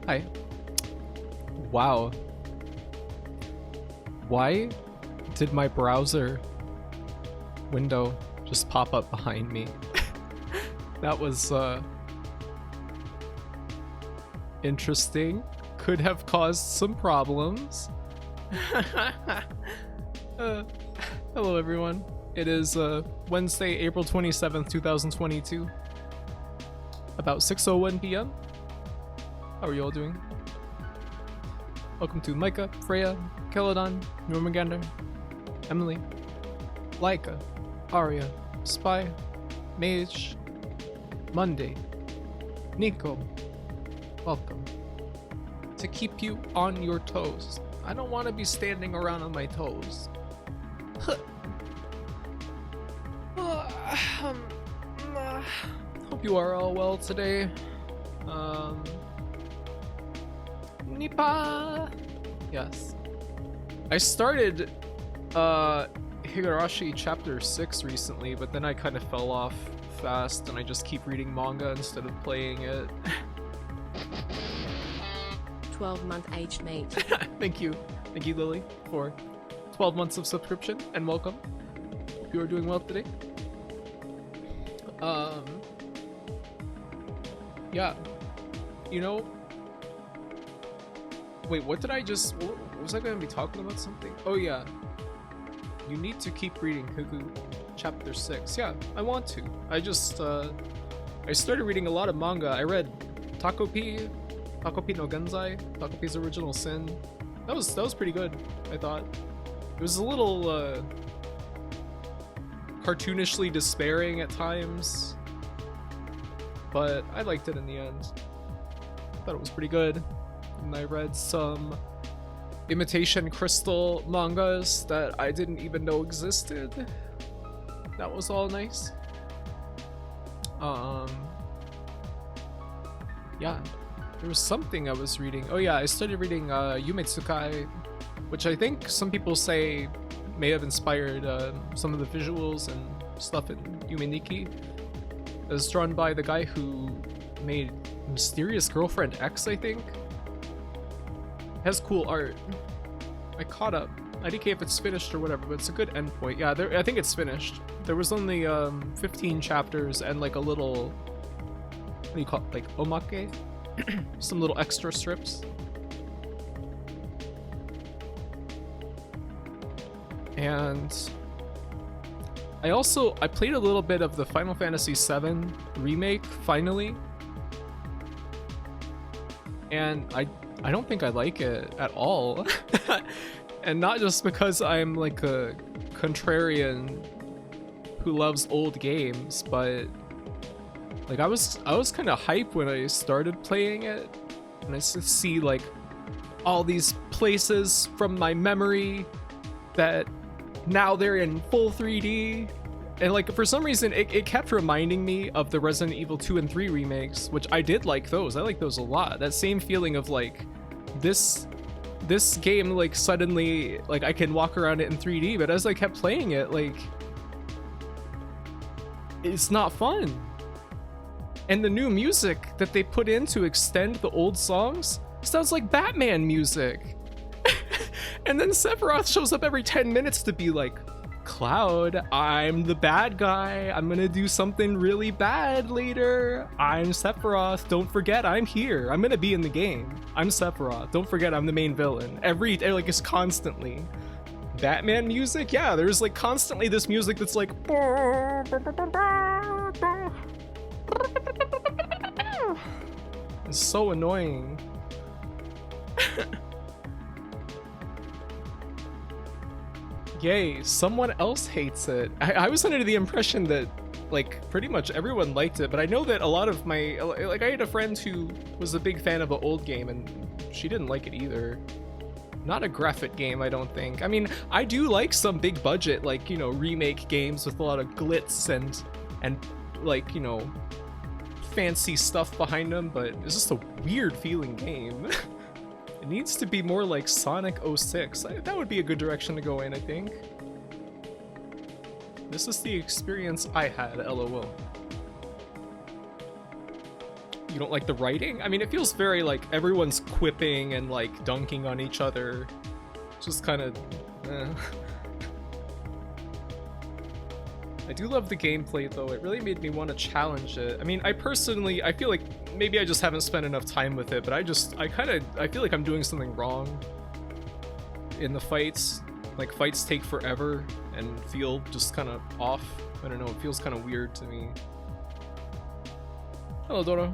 Hi. Wow. Why did my browser window just pop up behind me? That was interesting. Could have caused some problems. Hello everyone. It is Wednesday, April 27th, 2022. About 6:01 p.m. How are you all doing? Welcome to Micah, Freya, Keladon, Normagander, Emily, Laika, Arya, Spy, Mage, Monday, Nico. Welcome. To keep you on your toes. I don't want to be standing around on my toes. Hope you are all well today. Nipa. Yes. I started Higurashi chapter 6 recently, but then I kind of fell off fast and I just keep reading manga instead of playing it. 12-month aged mate. Thank you, Lily, for 12 months of subscription and welcome. Hope you are doing well today. Yeah, you know, wait, what did I just, was I going to be talking about something? Oh yeah, you need to keep reading Higu chapter 6. Yeah, I want to. I just, I started reading a lot of manga. I read Takopi no Genzai, Takopi's Original Sin. That was pretty good, I thought. It was a little, cartoonishly despairing at times, but I liked it in the end. Thought it was pretty good. And I read some Imitation Crystal mangas that I didn't even know existed. That was all nice. Yeah, there was something I was reading. Oh yeah, I started reading Yume Tsukai, which I think some people say may have inspired some of the visuals and stuff in Yume Nikki. It was drawn by the guy who made Mysterious Girlfriend X, I think. It has cool art. I caught up. IDK if it's finished or whatever, but it's a good endpoint. Yeah, I think it's finished. There was only 15 chapters and like a little, what do you call it, like omake? Some little extra strips. And I played a little bit of the Final Fantasy VII remake finally, and I don't think I like it at all. And not just because I'm like a contrarian who loves old games, but like I was kind of hyped when I started playing it, and I see like all these places from my memory that now they're in full 3D, and like for some reason it kept reminding me of the Resident Evil 2 and 3 remakes, which I did like those. I like those a lot. That same feeling of like this game, like suddenly like I can walk around it in 3D, but as I kept playing it, like it's not fun. And the new music that they put in to extend the old songs sounds like Batman music. And then Sephiroth shows up every 10 minutes to be like, Cloud, I'm the bad guy. I'm gonna do something really bad later. I'm Sephiroth. Don't forget I'm here. I'm gonna be in the game. I'm Sephiroth. Don't forget I'm the main villain. Like it's constantly. Batman music? Yeah, there's like constantly this music that's like it's so annoying. Yay, someone else hates it. I was under the impression that like pretty much everyone liked it, but I know that a lot of my, like I had a friend who was a big fan of an old game and she didn't like it either. Not a graphic game, I don't think. I mean, I do like some big budget, like, you know, remake games with a lot of glitz and like, you know, fancy stuff behind them, but it's just a weird feeling game. It needs to be more like Sonic 06. That would be a good direction to go in, I think. This is the experience I had, lol. You don't like the writing? I mean, it feels very like everyone's quipping and like dunking on each other. Just kind of I do love the gameplay though. It really made me want to challenge it. I mean, I feel like maybe I just haven't spent enough time with it, but I feel like I'm doing something wrong in the fights. Like, fights take forever and feel just kind of off. I don't know, it feels kind of weird to me. Hello, Doro.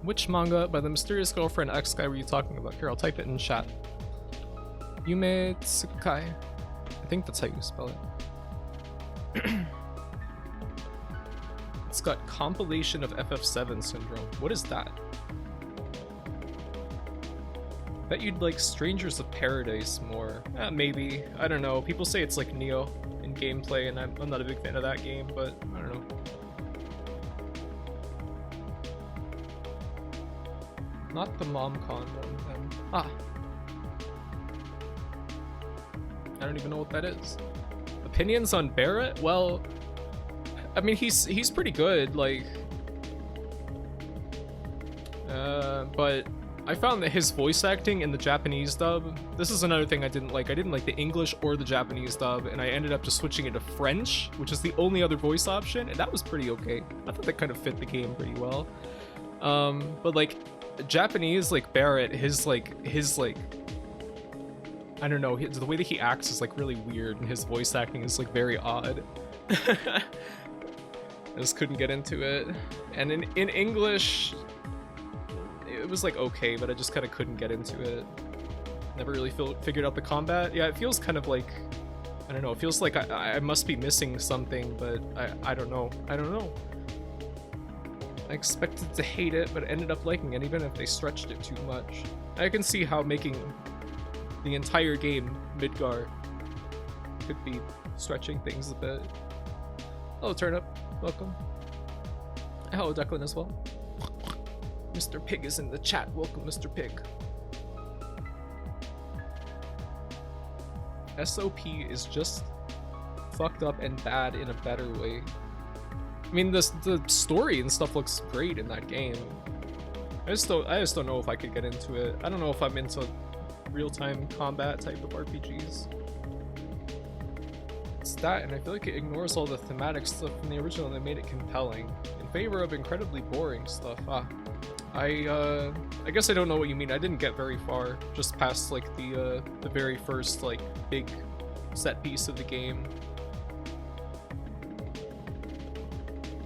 Which manga by the mysterious girlfriend X guy were you talking about? Here, I'll type it in chat. Yume Tsukai. I think that's how you spell it. It's got compilation of FF7 syndrome. What is that? Bet you'd like Strangers of Paradise more. Maybe. I don't know. People say it's like Neo in gameplay, and I'm not a big fan of that game, but I don't know. Not the MomCon one, then. Ah. I don't even know what that is. Opinions on Barrett? Well, I mean, he's pretty good, like... but I found that his voice acting in the Japanese dub, this is another thing I didn't like. I didn't like the English or the Japanese dub, and I ended up just switching it to French, which is the only other voice option, and that was pretty okay. I thought that kind of fit the game pretty well. But like, Japanese, like, Barrett, his I don't know, the way that he acts is like really weird, and his voice acting is like very odd. I just couldn't get into it. And in English, it was like okay, but I just kind of couldn't get into it. Never really figured out the combat. Yeah, it feels kind of like, I don't know, it feels like I must be missing something, but I don't know. I don't know. I expected to hate it, but ended up liking it, even if they stretched it too much. I can see how making the entire game Midgar could be stretching things a bit. Hello, Turnip. Welcome. Hello, Declan, as well. Mr. Pig is in the chat. Welcome, Mr. Pig. SOP is just fucked up and bad in a better way. I mean, the story and stuff looks great in that game. I just don't know if I could get into it. I don't know if I'm into real-time combat type of RPGs. It's that, and I feel like it ignores all the thematic stuff from the original and they made it compelling in favor of incredibly boring stuff. I guess I don't know what you mean. I didn't get very far, just past like the very first like big set piece of the game.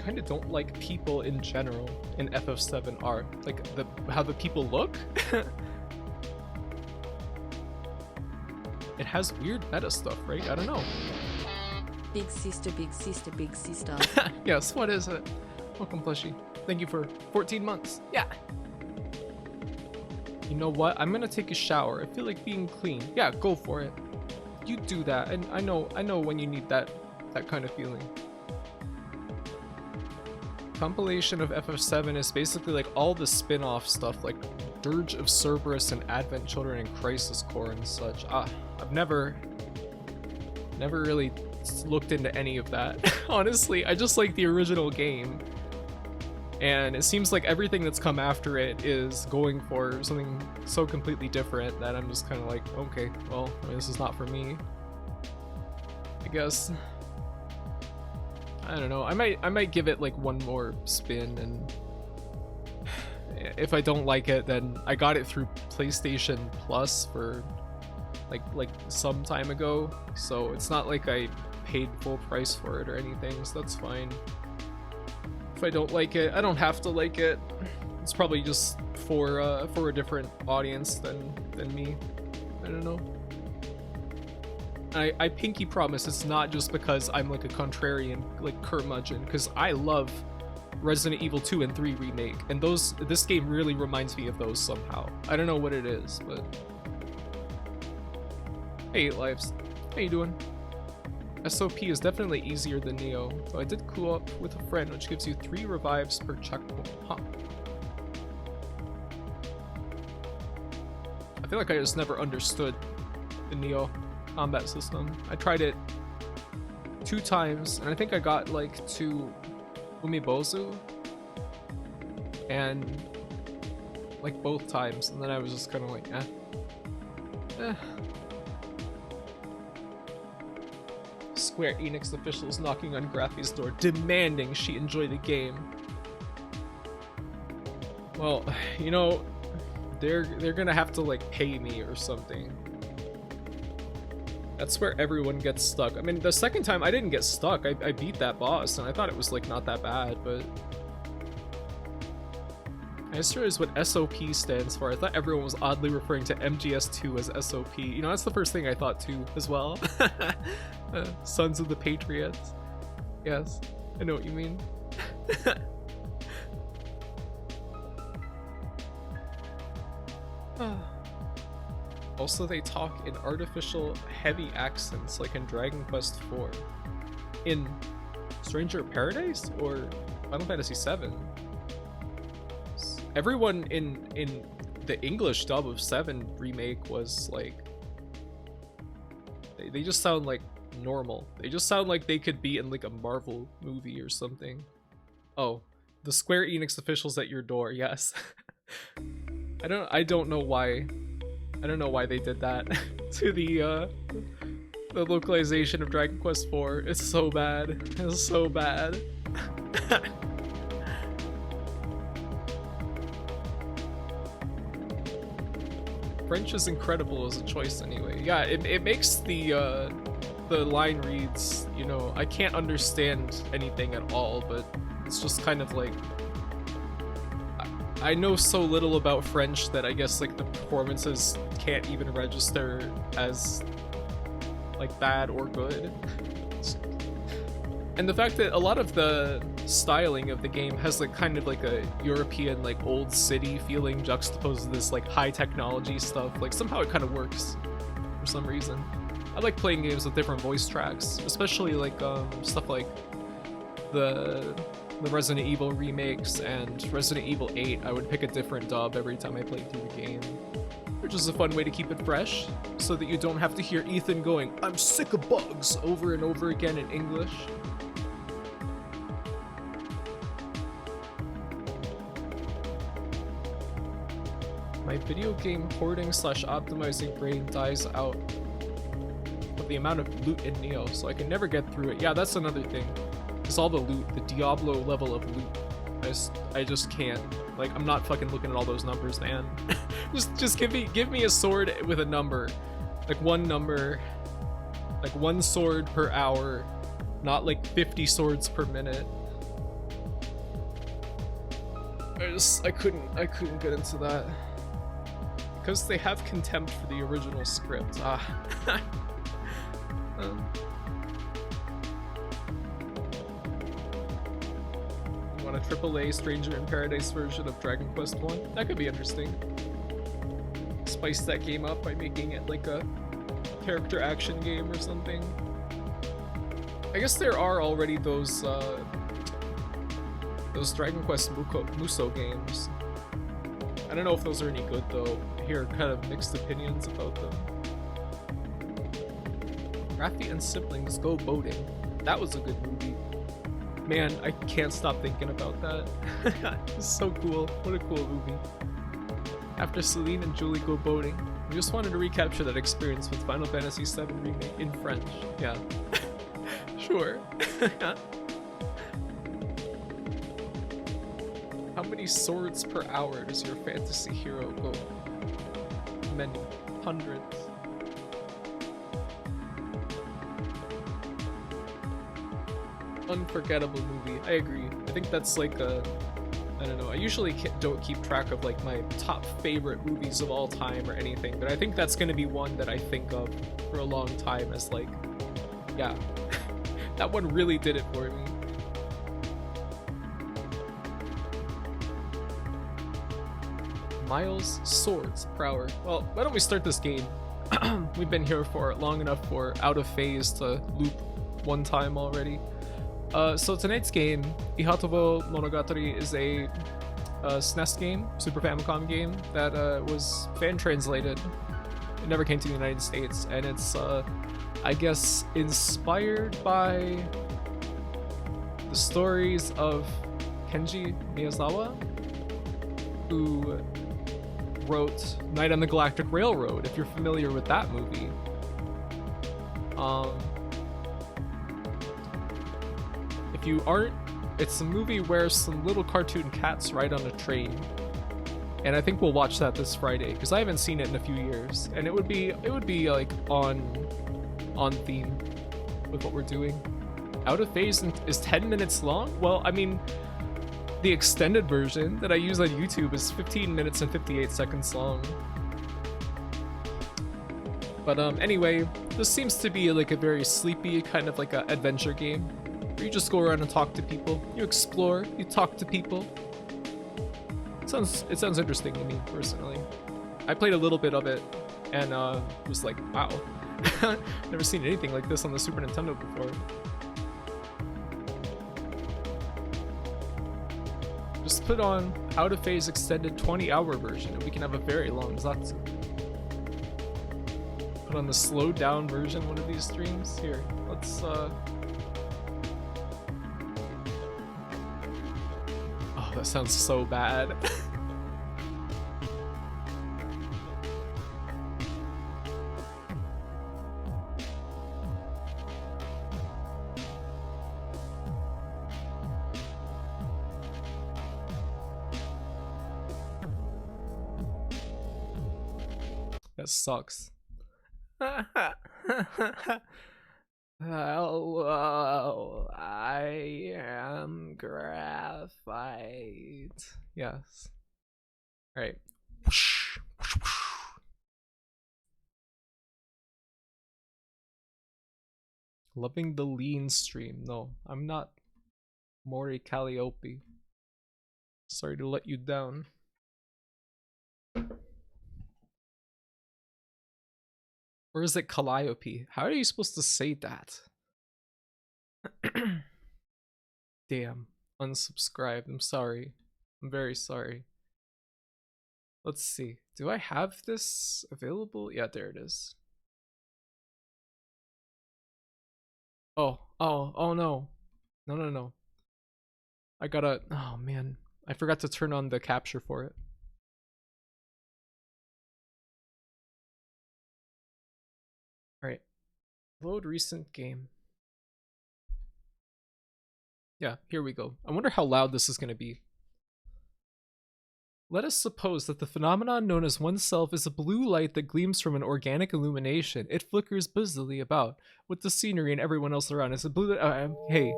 Kind of don't like people in general in FF7R, like how the people look. It has weird meta stuff, right? I don't know. Big sister, big sister, big sister. Yes, what is it? Welcome, Plushie. Thank you for 14 months. Yeah. You know what? I'm gonna take a shower. I feel like being clean. Yeah, go for it. You do that, and I know when you need that kind of feeling. Compilation of FF7 is basically like all the spin-off stuff, like Dirge of Cerberus and Advent Children and Crisis Core and such. I've never really looked into any of that. Honestly, I just like the original game. And it seems like everything that's come after it is going for something so completely different that I'm just kind of like, okay, well, I mean, this is not for me, I guess. I don't know. I might give it like one more spin, and if I don't like it, then I got it through PlayStation Plus for like some time ago, so it's not like I paid full price for it or anything, so that's fine. If I don't like it, I don't have to like it. It's probably just for a different audience than me. I don't know. I pinky promise it's not just because I'm like a contrarian, like curmudgeon, because I love Resident Evil 2 and 3 remake, and this game really reminds me of those somehow. I don't know what it is, but hey, 8 Lives, how you doing? SOP is definitely easier than Neo, though I did cool up with a friend, which gives you 3 revives per checkpoint. Huh. I feel like I just never understood the Neo combat system. I tried it 2 times, and I think I got like to Umibozu, and like both times, and then I was just kind of like, eh. Square Enix officials knocking on Graffy's door, demanding she enjoy the game. Well, you know, they're gonna have to like pay me or something. That's where everyone gets stuck. I mean, the second time I didn't get stuck. I beat that boss, and I thought it was like not that bad, but I just realized what SOP stands for. I thought everyone was oddly referring to MGS2 as SOP. You know, that's the first thing I thought too, as well. Sons of the Patriots. Yes, I know what you mean. Also, they talk in artificial, heavy accents like in Dragon Quest IV. In Stranger in Paradise or Final Fantasy VII? Everyone in the English dub of 7 remake was like, they just sound like normal. They just sound like they could be in like a Marvel movie or something. Oh, the Square Enix officials at your door. Yes. I don't know why. I don't know why they did that to the localization of Dragon Quest IV. It's so bad. It's so bad. French is incredible as a choice anyway. Yeah, it makes the line reads, you know, I can't understand anything at all, but it's just kind of like, I know so little about French that I guess like the performances can't even register as like bad or good. And the fact that a lot of the styling of the game has like kind of like a European like old city feeling juxtaposed to this like high technology stuff, like somehow it kind of works for some reason. I like playing games with different voice tracks, especially like stuff like the Resident Evil remakes and Resident Evil 8. I would pick a different dub every time I played through the game, which is a fun way to keep it fresh so that you don't have to hear Ethan going, "I'm sick of bugs," over and over again in English. My video game hoarding / optimizing brain dies out with the amount of loot in Neo, so I can never get through it. Yeah, that's another thing. It's all the loot, the Diablo level of loot. I just can't. Like, I'm not fucking looking at all those numbers, man. just give me a sword with a number. Like one number. Like one sword per hour, not like 50 swords per minute. I couldn't get into that. Because they have contempt for the original script. You want a AAA Stranger in Paradise version of Dragon Quest 1? That could be interesting. Spice that game up by making it like a character action game or something. I guess there are already those Dragon Quest Muso games. I don't know if those are any good though. I hear kind of mixed opinions about them. Raffi and siblings go boating. That was a good movie. Man, I can't stop thinking about that. It's so cool. What a cool movie. After Celine and Julie go boating, we just wanted to recapture that experience with Final Fantasy VII Remake in French. Yeah. Sure. How many swords per hour does your fantasy hero go? Many. Hundreds. Unforgettable movie. I agree. I think that's like a... I don't know. I usually don't keep track of like my top favorite movies of all time or anything, but I think that's going to be one that I think of for a long time as like, yeah, that one really did it for me. Miles swords per hour. Well, why don't we start this game? We've been here for long enough for out of phase to loop one time already. So tonight's game, Ihatovo Monogatari, is a SNES game, Super Famicom game, that was fan translated. It never came to the United States, and it's, I guess, inspired by the stories of Kenji Miyazawa, who wrote Night on the Galactic Railroad, if you're familiar with that movie. If you aren't, it's a movie where some little cartoon cats ride on a train. And I think we'll watch that this Friday because I haven't seen it in a few years, and it would be like on theme with what we're doing. Out of Phase is 10 minutes long. Well, I mean, the extended version that I use on YouTube is 15 minutes and 58 seconds long. But anyway, this seems to be like a very sleepy kind of like a adventure game where you just go around and talk to people. You explore, you talk to people. It sounds interesting to me personally. I played a little bit of it and was like, wow, never seen anything like this on the Super Nintendo before. Just put on Out of Phase extended 20-hour version and we can have a very long Zatsu. Put on the slowed down version one of these streams. Here, let's oh, that sounds so bad. That sucks. Hello, I am graphite. Yes. Alright. Loving the lean stream. No, I'm not Mori Calliope. Sorry to let you down. Or is it Calliope? How are you supposed to say that? Damn. Unsubscribed. I'm sorry. I'm very sorry. Let's see. Do I have this available? Yeah, there it is. Oh no. No. I gotta, oh man. I forgot to turn on the capture for it. Alright. Load recent game. Yeah, here we go. I wonder how loud this is going to be. Let us suppose that the phenomenon known as oneself is a blue light that gleams from an organic illumination. It flickers busily about, with the scenery and everyone else around. It's a blue hey,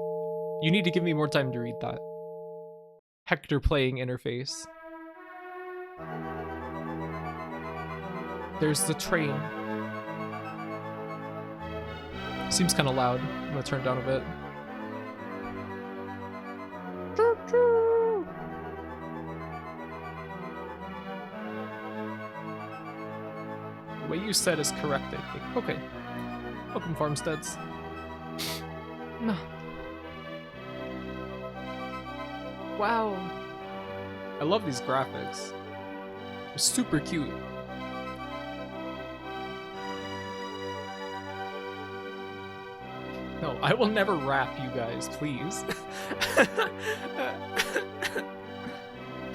you need to give me more time to read that. Hector playing interface. There's the train. Seems kind of loud. I'm gonna turn it down a bit. The way you said is correct, I think. Okay. Welcome, Farmsteads. No. Wow. I love these graphics. They're super cute. No, I will never rap, you guys, please.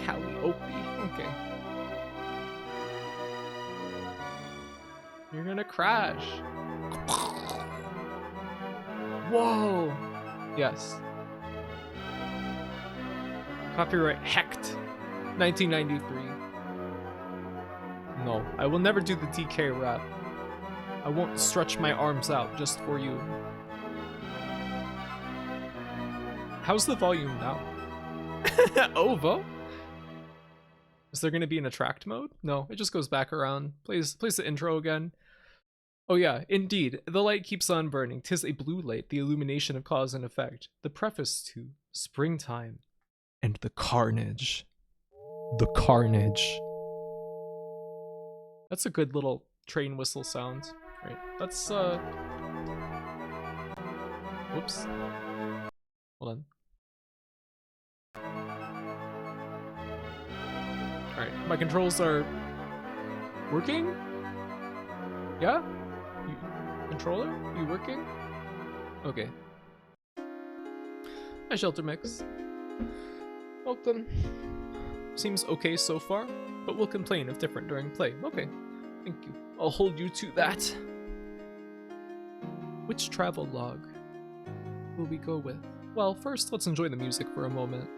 Calliope. Okay. You're gonna crash. Whoa. Yes. Copyright Hecht. 1993. No, I will never do the DK rap. I won't stretch my arms out just for you. How's the volume now? Ovo? Is there going to be an attract mode? No, it just goes back around. Plays the intro again. Oh yeah, indeed. The light keeps on burning. 'Tis a blue light, the illumination of cause and effect. The preface to Springtime and the Carnage. The Carnage. That's a good little train whistle sound. Right, let's whoops. Hold on. Alright, my controls are working? Yeah? Controller? You working? Okay. Hi, Shelter Mix. Welcome Seems okay so far, but will complain if different during play. Okay, thank you. I'll hold you to that. Which travel log will we go with? Well, first, let's enjoy the music for a moment.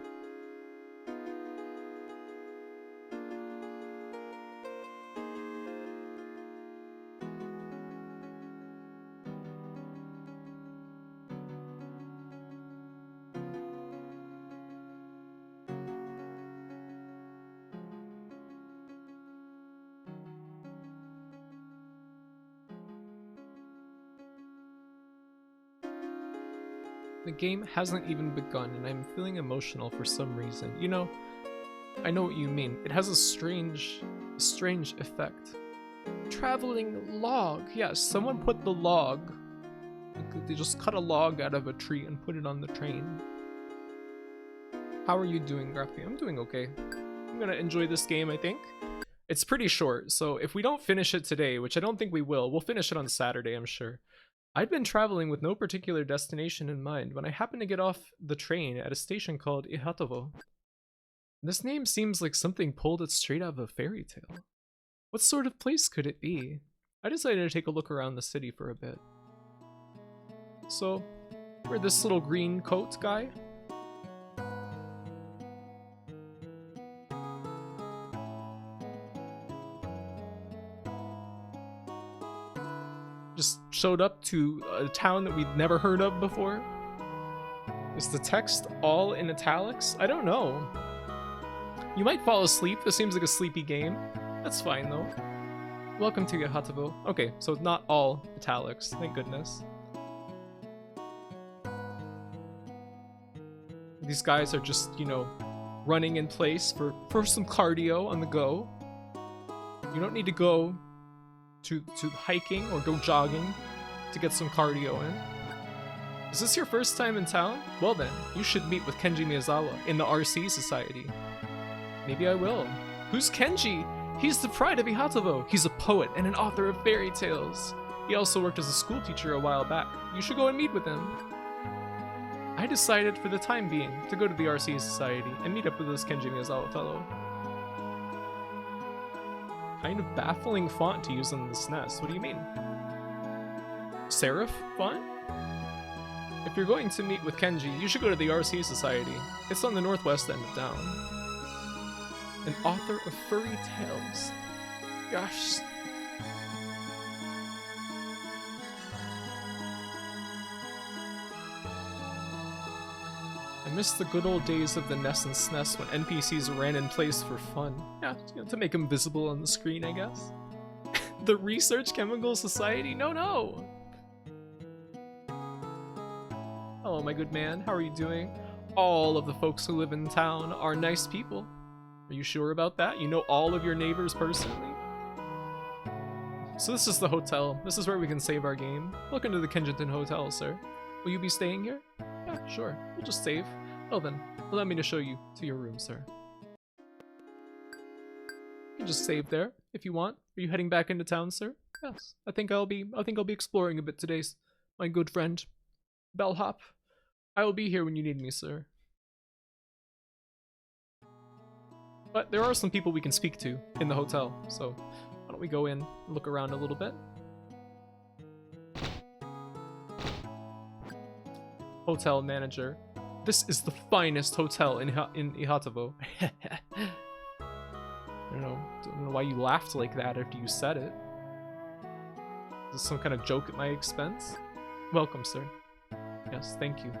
The game hasn't even begun and I'm feeling emotional for some reason. You know, I know what you mean. It has a strange effect. Traveling log. Yes, someone put the log. They just cut a log out of a tree and put it on the train. How are you doing, Grappy? I'm doing okay. I'm gonna enjoy this game, I think. It's pretty short, so if we don't finish it today, which I don't think we will, we'll finish it on Saturday, I'm sure. I'd been traveling with no particular destination in mind when I happened to get off the train at a station called Ihatovo. This name seems like something pulled straight out of a fairy tale. What sort of place could it be? I decided to take a look around the city for a bit. So, we're this little green coat guy. Just showed up to a town that we'd never heard of before. Is the text all in italics? I don't know. You might fall asleep. This seems like a sleepy game. That's fine though. Welcome to Ihatovo. Okay, so it's not all italics. Thank goodness. These guys are just, you know, running in place for some cardio on the go. You don't need to go to hiking or go jogging to get some cardio in. Is this your first time in town? Well then, you should meet with Kenji Miyazawa in the RC Society. Maybe I will. Who's Kenji? He's the pride of Ihatovo. He's a poet and an author of fairy tales. He also worked as a school teacher a while back. You should go and meet with him. I decided for the time being to go to the RC Society and meet up with this Kenji Miyazawa fellow. Kind of baffling font to use on the SNES. What do you mean? Serif font? If you're going to meet with Kenji, you should go to the RC Society. It's on the northwest end of town. An author of fairy tales. Gosh. I miss the good old days of the NES and SNES when NPCs ran in place for fun. Yeah, you know, to make them visible on the screen, I guess. The Research Chemical Society? No! Hello, my good man. How are you doing? All of the folks who live in town are nice people. Are you sure about that? You know all of your neighbors personally? So this is the hotel. This is where we can save our game. Welcome to the Kensington Hotel, sir. Will you be staying here? Yeah, sure. We'll just save. Well then, allow me to show you to your room, sir. You can just save there if you want. Are you heading back into town, sir? Yes. I think I'll be exploring a bit today, my good friend. Bellhop. I will be here when you need me, sir. But there are some people we can speak to in the hotel, so why don't we go in and look around a little bit. Hotel manager. This is the finest hotel in Ihatovo. I don't know why you laughed like that after you said it. Is this some kind of joke at my expense? Welcome, sir. Yes, thank you.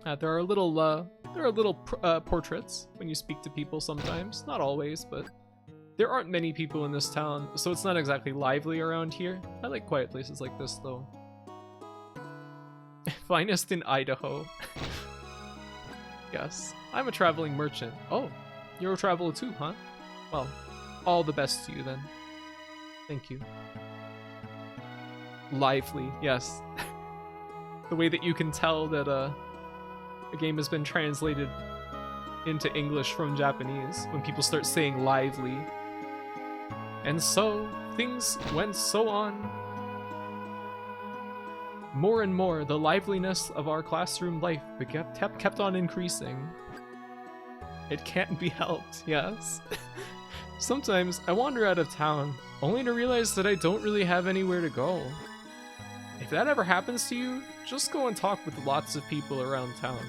There are little portraits when you speak to people sometimes. Not always, but there aren't many people in this town, so it's not exactly lively around here. I like quiet places like this, though. Finest in Idaho. Yes, I'm a traveling merchant. Oh, you're a traveler too, huh? Well, all the best to you then. Thank you. Lively, yes. The way that you can tell that a game has been translated into English from Japanese when people start saying lively. And so, things went so on. More and more, the liveliness of our classroom life kept on increasing. It can't be helped, yes. Sometimes I wander out of town, only to realize that I don't really have anywhere to go. If that ever happens to you, just go and talk with lots of people around town.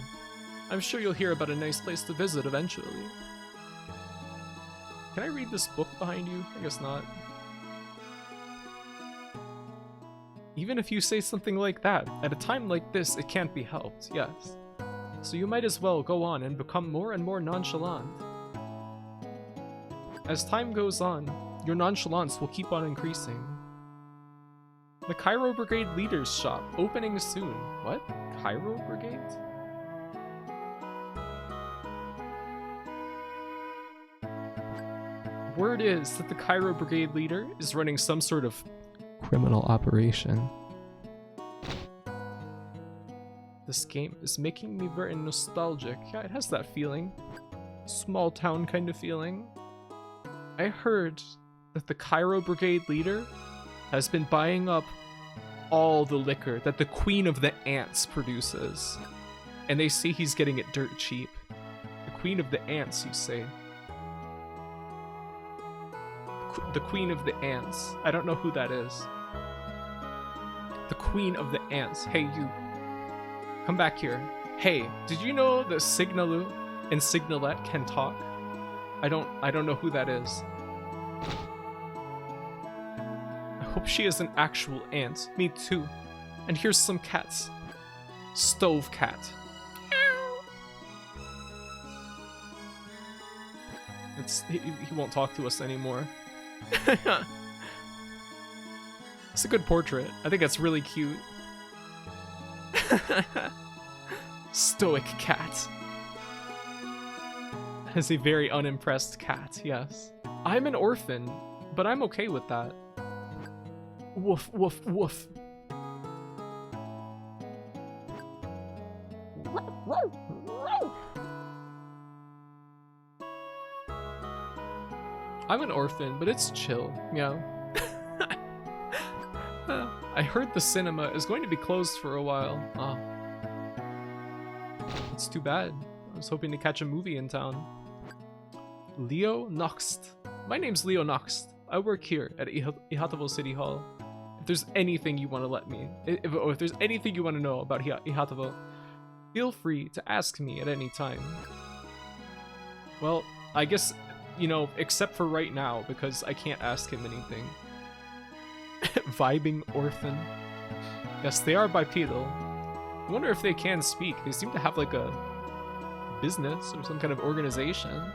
I'm sure you'll hear about a nice place to visit eventually. Can I read this book behind you? I guess not. Even if you say something like that, at a time like this, it can't be helped, yes. So you might as well go on and become more and more nonchalant. As time goes on, your nonchalance will keep on increasing. The Cairo Brigade Leader's Shop, opening soon. What? Cairo Brigade? Word is that the Cairo Brigade Leader is running some sort of criminal operation. This game is making me very nostalgic. Yeah, it has that feeling. Small town kind of feeling. I heard that the Cairo Brigade Leader has been buying up all the liquor that the Queen of the Ants produces. And they say he's getting it dirt cheap. The Queen of the Ants, you say? The Queen of the Ants. I don't know who that is. The Queen of the Ants. Hey, you. Come back here. Hey, did you know that Signalu and Signalette can talk? I don't know who that is. I hope she is an actual ant. Me too. And here's some cats. Stove cat. He won't talk to us anymore. It's a good portrait. I think that's really cute. Stoic cat. That is a very unimpressed cat, yes. I'm an orphan, but I'm okay with that. Woof, woof, woof. I'm an orphan, but it's chill, yeah. I heard the cinema is going to be closed for a while. Oh. It's too bad. I was hoping to catch a movie in town. Leo Noxt. My name's Leo Noxt. I work here at Ihatovo City Hall. If there's anything you want to let me, if there's anything you want to know about Ihatovo, feel free to ask me at any time. Well, I guess, you know, except for right now, because I can't ask him anything. Vibing orphan. Yes, they are bipedal. I wonder if they can speak. They seem to have like a business or some kind of organization.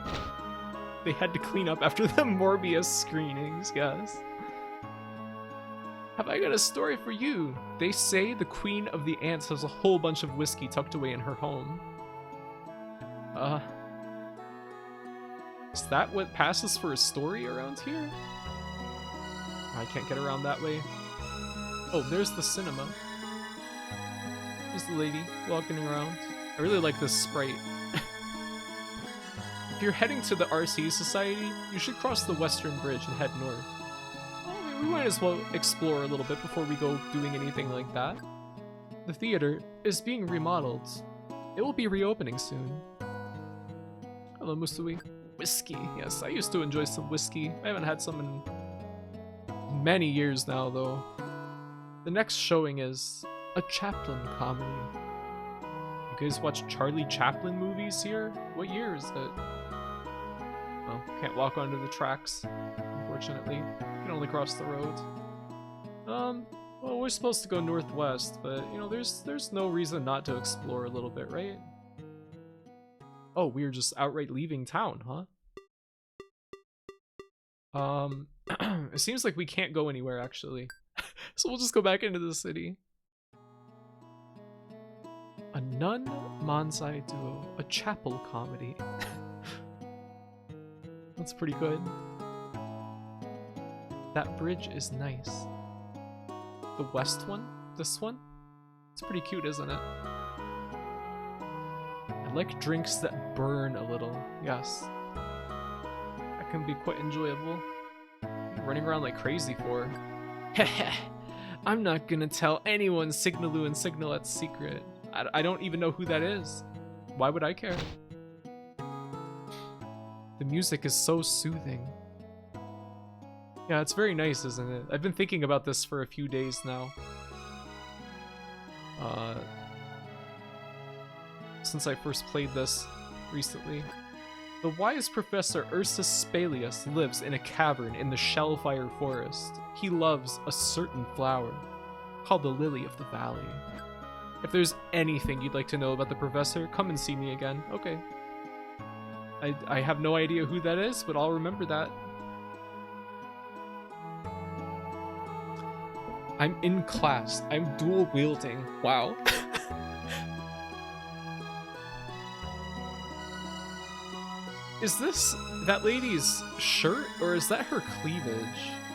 They had to clean up after the Morbius screenings, yes. Have I got a story for you? They say the Queen of the Ants has a whole bunch of whiskey tucked away in her home. Is that what passes for a story around here? I can't get around that way. Oh, there's the cinema. There's the lady walking around. I really like this sprite. If you're heading to the RC Society, you should cross the Western Bridge and head north. Well, we might as well explore a little bit before we go doing anything like that. The theater is being remodeled. It will be reopening soon. Hello, Musui. Whiskey. Yes, I used to enjoy some whiskey. I haven't had some in many years now, though. The next showing is a Chaplin comedy. You guys watch Charlie Chaplin movies here? What year is it? Oh, can't walk onto the tracks, unfortunately. You can only cross the road. Well, we're supposed to go northwest, but, you know, there's no reason not to explore a little bit, right? Oh, we're just outright leaving town, huh? It seems like we can't go anywhere, actually. So we'll just go back into the city. A nun manzai duo, a chapel comedy. That's pretty good. That bridge is nice. The west one? This one? It's pretty cute, isn't it? I like drinks that burn a little, yes. That can be quite enjoyable. Running around like crazy for. Heh. I'm not gonna tell anyone Signalu and Signalette's secret. I don't even know who that is. Why would I care? The music is so soothing. Yeah, it's very nice, isn't it? I've been thinking about this for a few days now. Since I first played this recently. The wise Professor Ursus Spalius lives in a cavern in the Shellfire Forest. He loves a certain flower, called the Lily of the Valley. If there's anything you'd like to know about the professor, come and see me again. Okay. I have no idea who that is, but I'll remember that. I'm in class. I'm dual wielding. Wow. Is this that lady's shirt, or is that her cleavage?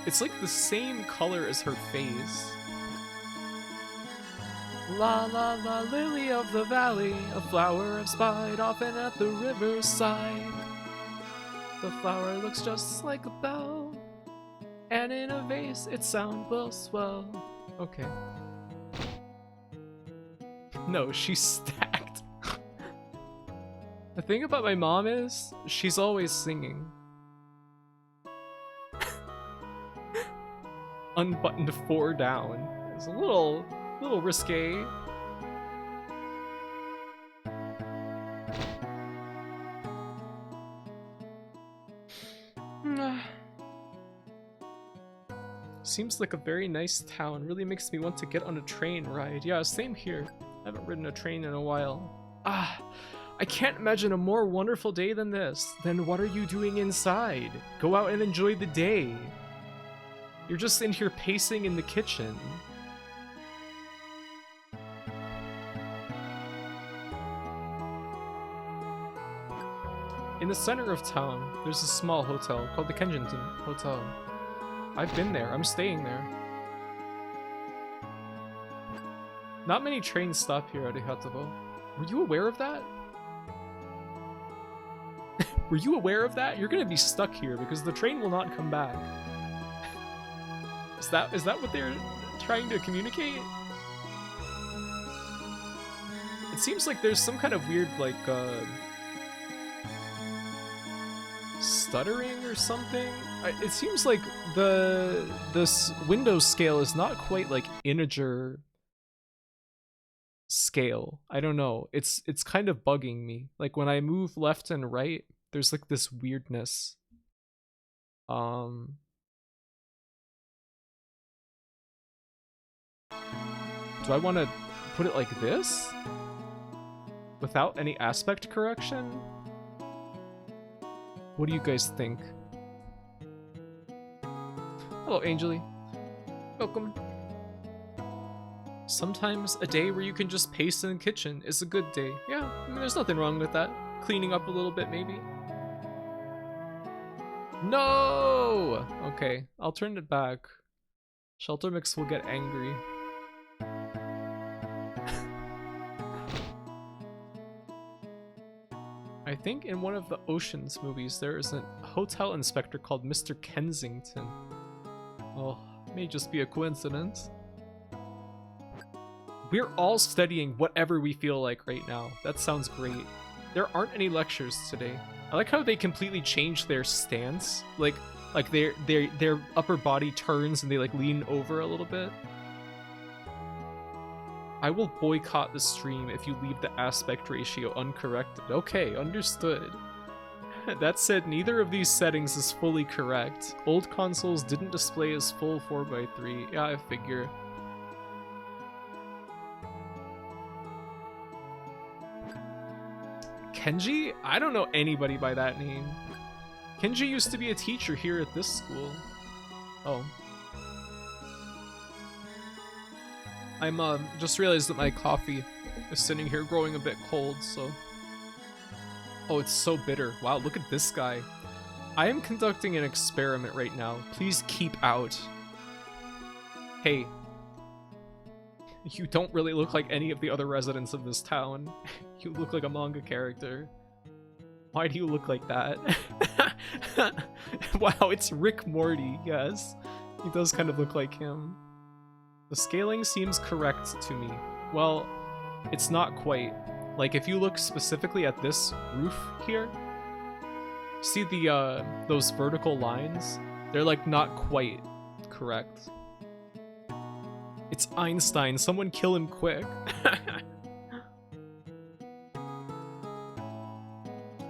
It's like the same color as her face. La la la, lily of the valley, a flower I've spied often at the riverside. The flower looks just like a bell, and in a vase its sound will swell. Okay. No, she's stacked. The thing about my mom is, she's always singing. Unbuttoned 4 down. It's a little risque. Seems like a very nice town. Really makes me want to get on a train ride. Yeah, same here. I haven't ridden a train in a while. I can't imagine a more wonderful day than this. Then what are you doing inside? Go out and enjoy the day. You're just in here pacing in the kitchen. In the center of town, there's a small hotel called the Kensington Hotel. I've been there. I'm staying there. Not many trains stop here at Ihatovo. Were you aware of that? Were you aware of that? You're gonna be stuck here because the train will not come back. Is that what they're trying to communicate? It seems like there's some kind of weird, like, stuttering or something. It seems like this window scale is not quite like integer scale. I don't know. It's kind of bugging me. Like when I move left and right, there's like this weirdness. Do I want to put it like this? Without any aspect correction? What do you guys think? Hello, Angeli. Welcome. Sometimes a day where you can just pace in the kitchen is a good day. Yeah, I mean, there's nothing wrong with that. Cleaning up a little bit, maybe. No! Okay, I'll turn it back. Shelter Mix will get angry. I think in one of the Ocean's movies there is a hotel inspector called Mr. Kensington. Oh, may just be a coincidence. We're all studying whatever we feel like right now. That sounds great. There aren't any lectures today. I like how they completely change their stance. Like their upper body turns and they like lean over a little bit. I will boycott the stream if you leave the aspect ratio uncorrected. Okay, understood. That said, neither of these settings is fully correct. Old consoles didn't display as full 4:3. Yeah, I figure. Kenji? I don't know anybody by that name. Kenji used to be a teacher here at this school. Oh. I'm just realized that my coffee is sitting here growing a bit cold, so... Oh, it's so bitter. Wow, look at this guy. I am conducting an experiment right now. Please keep out. Hey. You don't really look like any of the other residents of this town. You look like a manga character. Why do you look like that? Wow, it's Rick Morty, yes. He does kind of look like him. The scaling seems correct to me. Well, it's not quite. Like, if you look specifically at this roof here, See the those vertical lines? They're like not quite correct. It's Einstein. Someone kill him quick.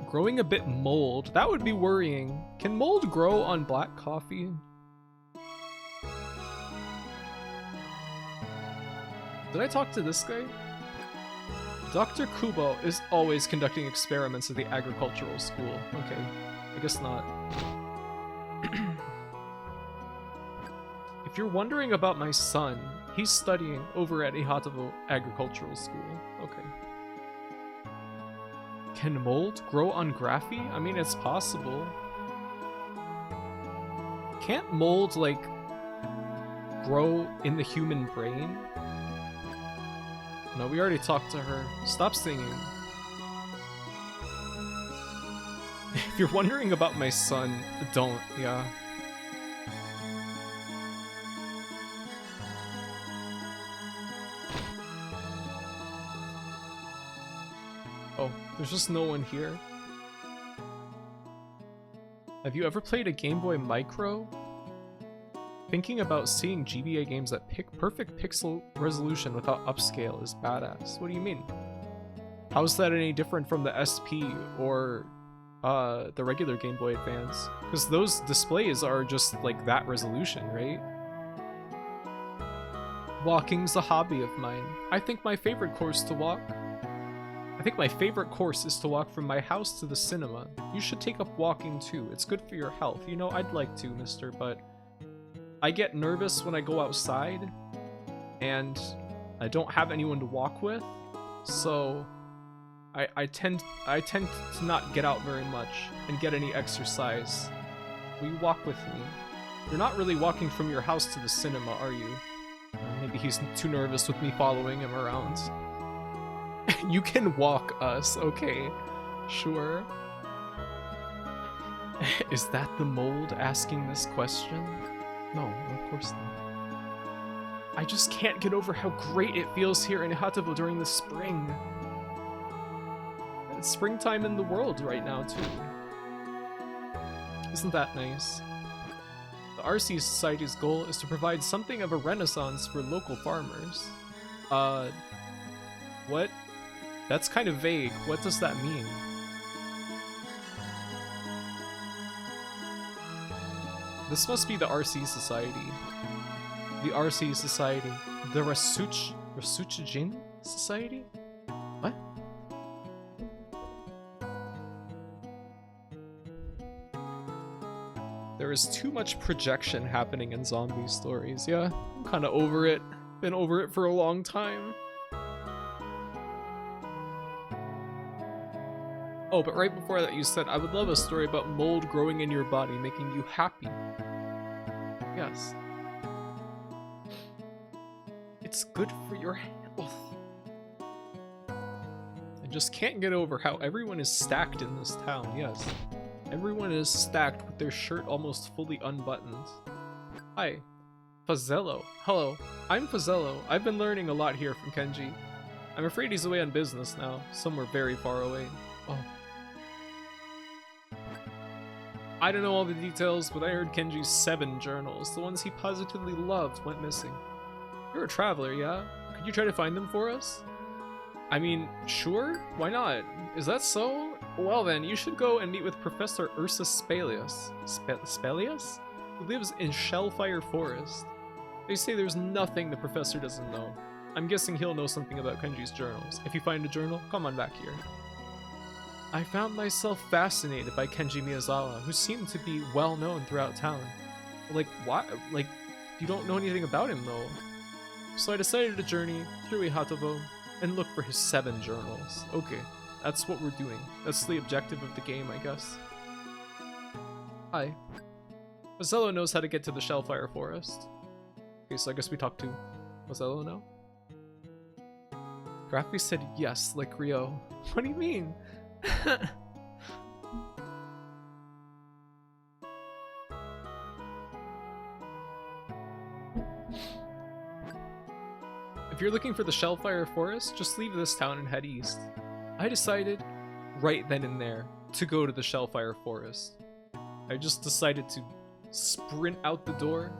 Growing a bit mold. That would be worrying. Can mold grow on black coffee? Did I talk to this guy? Dr. Kubo is always conducting experiments at the agricultural school. Okay, I guess not. If you're wondering about my son, he's studying over at Ihatovo Agricultural School. Okay. Can mold grow on graphy? I mean, it's possible. Can't mold, like, grow in the human brain? No, we already talked to her. Stop singing. If you're wondering about my son, don't, yeah. Oh, there's just no one here. Have you ever played a Game Boy Micro? Thinking about seeing GBA games at perfect pixel resolution without upscale is badass. What do you mean? How's that any different from the SP or the regular Game Boy Advance? Because those displays are just like that resolution, right? Walking's a hobby of mine. I think my favorite course is to walk from my house to the cinema. You should take up walking too. It's good for your health. You know, I'd like to, mister, but I get nervous when I go outside, and I don't have anyone to walk with, so I tend to not get out very much and get any exercise. Will you walk with me? You're not really walking from your house to the cinema, are you? Maybe he's too nervous with me following him around. You can walk us, okay? Sure. Is that the mold asking this question? No, of course not. I just can't get over how great it feels here in Ihatovo during the spring. And it's springtime in the world right now, too. Isn't that nice? The RC Society's goal is to provide something of a renaissance for local farmers. What? That's kind of vague. What does that mean? This must be the RC Society. The RC Society. The Rasuchijin Society? What? There is too much projection happening in zombie stories. Yeah, I'm kind of over it. Been over it for a long time. Oh, but right before that you said, I would love a story about mold growing in your body, making you happy. Yes. It's good for your health. I just can't get over how everyone is stacked in this town, yes. Everyone is stacked with their shirt almost fully unbuttoned. Hi. Fazzello. Hello. I'm Fazzello. I've been learning a lot here from Kenji. I'm afraid he's away on business now, somewhere very far away. Oh. I don't know all the details, but I heard Kenji's 7 journals, the ones he positively loved, went missing. You're a traveler, yeah? Could you try to find them for us? I mean, sure? Why not? Is that so? Well then, you should go and meet with Professor Ursa Spelius. Spelius? Who lives in Shellfire Forest. They say there's nothing the professor doesn't know. I'm guessing he'll know something about Kenji's journals. If you find a journal, come on back here. I found myself fascinated by Kenji Miyazawa, who seemed to be well known throughout town. Like, why? Like, you don't know anything about him, though. So I decided to journey through Ihatovo and look for his 7 journals. Okay, that's what we're doing. That's the objective of the game, I guess. Hi. Mazzello knows how to get to the Shellfire Forest. Okay, so I guess we talk to Mazzello now? Grappy said yes, like Rio. What do you mean? If you're looking for the Shellfire Forest, just leave this town and head east. I decided right then and there to go to the Shellfire Forest. I just decided to sprint out the door.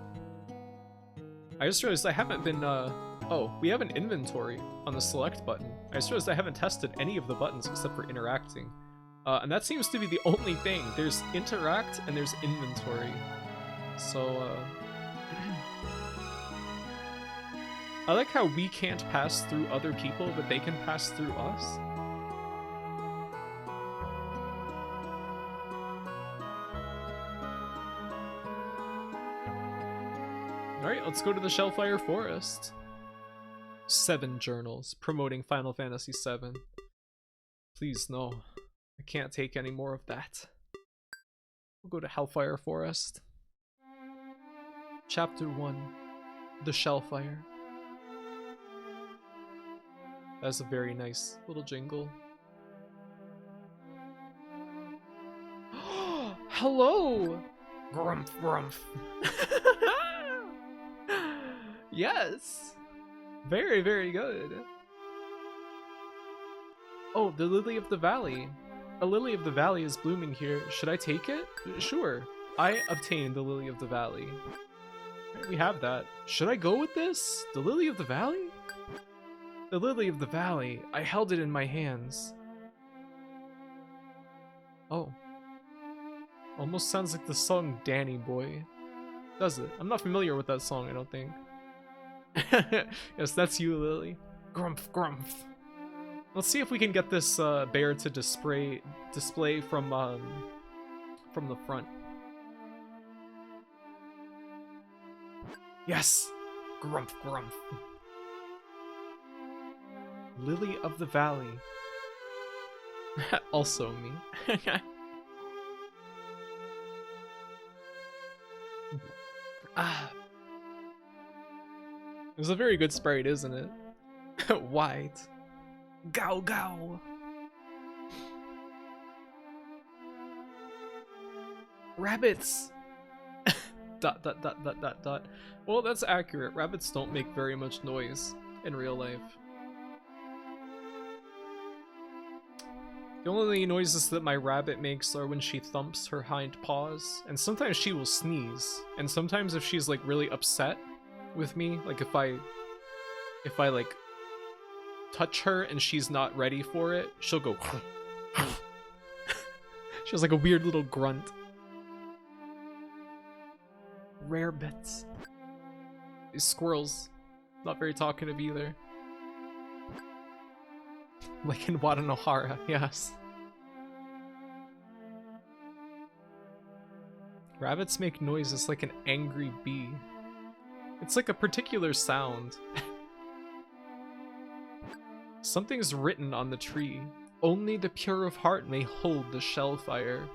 I just realized I haven't been, oh, we have an inventory on the select button. I just realized I haven't tested any of the buttons except for interacting. And that seems to be the only thing. There's interact and there's inventory. So, I like how we can't pass through other people, but they can pass through us. Alright, let's go to the Shellfire Forest. 7 journals promoting Final Fantasy VII. Please, no. I can't take any more of that. We'll go to Hellfire Forest. Chapter 1. The Shellfire. That's a very nice little jingle. Hello! Grumph, grumph. Yes! Very, very good. Oh, the Lily of the Valley. A Lily of the Valley is blooming here. Should I take it? Sure. I obtained the Lily of the Valley. We have that. Should I go with this? The Lily of the Valley? The Lily of the Valley. I held it in my hands. Oh. Almost sounds like the song Danny Boy. Does it? I'm not familiar with that song, I don't think. Yes, that's you, Lily. Grumph, grumph. Let's see if we can get this bear to display from the front. Yes! Grumph, grumph. Lily of the Valley. Also me. Ah. It was a very good sprite, isn't it? White. Gow gow. Rabbits. Dot dot dot dot dot dot. Well, that's accurate. Rabbits don't make very much noise in real life. The only noises that my rabbit makes are when she thumps her hind paws, and sometimes she will sneeze, and sometimes if she's like really upset with me, like if I like touch her and she's not ready for it, she'll go she has like a weird little grunt. Rare bits. These squirrels, not very talkative either. Like in Wadanohara, yes. Rabbits make noises like an angry bee. It's like a particular sound. Something's written on the tree. Only the pure of heart may hold the Shellfire.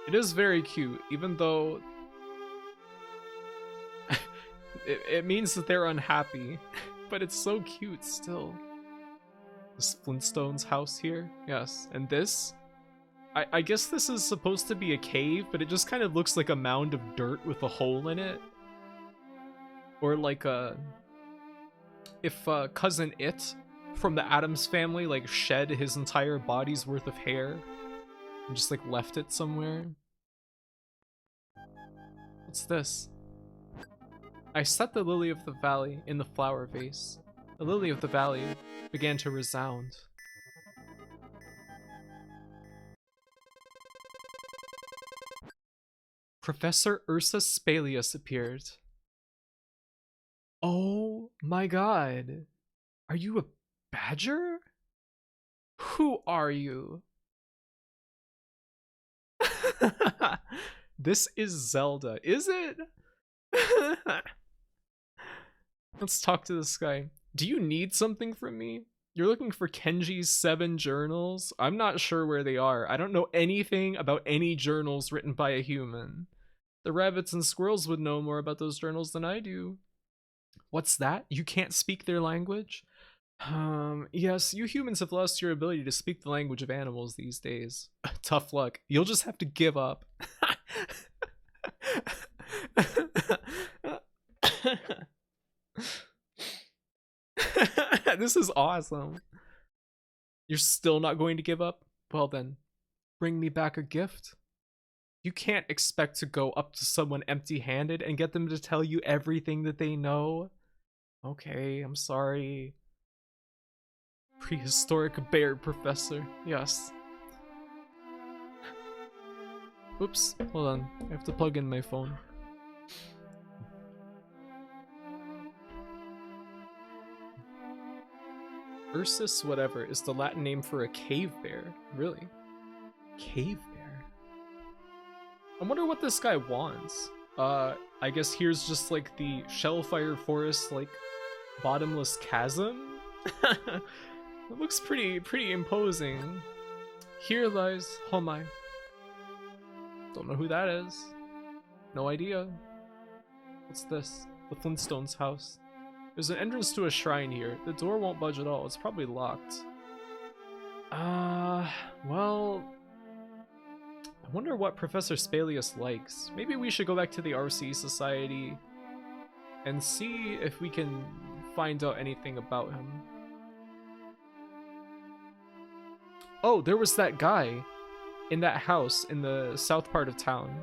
It is very cute, even though it means that they're unhappy, but it's so cute still. This Flintstones house here, yes, and this, I guess this is supposed to be a cave, but it just kind of looks like a mound of dirt with a hole in it. Or like if Cousin It from the Addams Family like shed his entire body's worth of hair and just like left it somewhere. What's this? I set the Lily of the Valley in the flower vase. The Lily of the Valley began to resound. Professor Ursa Spalius appeared. Oh my god. Are you a badger? Who are you? This is Zelda, is it? Let's talk to this guy. Do you need something from me? You're looking for Kenji's 7 journals? I'm not sure where they are. I don't know anything about any journals written by a human. The rabbits and squirrels would know more about those journals than I do. What's that? You can't speak their language? Yes, you humans have lost your ability to speak the language of animals these days. Tough luck. You'll just have to give up. This is awesome. You're still not going to give up? Well then, bring me back a gift. You can't expect to go up to someone empty-handed and get them to tell you everything that they know. Okay, I'm sorry. Prehistoric bear professor. Yes. Oops, hold on. I have to plug in my phone. Ursus whatever is the Latin name for a cave bear. Really? Cave bear? I wonder what this guy wants. I guess here's just like the Shellfire Forest, like, bottomless chasm? It looks pretty imposing. Here lies Homai. Don't know who that is. No idea. What's this? The Flintstones house. There's an entrance to a shrine here. The door won't budge at all. It's probably locked. Well, I wonder what Professor Spalius likes. Maybe we should go back to the RC Society and see if we can find out anything about him. Oh, there was that guy in that house in the south part of town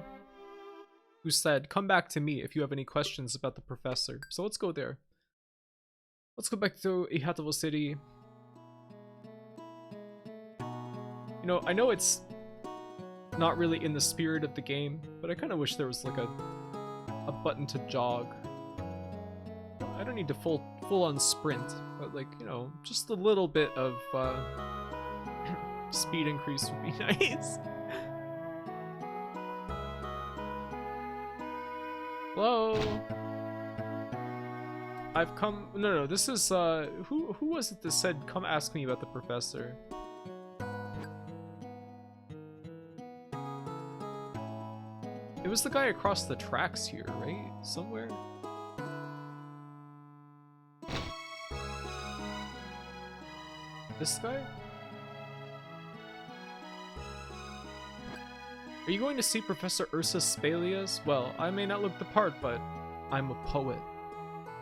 who said, come back to me if you have any questions about the professor. So let's go there. Let's go back to Ihatovo City. You know, I know it's not really in the spirit of the game, but I kind of wish there was like a button to jog. I don't need to full on sprint, but like, you know, just a little bit of speed increase would be nice. Hello. I've come. No, this is who was it that said come ask me about the professor? It was the guy across the tracks here, right? Somewhere. This guy? Are you going to see Professor Ursus Spalius? Well, I may not look the part, but I'm a poet.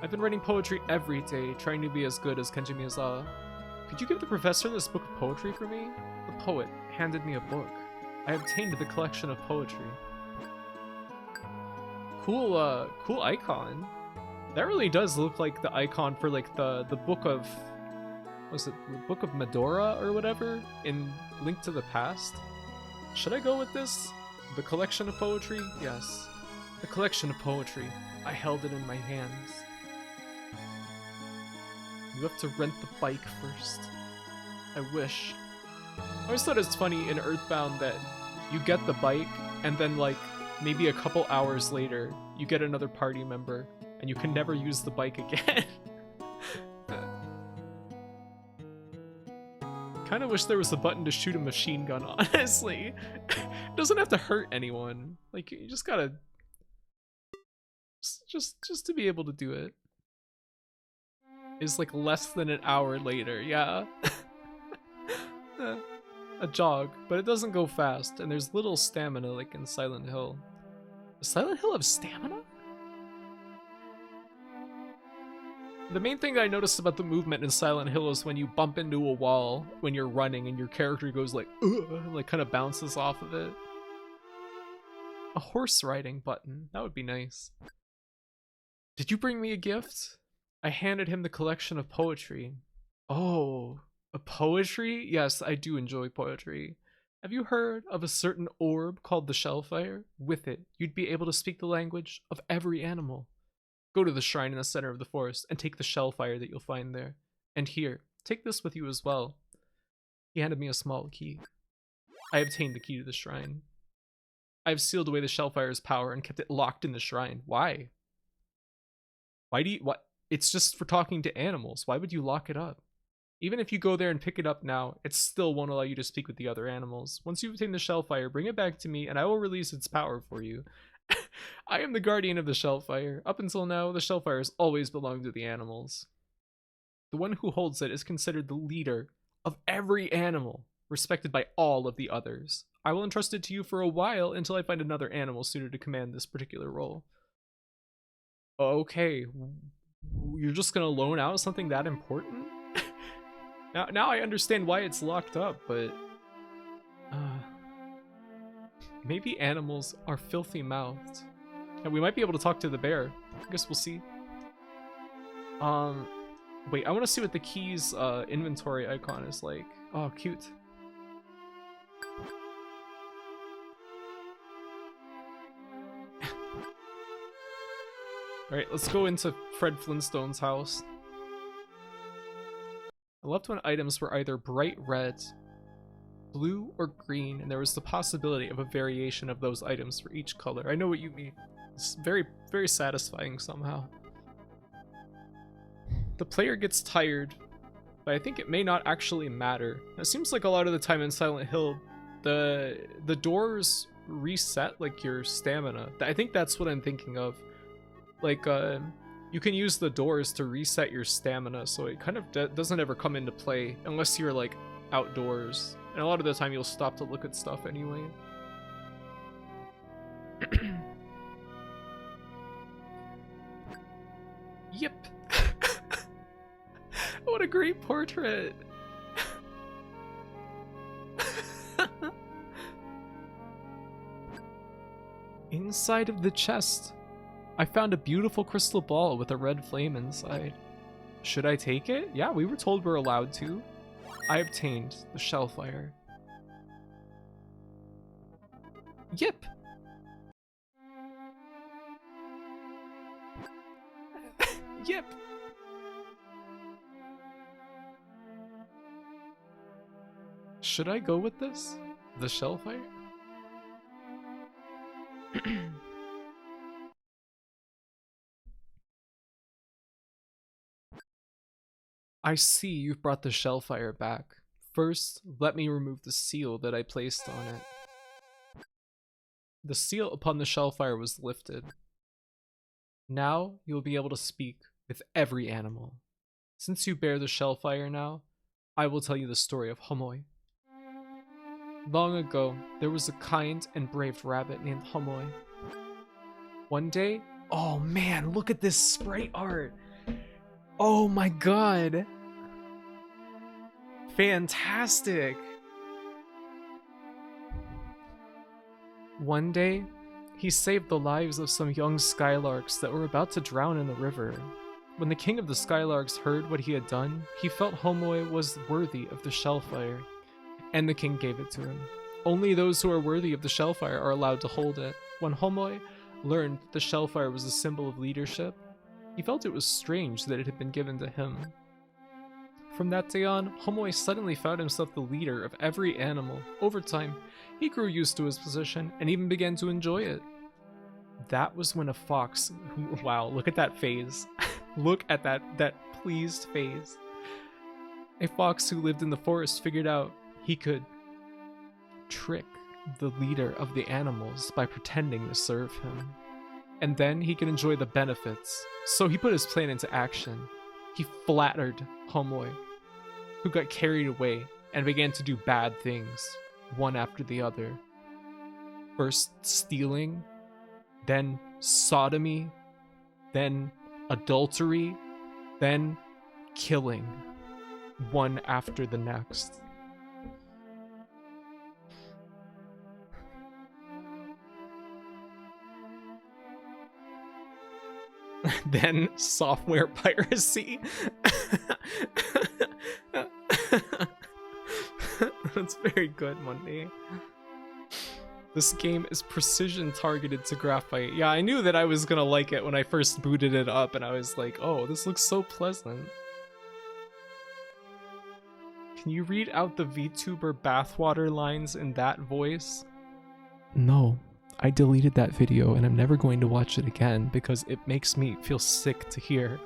I've been writing poetry every day, trying to be as good as Kenji Miyazawa. Could you give the professor this book of poetry for me? The poet handed me a book. I obtained the collection of poetry. Cool icon. That really does look like the icon for like the book of, was it the Book of Medora or whatever in Link to the Past? Should I go with this? The collection of poetry? Yes. The collection of poetry. I held it in my hands. You have to rent the bike first. I wish. I always thought it's funny in Earthbound that you get the bike and then like maybe a couple hours later you get another party member and you can never use the bike again. Kind of wish there was a button to shoot a machine gun, honestly. It doesn't have to hurt anyone. Like, you just gotta just to be able to do it is like less than an hour later. Yeah. A jog, but it doesn't go fast, and there's little stamina like in Silent Hill. Does Silent Hill have stamina? The main thing I noticed about the movement in Silent Hill is when you bump into a wall when you're running and your character goes like, ugh, like kind of bounces off of it. A horse riding button, that would be nice. Did you bring me a gift? I handed him the collection of poetry. Oh, a poetry? Yes, I do enjoy poetry. Have you heard of a certain orb called the Shellfire? With it, you'd be able to speak the language of every animal. Go to the shrine in the center of the forest and take the Shellfire that you'll find there. And here, take this with you as well. He handed me a small key. I obtained the key to the shrine. I have sealed away the Shellfire's power and kept it locked in the shrine. Why? Why do you... What? It's just for talking to animals. Why would you lock it up? Even if you go there and pick it up now, it still won't allow you to speak with the other animals. Once you've obtained the Shellfire, bring it back to me and I will release its power for you. I am the guardian of the Shellfire. Up until now, the Shellfire has always belonged to the animals. The one who holds it is considered the leader of every animal, respected by all of the others. I will entrust it to you for a while until I find another animal suited to command this particular role. Okay, you're just gonna loan out something that important? Now I understand why it's locked up, but maybe animals are filthy mouthed. And we might be able to talk to the bear. I guess we'll see. Wait, I want to see what the key's inventory icon is like. Oh, cute. Alright, let's go into Fred Flintstone's house. I loved when items were either bright red, blue, or green, and there was the possibility of a variation of those items for each color. I know what you mean. It's very, very satisfying somehow. The player gets tired, but I think it may not actually matter. It seems like a lot of the time in Silent Hill, the doors reset like your stamina. I think that's what I'm thinking of. Like, you can use the doors to reset your stamina, so it kind of doesn't ever come into play unless you're like outdoors. And a lot of the time you'll stop to look at stuff anyway. Yep. What a great portrait. Inside of the chest, I found a beautiful crystal ball with a red flame inside. Should I take it? Yeah, we were told we're allowed to. I obtained the shellfire. Yep. Yep. Should I go with this? The shellfire? I see you've brought the shellfire back. First, let me remove the seal that I placed on it. The seal upon the shellfire was lifted. Now you will be able to speak with every animal. Since you bear the shellfire now, I will tell you the story of Homoi. Long ago, there was a kind and brave rabbit named Homoi. One day, oh man, look at this sprite art. Oh my god. Fantastic. One day, he saved the lives of some young skylarks that were about to drown in the river. When the king of the skylarks heard what he had done, he felt Homoi was worthy of the shellfire, and the king gave it to him. Only those who are worthy of the shellfire are allowed to hold it. When Homoi learned that the shellfire was a symbol of leadership, he felt it was strange that it had been given to him. From that day on, Homoi suddenly found himself the leader of every animal. Over time, he grew used to his position and even began to enjoy it. That was when a fox, wow, look at that phase. Look at that pleased face. A fox who lived in the forest figured out he could trick the leader of the animals by pretending to serve him. And then he could enjoy the benefits. So he put his plan into action. He flattered Homoi, who got carried away and began to do bad things, one after the other. First stealing, then sodomy, then adultery, then killing, one after the next. Then software piracy. That's very good, Monday. This game is precision targeted to graphite. Yeah, I knew that I was gonna like it when I first booted it up, and I was like, oh, this looks so pleasant. Can you read out the VTuber bathwater lines in that voice? No, I deleted that video and I'm never going to watch it again because it makes me feel sick to hear.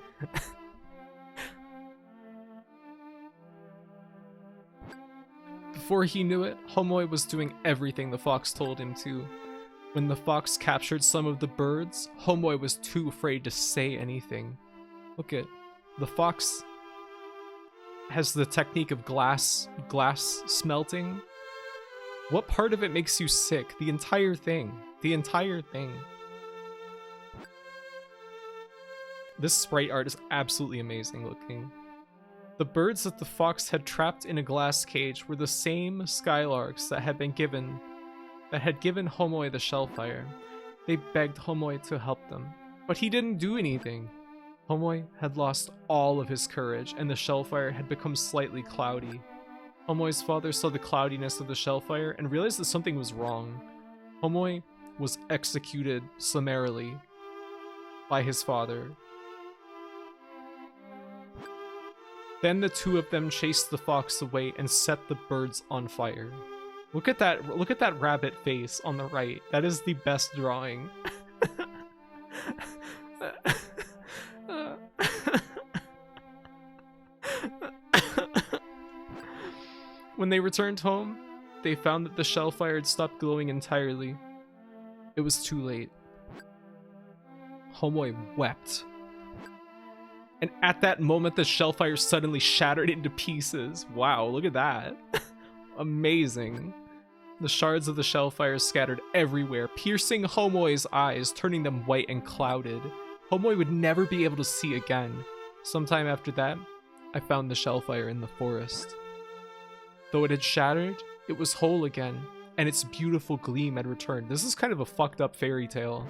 Before he knew it, Homoi was doing everything the fox told him to. When the fox captured some of the birds, Homoi was too afraid to say anything. Look at the fox has the technique of glass smelting. What part of it makes you sick? The entire thing. The entire thing. This sprite art is absolutely amazing looking. The birds that the fox had trapped in a glass cage were the same skylarks that had given Homoi the shellfire. They begged Homoi to help them, but he didn't do anything. Homoi had lost all of his courage, and the shellfire had become slightly cloudy. Homoi's father saw the cloudiness of the shellfire and realized that something was wrong. Homoi was executed summarily by his father. Then the two of them chased the fox away and set the birds on fire. Look at that rabbit face on the right. That is the best drawing. When they returned home, they found that the shellfire had stopped glowing entirely. It was too late. Homoi wept. And at that moment, the shellfire suddenly shattered into pieces. Wow, look at that. Amazing. The shards of the shellfire scattered everywhere, piercing Homoi's eyes, turning them white and clouded. Homoi would never be able to see again. Sometime after that, I found the shellfire in the forest. Though it had shattered, it was whole again, and its beautiful gleam had returned. This is kind of a fucked up fairy tale.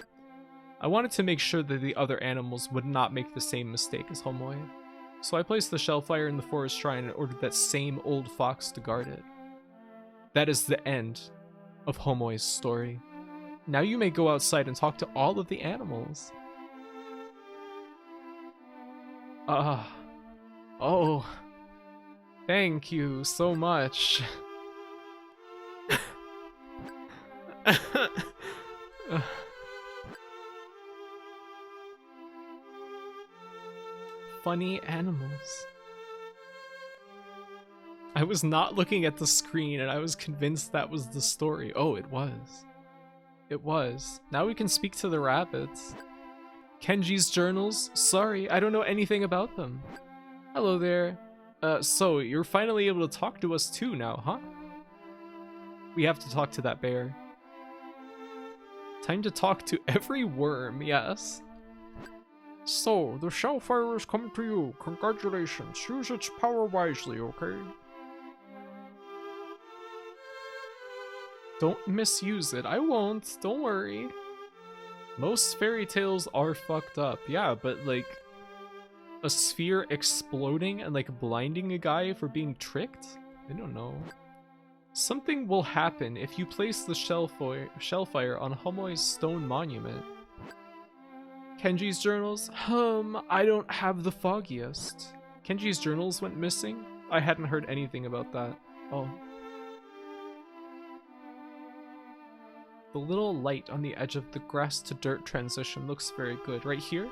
I wanted to make sure that the other animals would not make the same mistake as Homoi. So I placed the shellfire in the forest shrine and ordered that same old fox to guard it. That is the end of Homoi's story. Now you may go outside and talk to all of the animals. Oh, thank you so much. Funny animals. I was not looking at the screen and I was convinced that was the story. Oh, it was. It was. Now we can speak to the rabbits. Kenji's journals? Sorry, I don't know anything about them. Hello there. So you're finally able to talk to us too now, huh? We have to talk to that bear. Time to talk to every worm, yes. So, the shellfire has come to you. Congratulations. Use its power wisely, okay? Don't misuse it. I won't. Don't worry. Most fairy tales are fucked up. Yeah, but like a sphere exploding and like blinding a guy for being tricked? I don't know. Something will happen if you place the shellfire on Homoi's stone monument. Kenji's journals? I don't have the foggiest. Kenji's journals went missing? I hadn't heard anything about that. Oh. The little light on the edge of the grass to dirt transition looks very good. Right here?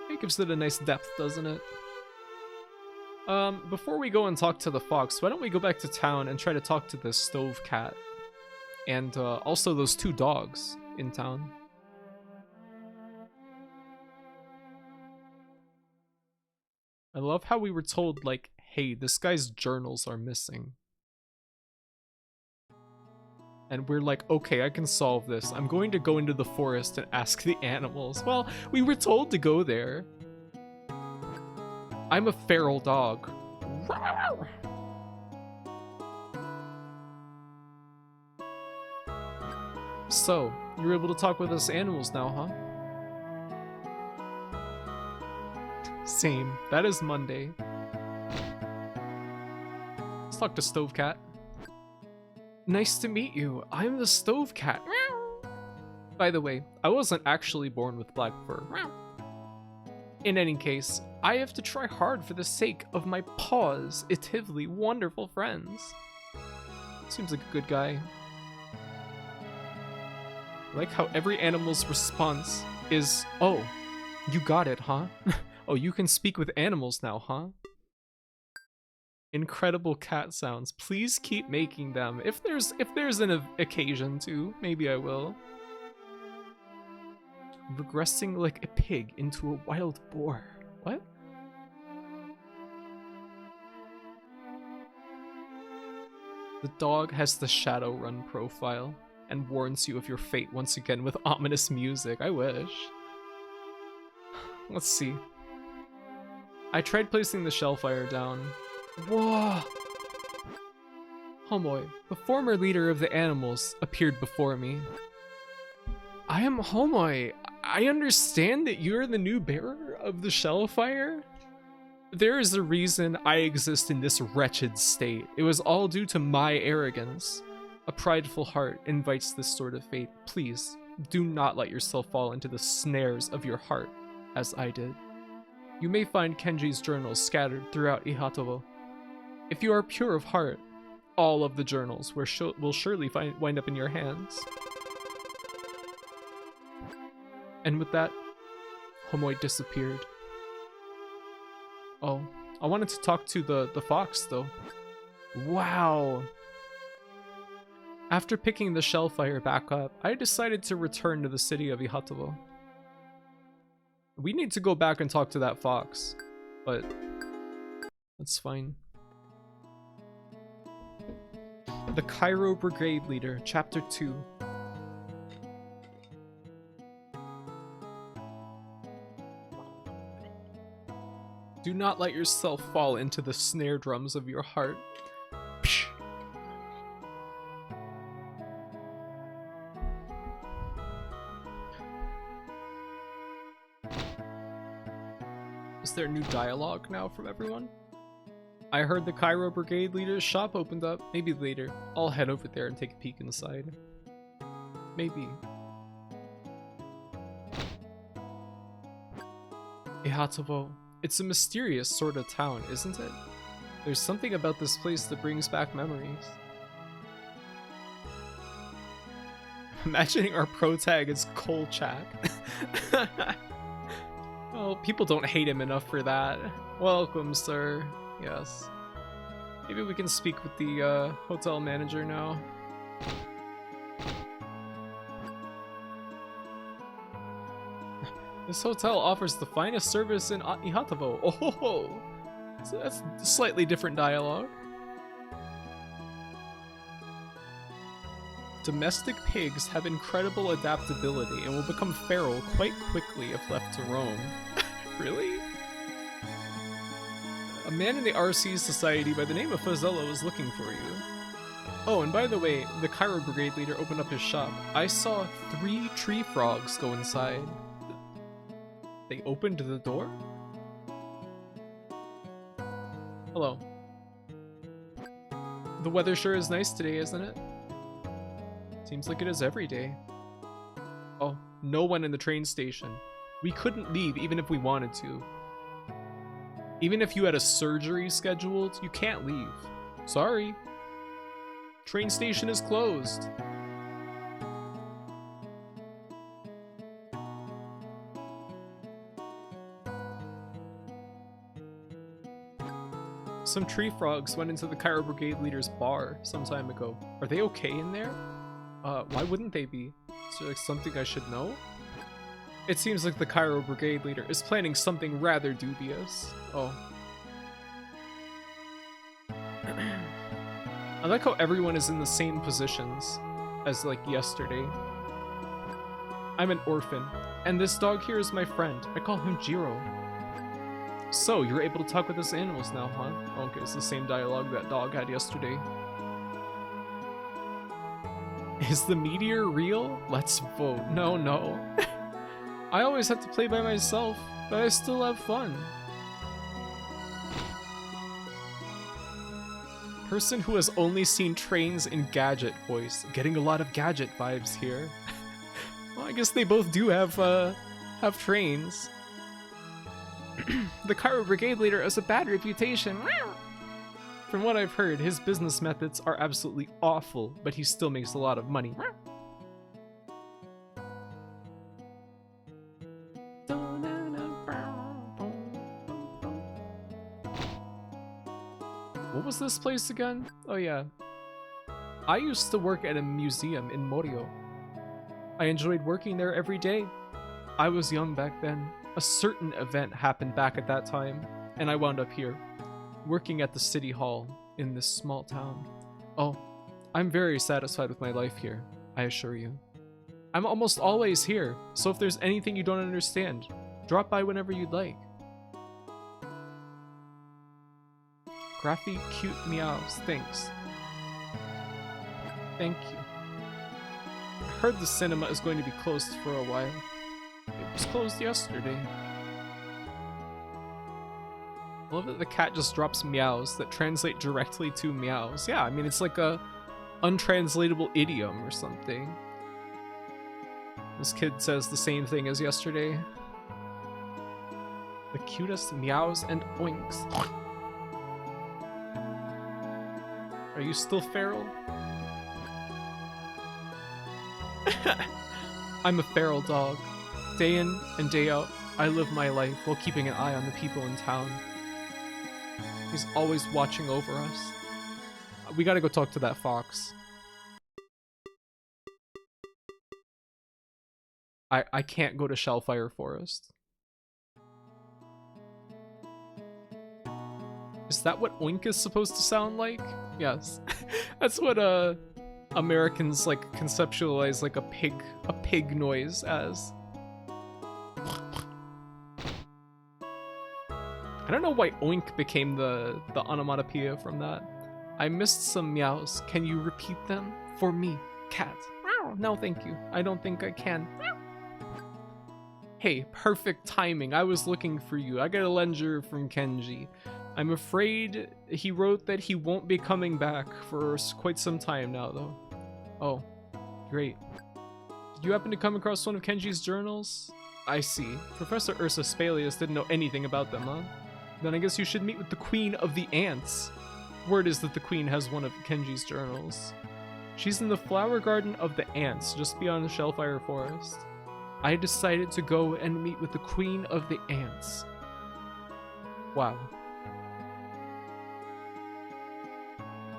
It gives it a nice depth, doesn't it? Before we go and talk to the fox, why don't we go back to town and try to talk to the stove cat? And also those two dogs in town. I love how we were told, like, hey, this guy's journals are missing. And we're like, okay, I can solve this. I'm going to go into the forest and ask the animals. Well, we were told to go there. I'm a feral dog. So, you're able to talk with us animals now, huh? Same. That is Monday. Let's talk to Stove Cat. Nice to meet you. I'm the Stove Cat. By the way, I wasn't actually born with black fur. In any case, I have to try hard for the sake of my positively wonderful friends. Seems like a good guy. I like how every animal's response is, oh, you got it, huh? Oh, you can speak with animals now, huh? Incredible cat sounds. Please keep making them. If there's an occasion to, maybe I will. Regressing like a pig into a wild boar. What? The dog has the Shadowrun profile and warns you of your fate once again with ominous music. I wish. Let's see. I tried placing the shellfire down. Whoa! Homoi, the former leader of the animals, appeared before me. I am Homoi. I understand that you're the new bearer of the shellfire? There is a reason I exist in this wretched state. It was all due to my arrogance. A prideful heart invites this sort of fate. Please, do not let yourself fall into the snares of your heart, as I did. You may find Kenji's journals scattered throughout Ihatovo. If you are pure of heart, all of the journals will surely wind up in your hands. And with that, Homoi disappeared. Oh, I wanted to talk to the fox, though. Wow! After picking the shellfire back up, I decided to return to the city of Ihatovo. We need to go back and talk to that fox, but that's fine. The Cairo Brigade Leader, Chapter 2. Do not let yourself fall into the snare drums of your heart. Psh. Is there new dialogue now from everyone? I heard the Cairo Brigade Leader's shop opened up. Maybe later. I'll head over there and take a peek inside. Maybe. Ihatovo. It's a mysterious sort of town, isn't it? There's something about this place that brings back memories. Imagining our protag is Kolchak. Well, people don't hate him enough for that. Welcome, sir. Yes. Maybe we can speak with the hotel manager now. This hotel offers the finest service in Ihatovo. Oh ho ho! So that's slightly different dialogue. Domestic pigs have incredible adaptability and will become feral quite quickly if left to roam. Really? A man in the RC Society by the name of Fazella is looking for you. Oh, and by the way, the Cairo Brigade Leader opened up his shop. I saw 3 tree frogs go inside. They opened the door? Hello. The weather sure is nice today, isn't it? Seems like it is every day. Oh, no one in the train station. We couldn't leave even if we wanted to. Even if you had a surgery scheduled, you can't leave. Sorry. Train station is closed. Some tree frogs went into the Cairo Brigade Leader's bar some time ago. Are they okay in there? Why wouldn't they be? Is there like something I should know? It seems like the Cairo Brigade Leader is planning something rather dubious. Oh. I like how everyone is in the same positions as like yesterday. I'm an orphan, and this dog here is my friend. I call him Jiro. So, you're able to talk with us animals now, huh? Okay, it's the same dialogue that dog had yesterday. Is the meteor real? Let's vote. No, no. I always have to play by myself, but I still have fun. Person who has only seen trains in Gadget voice. Getting a lot of Gadget vibes here. Well, I guess they both do have trains. The Cairo Brigade Leader has a bad reputation. From what I've heard, his business methods are absolutely awful, but he still makes a lot of money. What was this place again? Oh yeah. I used to work at a museum in Morio. I enjoyed working there every day. I was young back then. A certain event happened back at that time, and I wound up here, working at the city hall in this small town. Oh, I'm very satisfied with my life here, I assure you. I'm almost always here, so if there's anything you don't understand, drop by whenever you'd like. Graphy cute meows. Thanks. Thank you. I heard the cinema is going to be closed for a while. It was closed yesterday. I love that the cat just drops meows that translate directly to meows. Yeah, I mean, it's like a untranslatable idiom or something. This kid says the same thing as yesterday. The cutest meows and oinks. Are you still feral? I'm a feral dog. Day in and day out, I live my life while keeping an eye on the people in town. He's always watching over us. We gotta go talk to that fox. I can't go to Shellfire Forest. Is that what oink is supposed to sound like? Yes. That's what Americans like conceptualize like a pig noise as. I don't know why oink became the onomatopoeia from that. I missed some meows. Can you repeat them for me, cat? No, thank you. I don't think I can. Hey, perfect timing. I was looking for you. I got a ledger from Kenji. I'm afraid he wrote that he won't be coming back for quite some time now, though. Oh, great. Did you happen to come across one of Kenji's journals? I see. Professor Ursa Spalius didn't know anything about them, huh? Then I guess you should meet with the Queen of the Ants. Word is that the Queen has one of Kenji's journals. She's in the flower garden of the Ants, just beyond the Shellfire Forest. I decided to go and meet with the Queen of the Ants. Wow.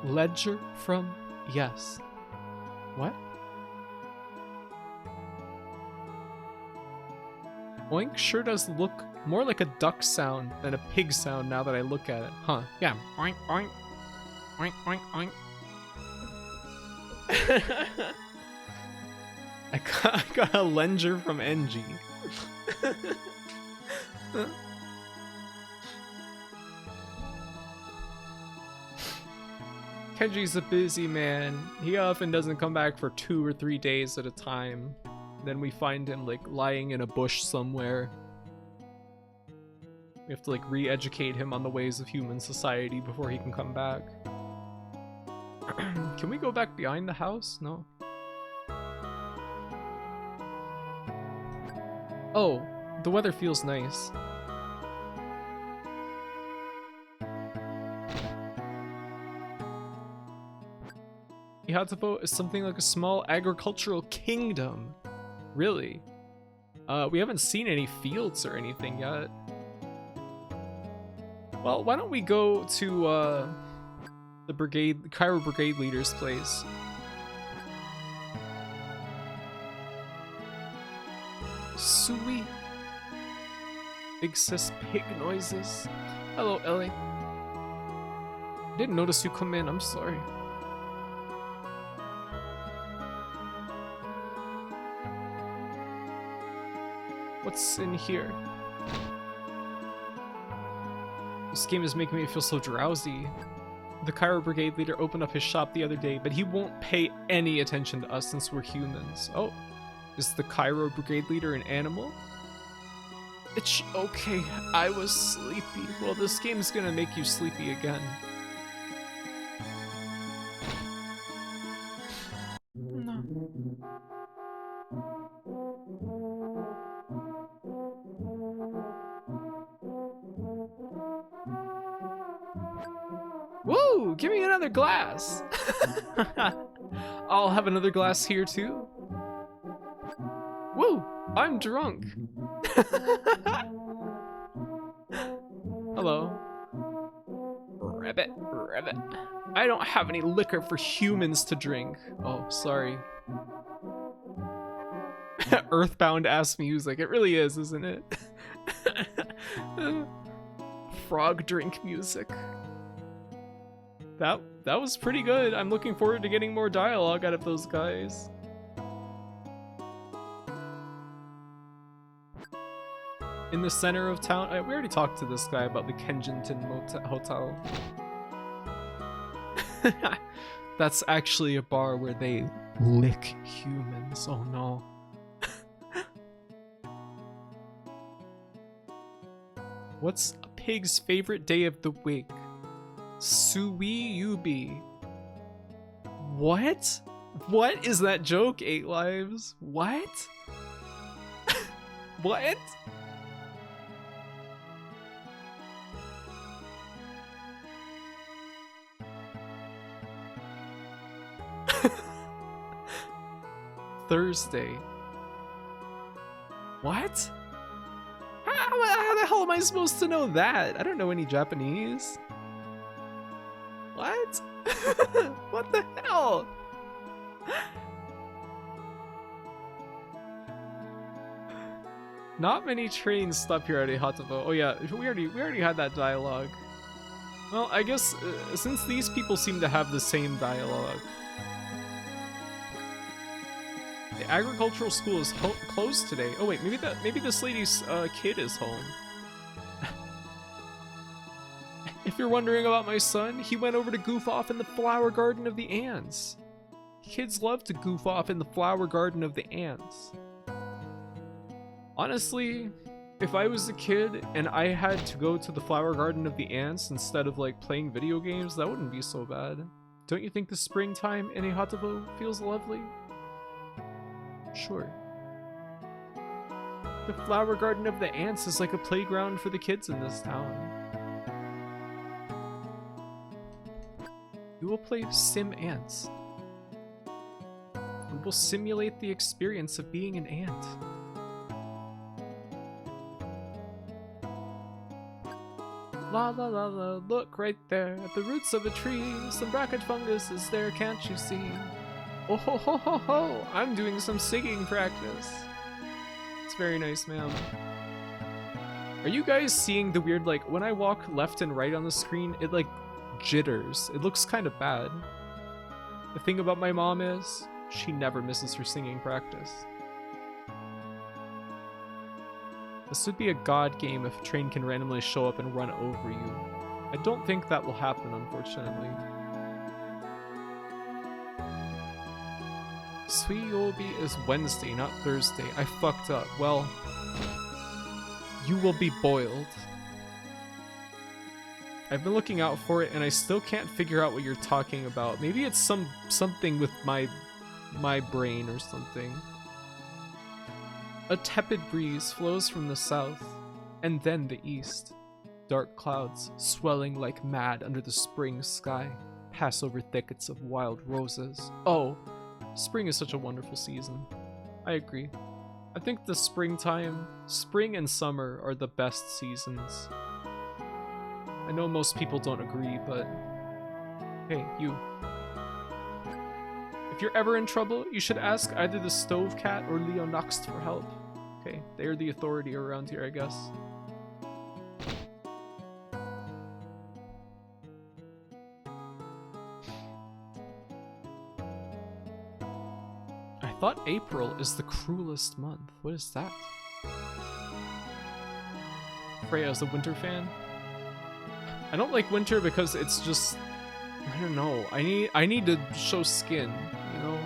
Ledger from Yes. What? Oink sure does look more like a duck sound than a pig sound now that I look at it. Huh. Yeah. Oink, oink. Oink, oink, oink. I got a ledger from NG. Kenji's a busy man. He often doesn't come back for 2 or 3 days at a time. Then we find him like lying in a bush somewhere. We have to like re-educate him on the ways of human society before he can come back. Can we go back behind the house? No. Oh, the weather feels nice. Ihatovo is something like a small agricultural kingdom. Really? We haven't seen any fields or anything yet. Well, why don't we go to the Cairo Brigade leader's place? Sweet. Big sis pig noises. Hello, Ellie. Didn't notice you come in, I'm sorry. What's in here? This game is making me feel so drowsy. The Cairo Brigade leader opened up his shop the other day, but he won't pay any attention to us since we're humans. Oh, is the Cairo Brigade leader an animal? It's okay, I was sleepy. Well, this game's gonna make you sleepy again. No. Woo! Give me another glass! I'll have another glass here too. Woo! I'm drunk! Hello. Rabbit, rabbit. I don't have any liquor for humans to drink. Oh, sorry. Earthbound ass music. It really is, isn't it? Frog drink music. That was pretty good. I'm looking forward to getting more dialogue out of those guys. In the center of town, we already talked to this guy about the Kensington Hotel. That's actually a bar where they lick humans. Oh no. What's a pig's favorite day of the week? Suiyubi. What? What is that joke, 8 Lives? What? What? Thursday. What? How the hell am I supposed to know that? I don't know any Japanese. What? What the hell? Not many trains stop here at Ihatovo. Oh yeah, we already had that dialogue. Well, I guess since these people seem to have the same dialogue. The agricultural school is closed today. Oh wait, maybe this lady's kid is home. If you're wondering about my son, he went over to goof off in the flower garden of the ants. Kids love to goof off in the flower garden of the ants. Honestly, if I was a kid and I had to go to the flower garden of the ants instead of like playing video games, that wouldn't be so bad. Don't you think the springtime in Ihatovo feels lovely? Sure. The flower garden of the ants is like a playground for the kids in this town. We will play Sim Ants. We will simulate the experience of being an ant. La la la la, look right there at the roots of a tree. Some bracket fungus is there, can't you see? Oh ho ho ho ho, I'm doing some singing practice. It's very nice, ma'am. Are you guys seeing the weird, like, when I walk left and right on the screen, it like jitters. It looks kind of bad. The thing about my mom is, she never misses her singing practice. This would be a god game if a train can randomly show up and run over you. I don't think that will happen, unfortunately. Suiyobi is Wednesday, not Thursday. I fucked up. Well, you will be boiled. I've been looking out for it and I still can't figure out what you're talking about. Maybe it's something with my brain or something. A tepid breeze flows from the south, and then the east. Dark clouds, swelling like mad under the spring sky, pass over thickets of wild roses. Oh, spring is such a wonderful season. I agree. I think the spring and summer are the best seasons. I know most people don't agree, but hey, you. If you're ever in trouble, you should ask either the Stove Cat or Leo Nuxt for help. Okay, they're the authority around here, I guess. I thought April is the cruelest month. What is that? Freya's a winter fan? I don't like winter because it's just, I don't know. I need to show skin, you know?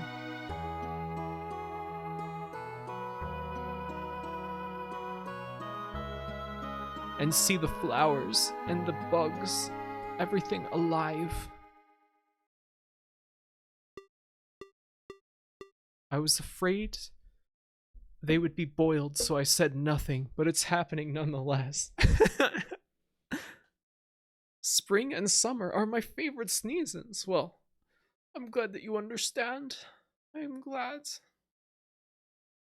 And see the flowers and the bugs, everything alive. I was afraid they would be boiled, so I said nothing, but it's happening nonetheless. Spring and summer are my favorite seasons. Well, I'm glad that you understand. I am glad.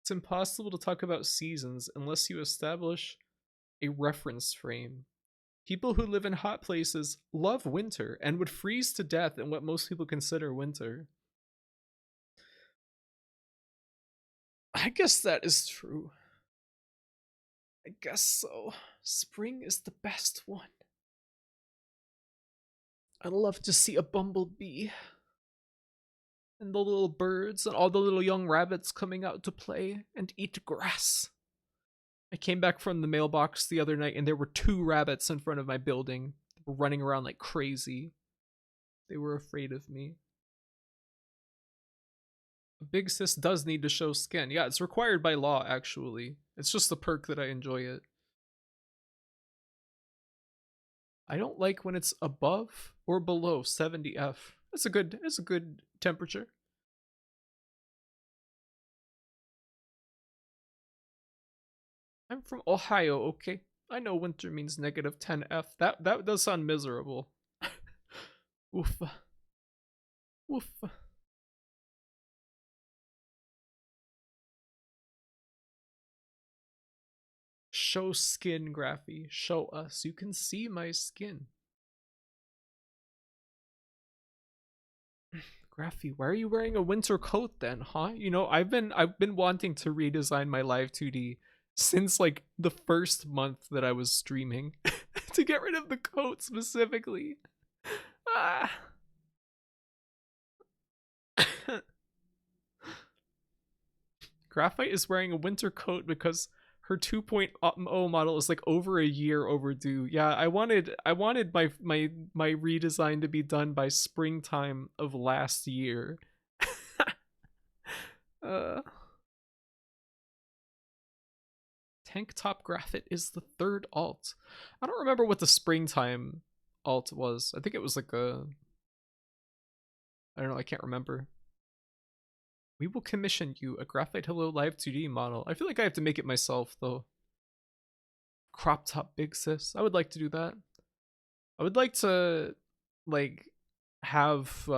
It's impossible to talk about seasons unless you establish a reference frame. People who live in hot places love winter and would freeze to death in what most people consider winter. I guess that is true. I guess so. Spring is the best one. I love to see a bumblebee and the little birds and all the little young rabbits coming out to play and eat grass. I came back from the mailbox the other night and there were 2 rabbits in front of my building. They were running around like crazy. They were afraid of me. A big sis does need to show skin. Yeah, it's required by law, actually. It's just a perk that I enjoy it. I don't like when it's above or below 70F. That's a good temperature. I'm from Ohio, okay? I know winter means negative 10F. That does sound miserable. Oof. Oof. Show skin, Graphy. Show us. You can see my skin. Graphy, why are you wearing a winter coat then, huh? You know, I've been wanting to redesign my live 2D since like the first month that I was streaming to get rid of the coat specifically. Ah. Graphite is wearing a winter coat because her 2.0 model is like over a year overdue. Yeah, I wanted my redesign to be done by springtime of last year. Tank top graphite is the third alt. I don't remember what the springtime alt was. I think it was like a, I don't know, I can't remember. We will commission you a Graphite Hello Live 2D model. I feel like I have to make it myself, though. Crop top big sis. I would like to do that. I would like to, like, have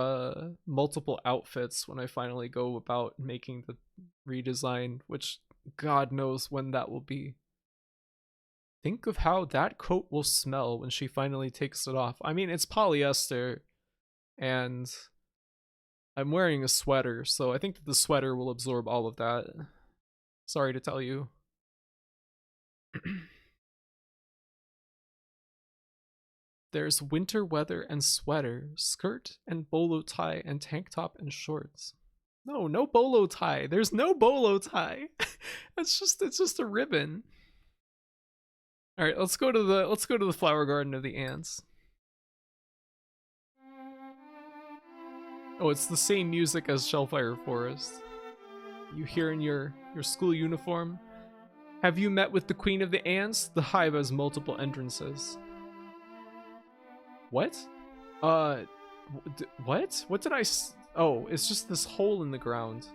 multiple outfits when I finally go about making the redesign, which God knows when that will be. Think of how that coat will smell when she finally takes it off. I mean, it's polyester, and I'm wearing a sweater, so I think that the sweater will absorb all of that. Sorry to tell you. There's winter weather and sweater, skirt and bolo tie, and tank top and shorts. No bolo tie. There's no bolo tie. it's just a ribbon. All right, let's go to the flower garden of the ants. Oh, it's the same music as Shellfire Forest. You here in your school uniform? Have you met with the queen of the ants? The hive has multiple entrances. What? What? What did I oh, it's just this hole in the ground.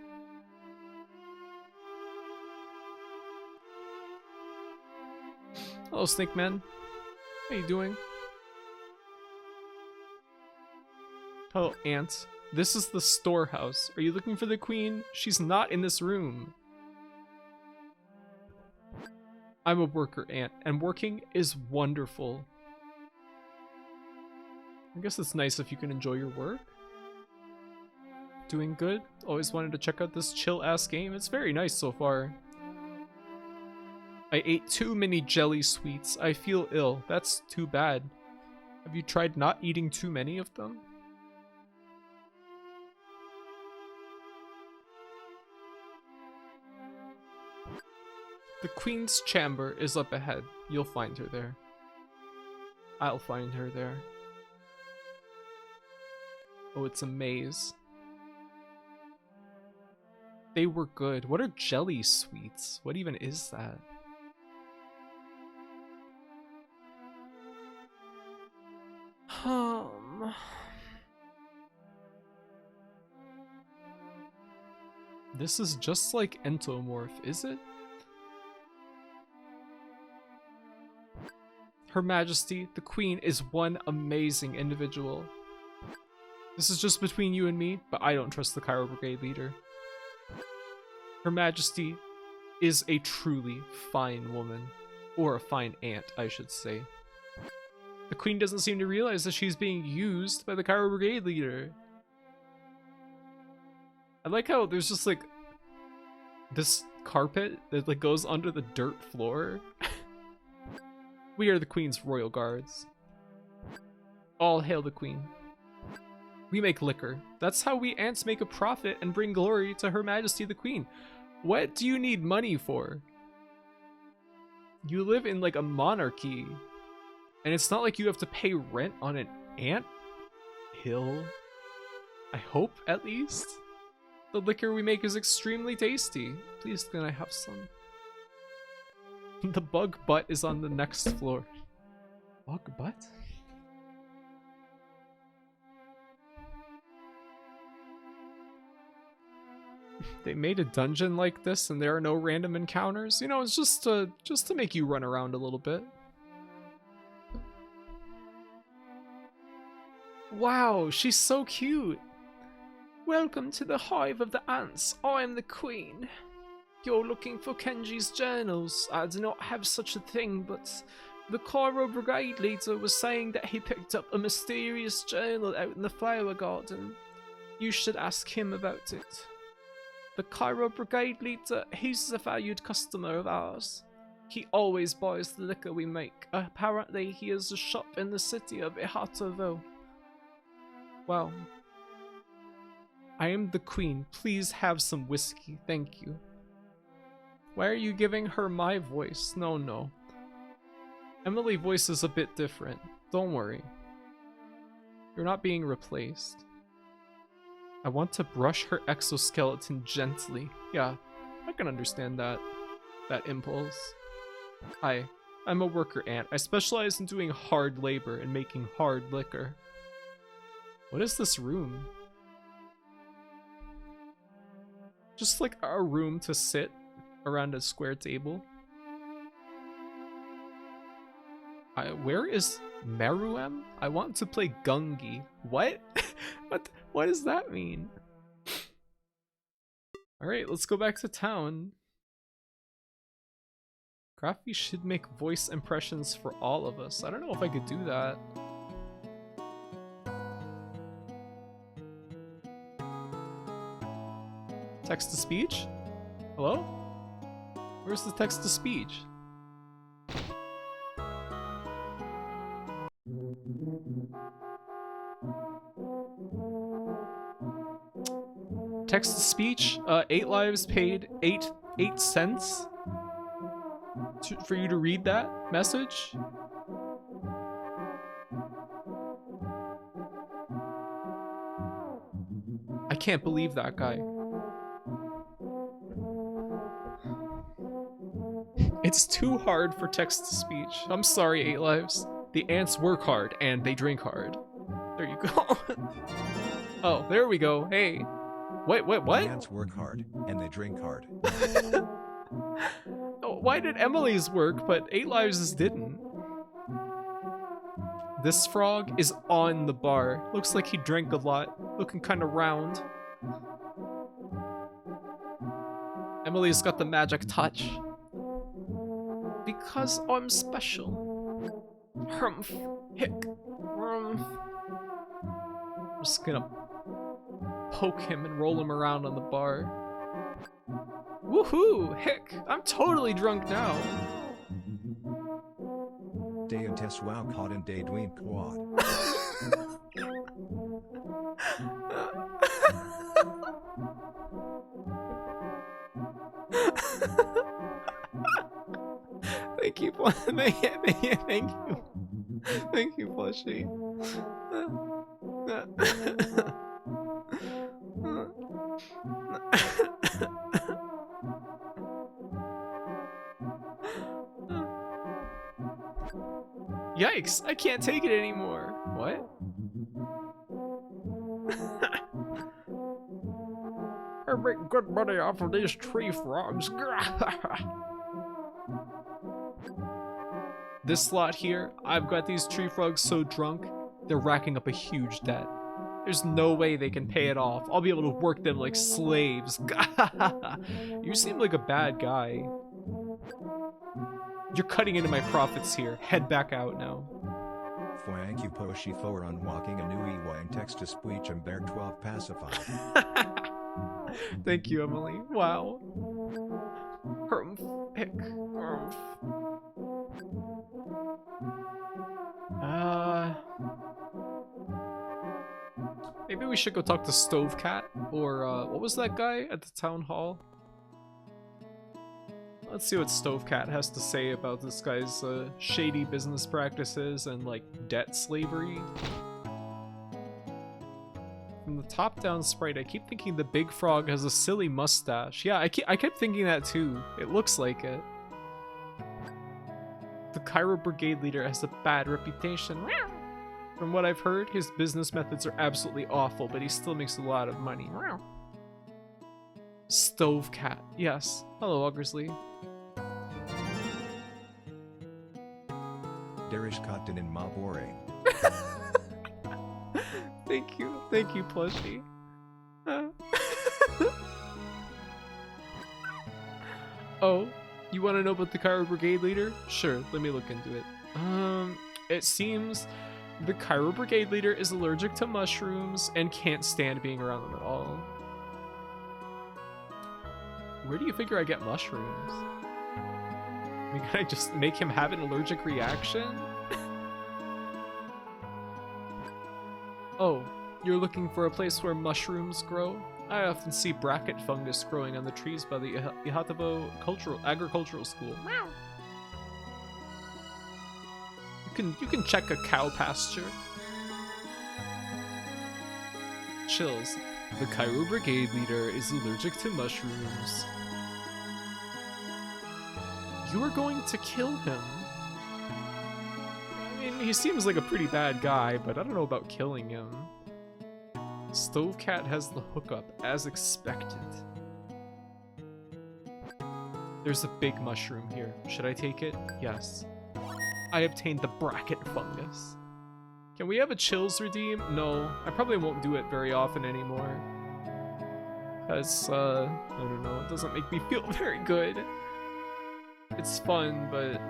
Hello, Snake Man. How you doing? Hello, ant. This is the storehouse. Are you looking for the queen? She's not in this room. I'm a worker ant, and working is wonderful. I guess it's nice if you can enjoy your work. Doing good. Always wanted to check out this chill-ass game. It's very nice so far. I ate too many jelly sweets. I feel ill. That's too bad. Have you tried not eating too many of them? The queen's chamber is up ahead. You'll find her there. I'll find her there. Oh, it's a maze. They were good. What are jelly sweets? What even is that? This is just like Entomorph, is it? Her Majesty, the Queen, is one amazing individual. This is just between you and me, but I don't trust the Cairo Brigade leader. Her Majesty is a truly fine woman. Or a fine ant, I should say. The Queen doesn't seem to realize that she's being used by the Cairo Brigade leader. I like how there's just like this carpet that like goes under the dirt floor. We are the Queen's royal guards. All hail the Queen. We make liquor. That's how we ants make a profit and bring glory to Her Majesty the Queen. What do you need money for? You live in like a monarchy, and it's not like you have to pay rent on an ant hill? I hope, at least. The liquor we make is extremely tasty. Please, can I have some? The bug butt is on the next floor. Bug butt? They made a dungeon like this and there are no random encounters. You know, it's just to make you run around a little bit. Wow, she's so cute. Welcome to the Hive of the Ants. I am the queen. You're looking for Kenji's journals. I do not have such a thing, but the Cairo Brigade leader was saying that he picked up a mysterious journal out in the flower garden. You should ask him about it. The Cairo Brigade leader, he's a valued customer of ours. He always buys the liquor we make. Apparently, he has a shop in the city of Ihatovo. Well, I am the queen. Please have some whiskey. Thank you. Why are you giving her my voice? No, no. Emily's voice is a bit different. Don't worry. You're not being replaced. I want to brush her exoskeleton gently. Yeah, I can understand that impulse. Hi, I'm a worker ant. I specialize in doing hard labor and making hard liquor. What is this room? Just like a room to sit around a square table. Where is Meruem? I want to play Gungi. What? What does that mean? Alright, let's go back to town. Graphy should make voice impressions for all of us. I don't know if I could do that. Text to speech? Hello? Where's the text to speech? Text to speech, 8 lives paid 8 cents for you to read that message. I can't believe that guy. It's too hard for text to speech. I'm sorry, 8 lives. The ants work hard and they drink hard. There you go. Oh, there we go. Hey. Wait, what? The ants work hard and they drink hard. Oh, why did Emily's work, but 8 lives' didn't? This frog is on the bar. Looks like he drank a lot. Looking kind of round. Emily's got the magic touch. Because I'm special. Humph. Hick. Rumph. I'm just gonna poke him and roll him around on the bar. Woohoo! Hick! I'm totally drunk now. Day and test wow caught in day dween quad. Thank you, thank you. Thank you, Plushie. Yikes, I can't take it anymore. What? I make good money off of these tree frogs. This slot here, I've got these tree frogs so drunk, they're racking up a huge debt. There's no way they can pay it off. I'll be able to work them like slaves. You seem like a bad guy. You're cutting into my profits here. Head back out now. Thank you Poshi for unwalking a new Ewing text to speech and Bear 12 pacified. Thank you, Emily. Wow. Humph. Hick. Humph. Maybe we should go talk to Stovecat, or what was that guy at the town hall? Let's see what Stovecat has to say about this guy's shady business practices and like debt slavery. From the top-down sprite, I keep thinking the big frog has a silly mustache. Yeah, I kept thinking that too. It looks like it. The Cairo Brigade leader has a bad reputation. From what I've heard, his business methods are absolutely awful, but he still makes a lot of money. Stove cat. Yes. Hello, Augersley. Derish Cotton and Ma Boring. Thank you, plushie. Oh, you want to know about the Cairo Brigade leader? Sure, let me look into it. It seems the Cairo Brigade leader is allergic to mushrooms and can't stand being around them at all. Where do you figure I get mushrooms? I mean, can I just make him have an allergic reaction? Oh, you're looking for a place where mushrooms grow? I often see bracket fungus growing on the trees by the Ihatovo Agricultural School. You can check a cow pasture. Chills. The Cairo Brigade leader is allergic to mushrooms. You are going to kill him. I mean, he seems like a pretty bad guy, but I don't know about killing him. Stovecat has the hookup, as expected. There's a big mushroom here. Should I take it? Yes. I obtained the bracket fungus. Can we have a chills redeem? No, I probably won't do it very often anymore. Because, I don't know, it doesn't make me feel very good. It's fun, but...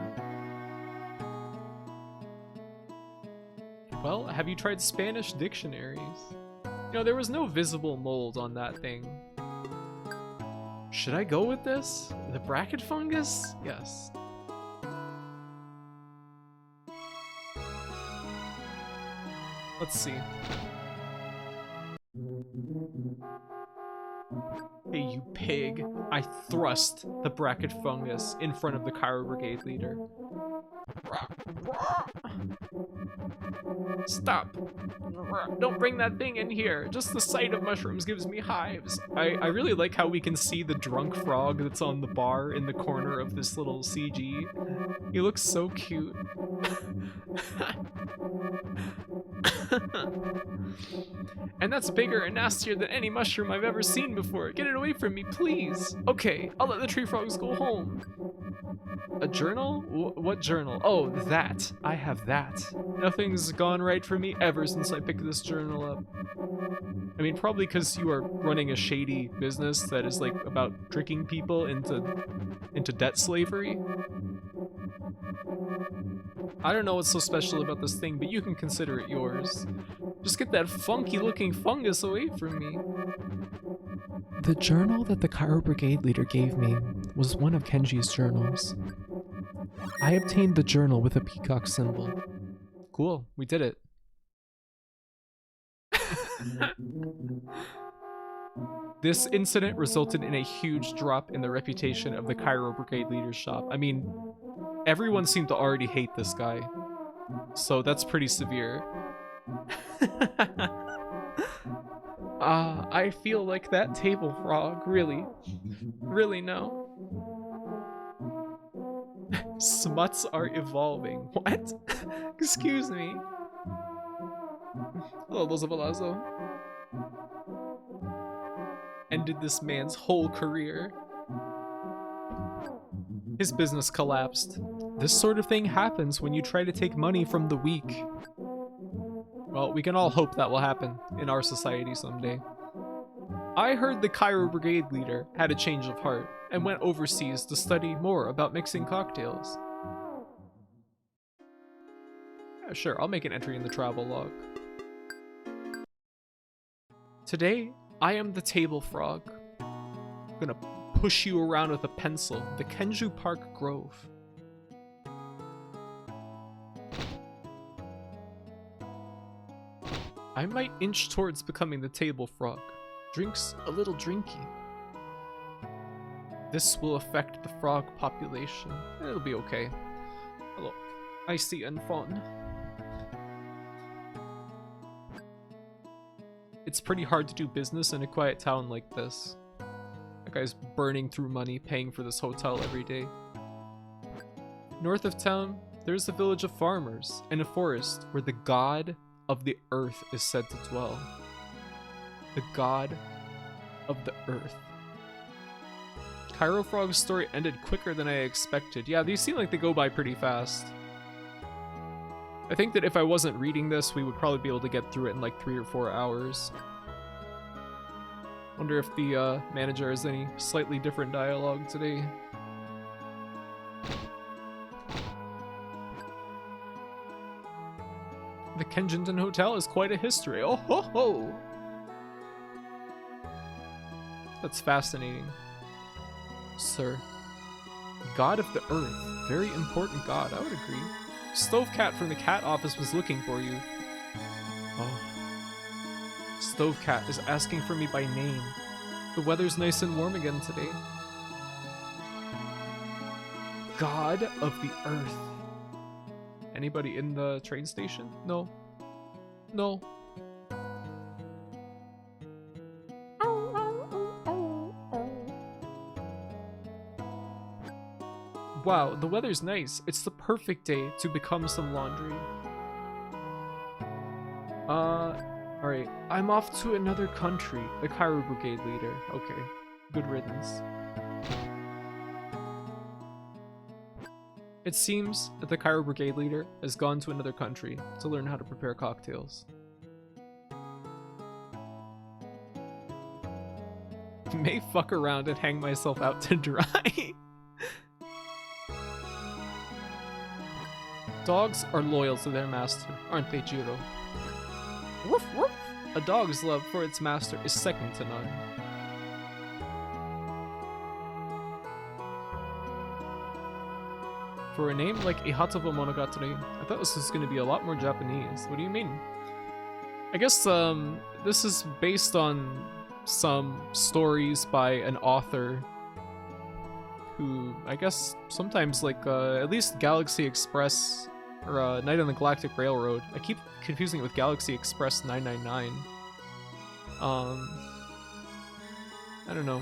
Well, have you tried Spanish dictionaries? You know, there was no visible mold on that thing. Should I go with this? The bracket fungus? Yes. Let's see. Hey, you pig. I thrust the bracket fungus in front of the Cairo Brigade leader. Stop. Don't bring that thing in here. Just the sight of mushrooms gives me hives. I really like how we can see the drunk frog that's on the bar in the corner of this little CG. He looks so cute. And that's bigger and nastier than any mushroom I've ever seen before. Get it away from me, please. Okay, I'll let the tree frogs go home. A journal? What journal? Oh, that. I have that. Nothing's gone right for me ever since I picked this journal up. I mean, probably because you are running a shady business that is like about tricking people into debt slavery. I don't know what's so special about this thing, but you can consider it yours. Just get that funky looking fungus away from me. The journal that the Cairo Brigade leader gave me was one of Kenji's journals. I obtained the journal with a peacock symbol. Cool, we did it. This incident resulted in a huge drop in the reputation of the Cairo Brigade leader's shop. I mean, everyone seemed to already hate this guy, so that's pretty severe. I feel like that table frog, really no. Smuts are evolving. What? Excuse me. Hello, Palazzo. Ended this man's whole career. His business collapsed. This sort of thing happens when you try to take money from the weak. Well, we can all hope that will happen in our society someday. I heard the Cairo Brigade leader had a change of heart and went overseas to study more about mixing cocktails. Yeah, sure, I'll make an entry in the travel log. Today, I am the table frog. I'm gonna push you around with a pencil. The Kenju Park Grove. I might inch towards becoming the table frog. Drinks a little drinky. This will affect the frog population. It'll be okay. Hello, icy and fun. it's pretty hard to do business in a quiet town like this. That guy's burning through money paying for this hotel every day. North of town, there's a village of farmers and a forest where the god of the earth is said to dwell. The god of the earth. Cairo Frog's story ended quicker than I expected. Yeah, these seem like they go by pretty fast. I think that if I wasn't reading this, we would probably be able to get through it in like 3 or 4 hours. Wonder if the manager has any slightly different dialogue today. The Kensington Hotel is quite a history. Oh ho ho! That's fascinating. Sir. God of the earth. Very important god, I would agree. Stovecat from the cat office was looking for you. Oh. Stovecat is asking for me by name. The weather's nice and warm again today. God of the earth. Anybody in the train station? No. No. Wow, the weather's nice. It's the perfect day to become some laundry. Alright. I'm off to another country. The Cairo Brigade leader. Okay. Good riddance. It seems that the Cairo Brigade leader has gone to another country to learn how to prepare cocktails. May fuck around and hang myself out to dry. Dogs are loyal to their master, aren't they, Jiro? Woof woof! A dog's love for its master is second to none. For a name like Ihatovo Monogatari, I thought this was going to be a lot more Japanese. What do you mean? I guess this is based on some stories by an author who, I guess, sometimes like at least Galaxy Express or Night on the Galactic Railroad. I keep confusing it with Galaxy Express 999. I don't know.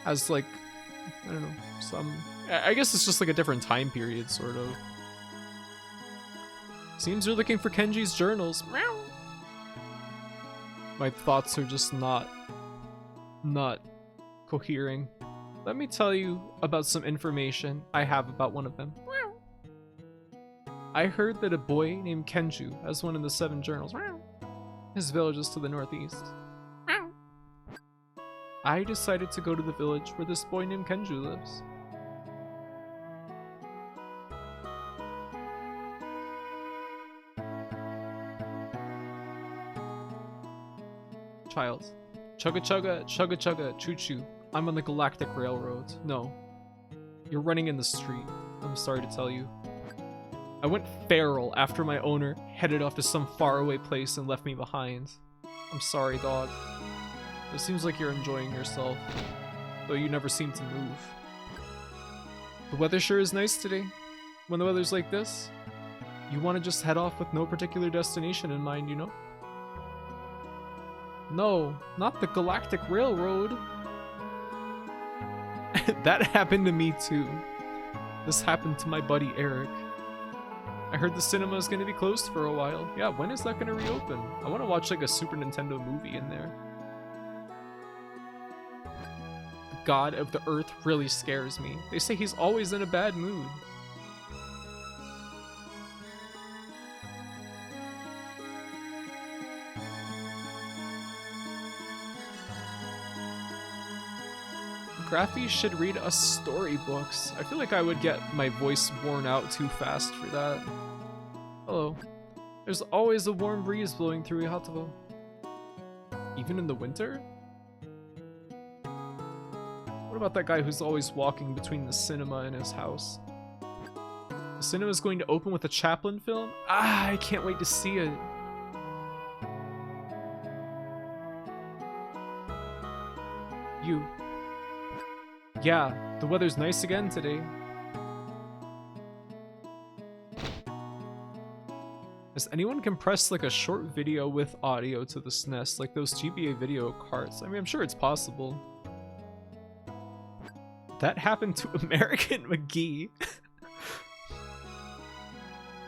Has like, I don't know, some... I guess it's just like a different time period, sort of. Seems you're looking for Kenji's journals. Meow. My thoughts are just not cohering. Let me tell you about some information I have about one of them. I heard that a boy named Kenju has one of the 7 journals. His village is to the northeast. I decided to go to the village where this boy named Kenju lives. Child. Chugga chugga, chugga chugga, choo choo. I'm on the Galactic Railroad. No. You're running in the street. I'm sorry to tell you. I went feral after my owner headed off to some faraway place and left me behind. I'm sorry, dog. It seems like you're enjoying yourself, though you never seem to move. The weather sure is nice today. When the weather's like this, you want to just head off with no particular destination in mind, you know? No, not the Galactic Railroad. That happened to me too. This happened to my buddy Eric. I heard the cinema is going to be closed for a while. Yeah, when is that going to reopen? I want to watch like a Super Nintendo movie in there. The god of the earth really scares me. They say he's always in a bad mood. Graphy should read us storybooks. I feel like I would get my voice worn out too fast for that. Hello. There's always a warm breeze blowing through Ihatovo. Even in the winter? What about that guy who's always walking between the cinema and his house? The cinema's going to open with a Chaplin film? Ah, I can't wait to see it. You. Yeah, the weather's nice again today. Has anyone compressed like a short video with audio to the SNES, like those GBA video carts? I mean, I'm sure it's possible. That happened to American McGee.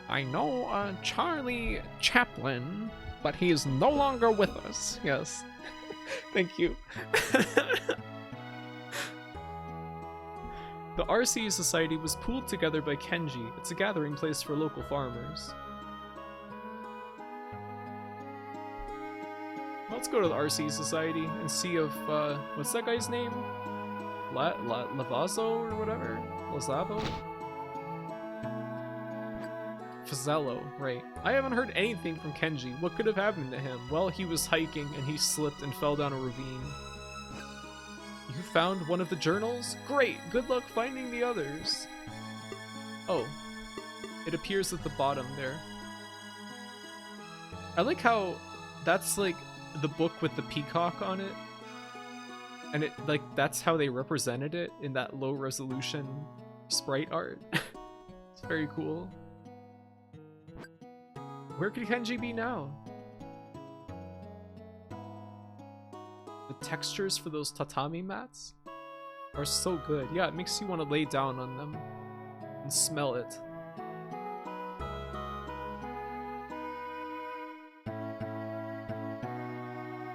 I know Charlie Chaplin, but he is no longer with us. Yes. Thank you. The RC Society was pooled together by Kenji. It's a gathering place for local farmers. Let's go to the RC Society and see if, what's that guy's name? Lavazzo or whatever? Lazavo? Fazzello, right. I haven't heard anything from Kenji. What could have happened to him? Well, he was hiking and he slipped and fell down a ravine. You found one of the journals? Great! Good luck finding the others. Oh. It appears at the bottom there. I like how that's like the book with the peacock on it. And it like that's how they represented it in that low resolution sprite art. It's very cool. Where could Kenji be now? The textures for those tatami mats are so good. Yeah, it makes you want to lay down on them and smell it.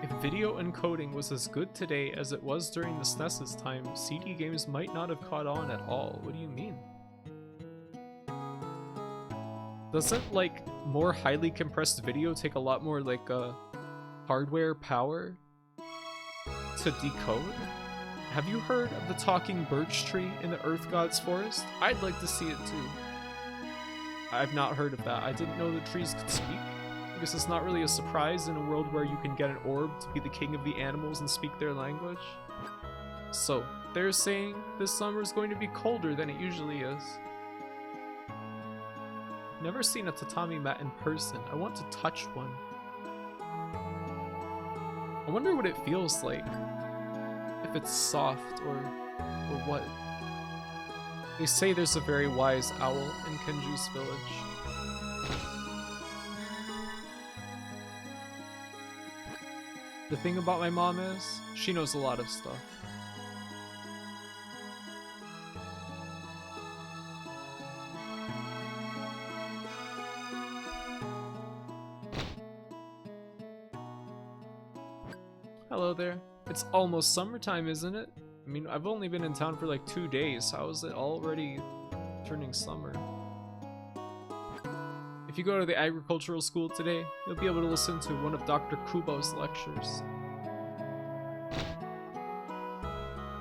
If video encoding was as good today as it was during the SNES's time, CD games might not have caught on at all. What do you mean? Doesn't like more highly compressed video take a lot more like hardware power to decode? Have you heard of the talking birch tree in the Earth God's forest? I'd like to see it too. I've not heard of that. I didn't know the trees could speak. I guess it's not really a surprise in a world where you can get an orb to be the king of the animals and speak their language. So, they're saying this summer is going to be colder than it usually is. Never seen a tatami mat in person. I want to touch one. I wonder what it feels like. If it's soft or what. They say there's a very wise owl in Kenju's village. The thing about my mom is, she knows a lot of stuff. Hello there. It's almost summertime, isn't it? I mean, I've only been in town for like 2 days. How is it already turning summer? If you go to the agricultural school today, you'll be able to listen to one of Dr. Kubo's lectures.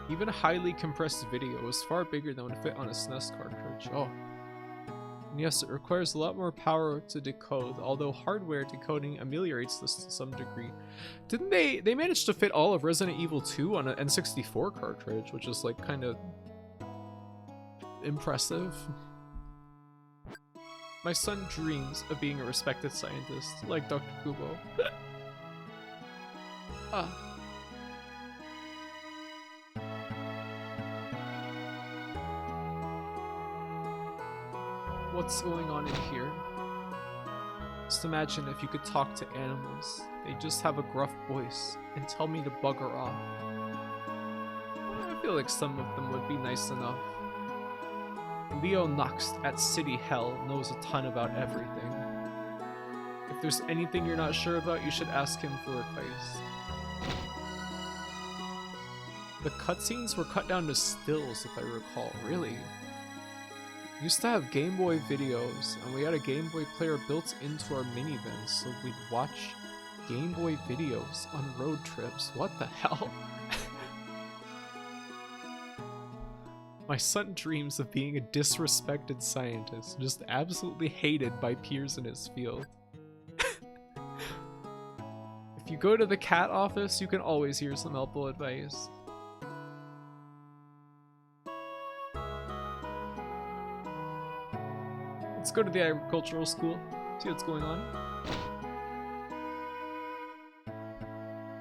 Even highly compressed video is far bigger than would fit on a SNES cartridge. Oh. And yes, it requires a lot more power to decode, although hardware decoding ameliorates this to some degree. Didn't they managed to fit all of Resident Evil 2 on an N64 cartridge, which is like kind of impressive. My son dreams of being a respected scientist, like Dr. Kubo. What's going on in here? Just imagine if you could talk to animals. They just have a gruff voice and tell me to bugger off. I feel like some of them would be nice enough. Leo Nuxt at City Hell knows a ton about everything. If there's anything you're not sure about, you should ask him for advice. The cutscenes were cut down to stills, if I recall. Really? We used to have Game Boy videos, and we had a Game Boy player built into our minivans, so we'd watch Game Boy videos on road trips. What the hell? My son dreams of being a disrespected scientist, just absolutely hated by peers in his field. If you go to the cat office, you can always hear some helpful advice. Let's go to the agricultural school, see what's going on.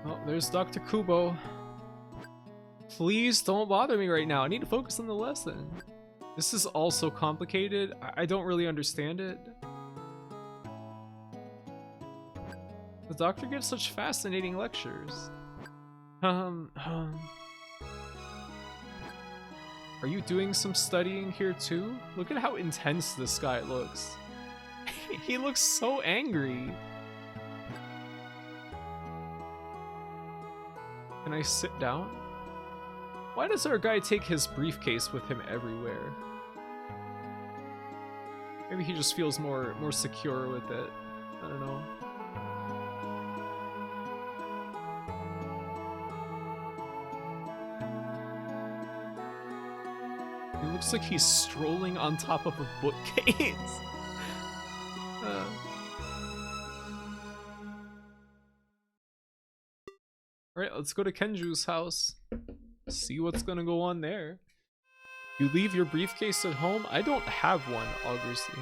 Oh, there's Dr. Kubo. Please don't bother me right now. I need to focus on the lesson. This is all so complicated. I don't really understand it. doctor gives such fascinating lectures. Are you doing some studying here too? Look at how intense this guy looks. He looks so angry. Can I sit down? Why does our guy take his briefcase with him everywhere? Maybe he just feels more secure with it. I don't know. He looks like he's strolling on top of a bookcase. Alright, let's go to Kenju's house. See what's gonna go on there. You leave your briefcase at home? I don't have one, obviously.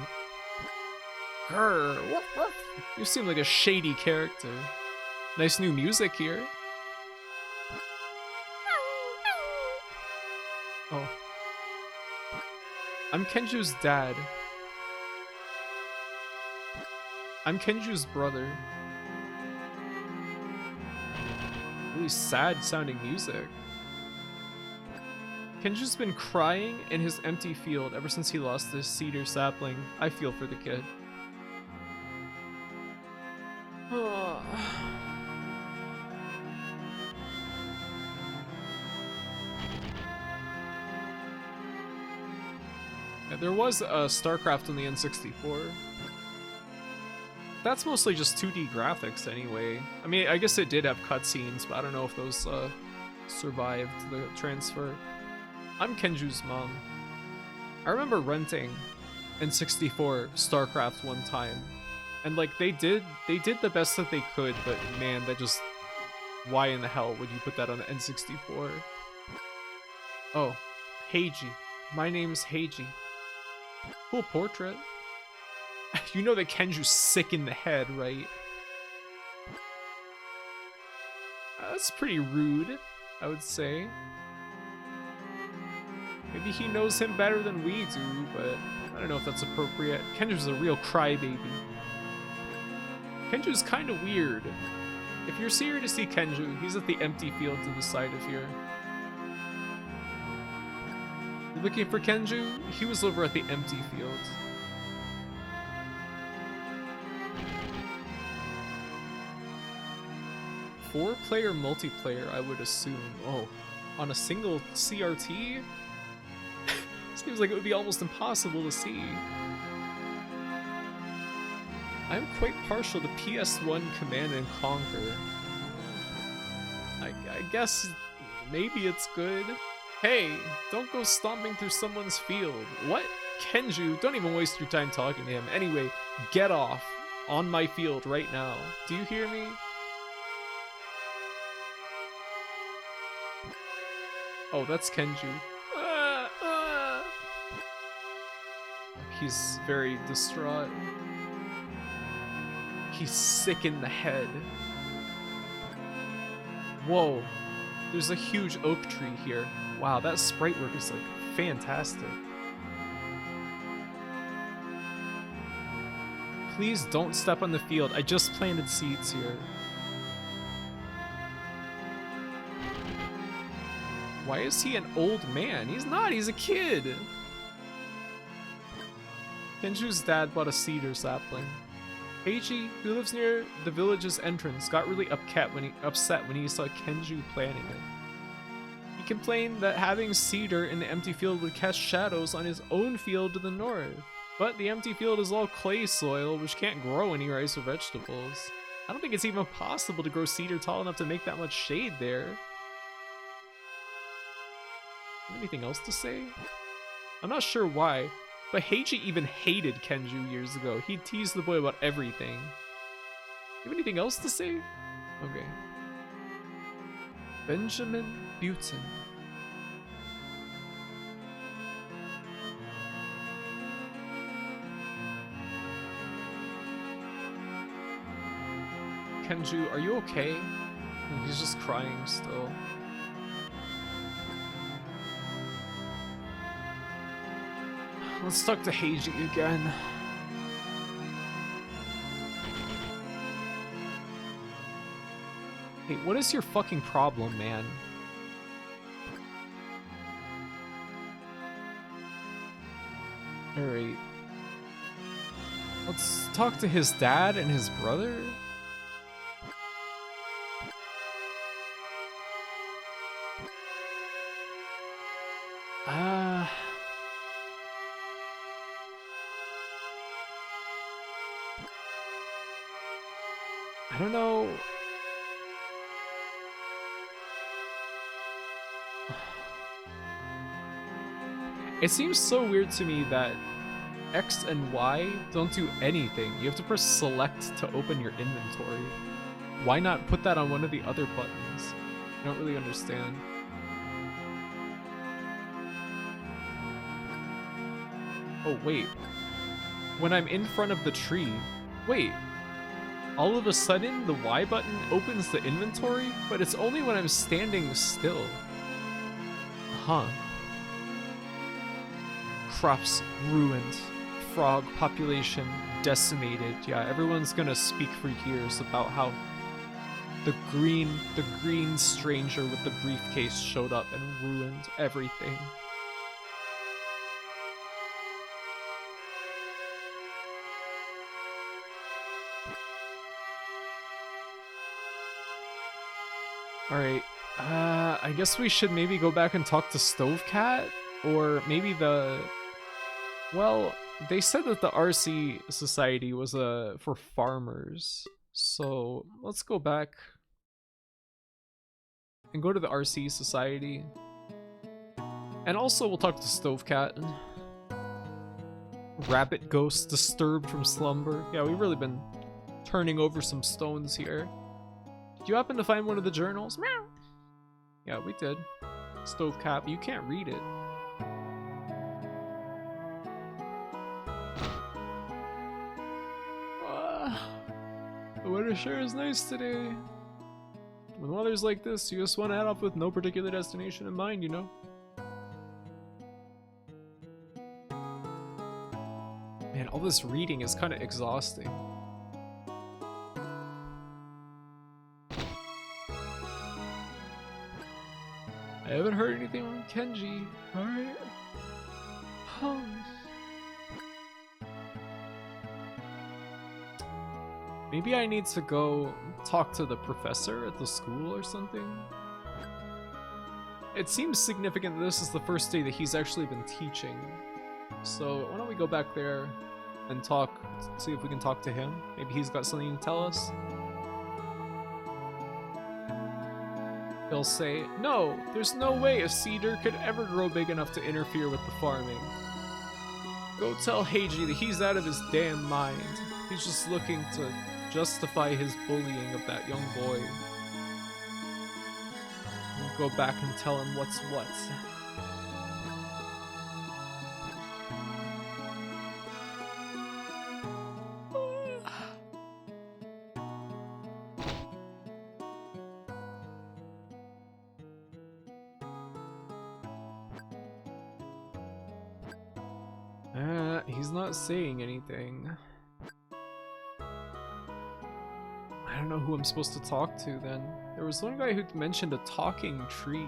Grr, woof, woof. You seem like a shady character. Nice new music here. Oh. I'm Kenju's dad. I'm Kenju's brother. Really sad sounding music. Kenju's been crying in his empty field ever since he lost this cedar sapling. I feel for the kid. Yeah, there was a StarCraft on the N64. That's mostly just 2D graphics anyway. I mean, I guess it did have cutscenes, but I don't know if those survived the transfer. I'm Kenju's mom. I remember renting N64 StarCraft one time, and like they did the best that they could, but man, that just, why in the hell would you put that on the N64? Oh, Heiji. My name's Heiji. Cool portrait. You know that Kenju's sick in the head, right? That's pretty rude, I would say. Maybe he knows him better than we do, but I don't know if that's appropriate. Kenju's a real crybaby. Kenju's kind of weird. If you're here to see Kenju, he's at the empty field to the side of here. You're looking for Kenju? He was over at the empty field. Four-player multiplayer, I would assume. Oh, on a single CRT? Seems like it would be almost impossible to see. I'm quite partial to PS1 Command and Conquer. I guess maybe it's good. Hey, don't go stomping through someone's field. What? Kenju, don't even waste your time talking to him. Anyway, get off on my field right now. Do you hear me? Oh, that's Kenju. He's very distraught. He's sick in the head. Whoa, there's a huge oak tree here. Wow, that sprite work is like fantastic. Please don't step on the field. I just planted seeds here. Why is he an old man? He's not, he's a kid. Kenju's dad bought a cedar sapling. Heiji, who lives near the village's entrance, got really upset when he saw Kenju planting it. He complained that having cedar in the empty field would cast shadows on his own field to the north. But the empty field is all clay soil, which can't grow any rice or vegetables. I don't think it's even possible to grow cedar tall enough to make that much shade there. Anything else to say? I'm not sure why, but Heiji even hated Kenju years ago. He teased the boy about everything. You have anything else to say? Okay. Benjamin Button. Kenju, are you okay? He's just crying still. Let's talk to Heiji again. Hey, what is your fucking problem, man? Alright. Let's talk to his dad and his brother. I don't know. It seems so weird to me that X and Y don't do anything. You have to press select to open your inventory. Why not put that on one of the other buttons? I don't really understand. Oh, wait. When I'm in front of the tree... Wait. All of a sudden, the Y button opens the inventory, but it's only when I'm standing still. Huh. Crops ruined. Frog population decimated. Yeah, everyone's gonna speak for years about how the green stranger with the briefcase showed up and ruined everything. Alright, I guess we should maybe go back and talk to Stovecat, or maybe the... Well, they said that the RC Society was for farmers, so let's go back and go to the RC Society. And also we'll talk to Stovecat. Rabbit ghost disturbed from slumber. Yeah, we've really been turning over some stones here. Did you happen to find one of the journals? Meow. Yeah, we did. Stovecat, you can't read it. The weather sure is nice today. When weather's like this, you just want to head off with no particular destination in mind, you know? Man, all this reading is kind of exhausting. I haven't heard anything from Kenji. Alright. Maybe I need to go talk to the professor at the school or something. It seems significant that this is the first day that he's actually been teaching. So why don't we go back there and talk, see if we can talk to him. Maybe he's got something to tell us. He'll say, no, there's no way a cedar could ever grow big enough to interfere with the farming. Go tell Heiji that he's out of his damn mind. He's just looking to justify his bullying of that young boy. We'll go back and tell him what's what. He's not saying anything. I don't know who I'm supposed to talk to then. There was one guy who mentioned a talking tree.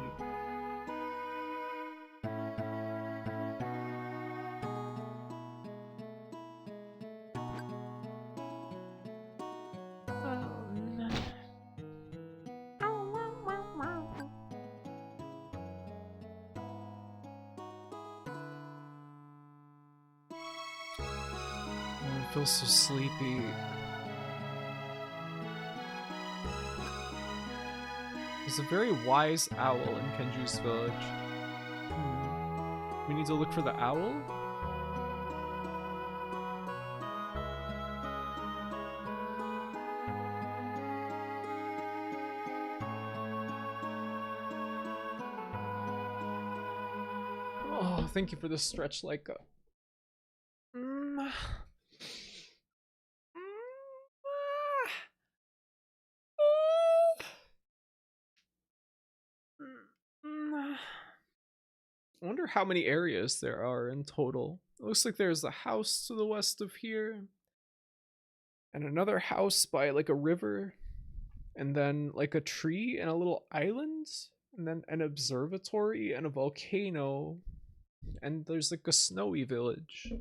I feel so sleepy. There's a very wise owl in Kenju's village. We need to look for the owl? Oh, thank you for the stretch like a... I wonder how many areas there are in total. It looks like there's a house to the west of here, and another house by like a river, and then like a tree and a little island, and then an observatory and a volcano, and there's like a snowy village.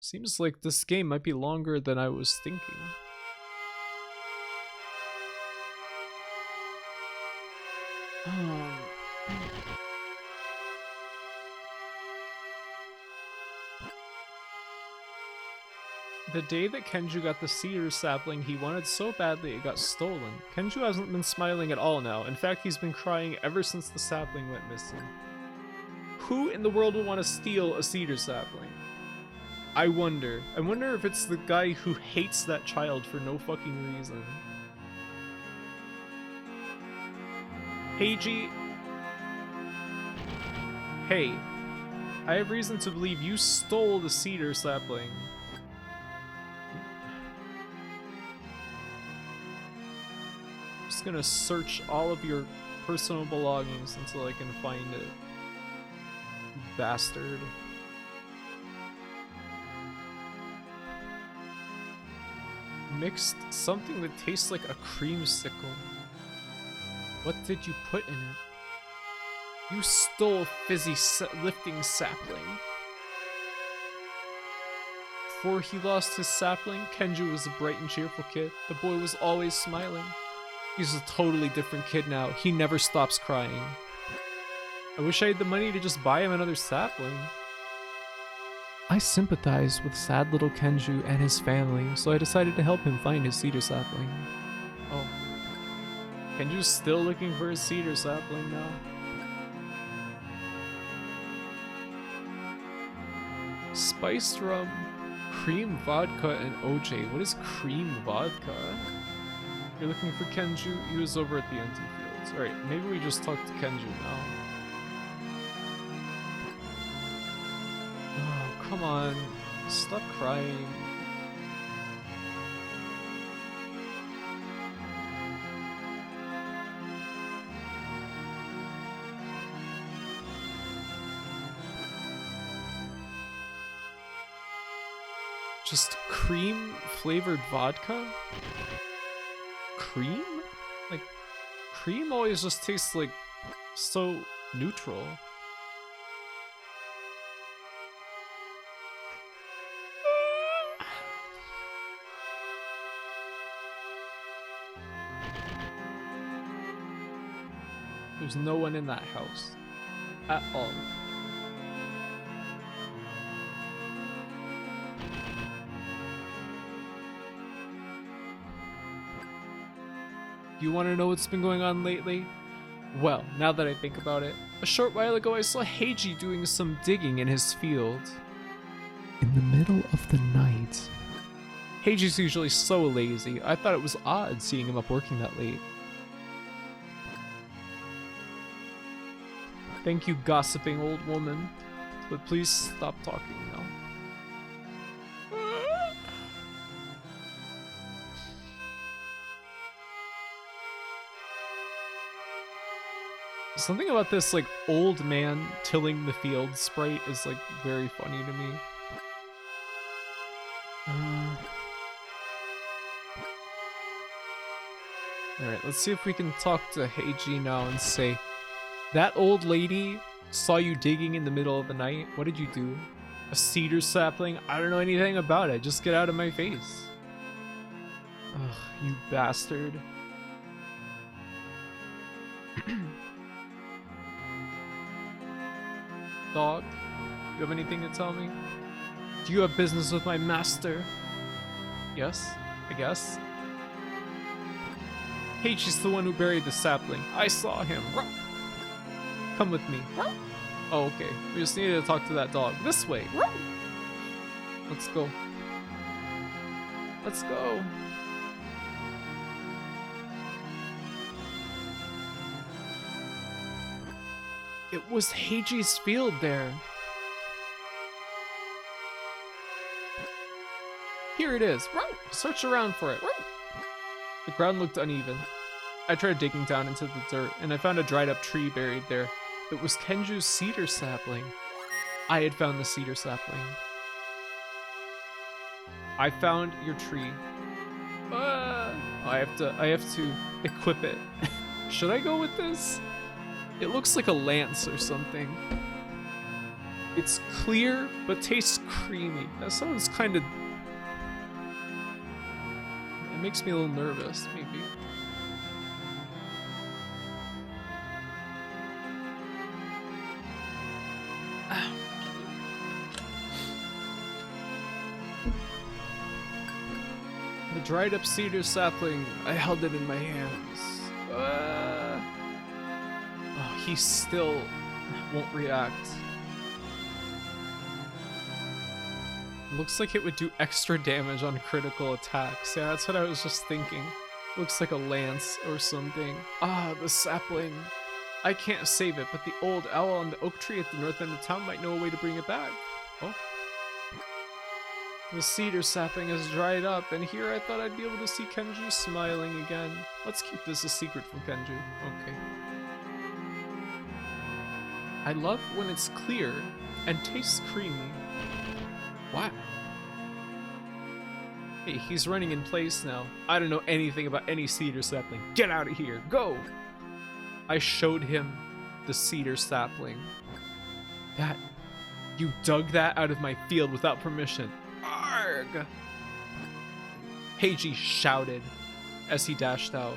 Seems like this game might be longer than I was thinking. The day that Kenju got the cedar sapling he wanted so badly it got stolen. Kenju hasn't been smiling at all now. In fact, he's been crying ever since the sapling went missing. Who in the world would want to steal a cedar sapling? I wonder if it's the guy who hates that child for no fucking reason. Heiji. Hey, I have reason to believe you stole the cedar sapling. I'm just gonna search all of your personal belongings until I can find it. You bastard. Mixed something that tastes like a creamsicle. What did you put in it? You stole fizzy lifting sapling. Before he lost his sapling, Kenju was a bright and cheerful kid. The boy was always smiling. He's a totally different kid now. He never stops crying. I wish I had the money to just buy him another sapling. I sympathize with sad little Kenju and his family, so I decided to help him find his cedar sapling. Oh. Kenju's still looking for his cedar sapling now. Spiced rum, cream vodka, and OJ. What is cream vodka? You're looking for Kenju? He was over at the empty fields. Alright, maybe we just talk to Kenju now. Oh, come on. Stop crying. Just cream flavored vodka? Cream? Like, cream always just tastes like so neutral. There's no one in that house at all. You want to know what's been going on lately? Well, now that I think about it, a short while ago I saw Heiji doing some digging in his field. In the middle of the night. Heiji's usually so lazy. I thought it was odd seeing him up working that late. Thank you, gossiping old woman. But please stop talking now. Something about this, like, old man tilling the field sprite is, like, very funny to me. Alright, let's see if we can talk to Heiji now and say, that old lady saw you digging in the middle of the night. What did you do? A cedar sapling? I don't know anything about it. Just get out of my face. Ugh, you bastard. Dog, you have anything to tell me? Do you have business with my master? Yes, I guess. Heiji's the one who buried the sapling. I saw him. Come with me. Oh, okay. We just needed to talk to that dog. This way. Let's go. Let's go. It was Heiji's field there. Here it is. Search around for it. The ground looked uneven. I tried digging down into the dirt, and I found a dried up tree buried there. It was Kenju's cedar sapling. I had found the cedar sapling. I found your tree. I have to equip it. Should I go with this? It looks like a lance or something. It's clear, but tastes creamy. That sounds kind of... It makes me a little nervous, maybe. The dried up cedar sapling, I held it in my hands. Oh, he still won't react. Looks like it would do extra damage on critical attacks. Yeah, that's what I was just thinking. Looks like a lance or something. Ah, the sapling. I can't save it, but the old owl on the oak tree at the north end of town might know a way to bring it back. Oh. The cedar sapling has dried up, and here I thought I'd be able to see Kenju smiling again. Let's keep this a secret from Kenju. Okay. I love when it's clear and tastes creamy. Wow. Hey, he's running in place now. I don't know anything about any cedar sapling. Get out of here. Go! I showed him the cedar sapling. That... You dug that out of my field without permission. Arg! Heiji shouted as he dashed out.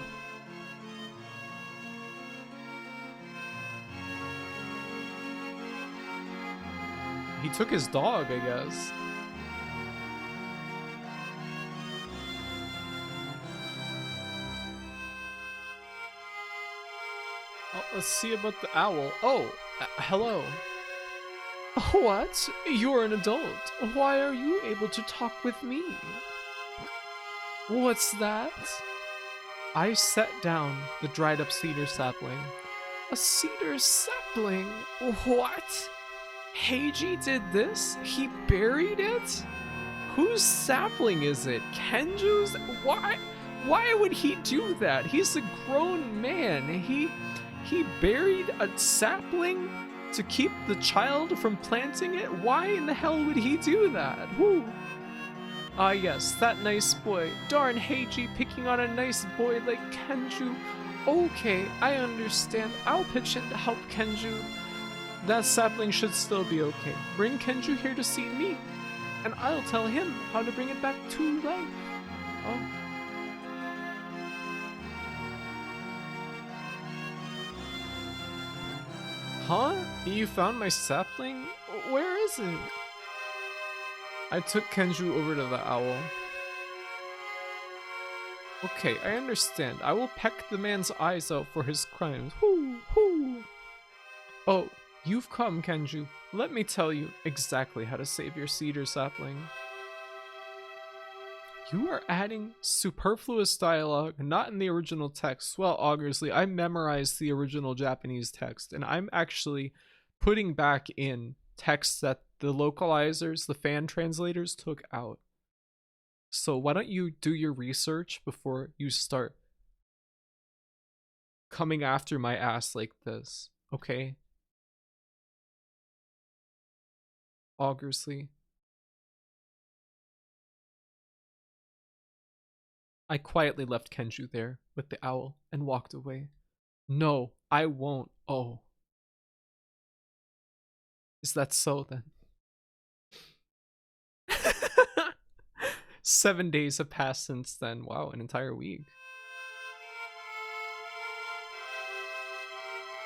He took his dog, I guess. Oh, let's see about the owl. Oh, hello. What? You're an adult. Why are you able to talk with me? What's that? I set down the dried up cedar sapling. A cedar sapling? What? Heiji did this? He buried it? Whose sapling is it? Kenju's? Why would he do that? He's a grown man. He buried a sapling to keep the child from planting it? Why in the hell would he do that? Woo. Ah yes, that nice boy. Darn Heiji picking on a nice boy like Kenju. Okay, I understand. I'll pitch in to help Kenju. That sapling should still be okay. Bring Kenju here to see me, and I'll tell him how to bring it back to life. Oh. Huh? You found my sapling? Where is it? I took Kenju over to the owl. Okay, I understand. I will peck the man's eyes out for his crimes. Hoo, hoo. Oh, you've come, Kenju. Let me tell you exactly how to save your cedar sapling. You are adding superfluous dialogue, not in the original text. Well, obviously, I memorized the original Japanese text, and I'm actually putting back in text that the localizers, the fan translators, took out. So why don't you do your research before you start coming after my ass like this, okay? Obviously. I quietly left Kenju there with the owl and walked away. No, I won't. Oh. Is that so then? 7 days have passed since then. Wow, an entire week.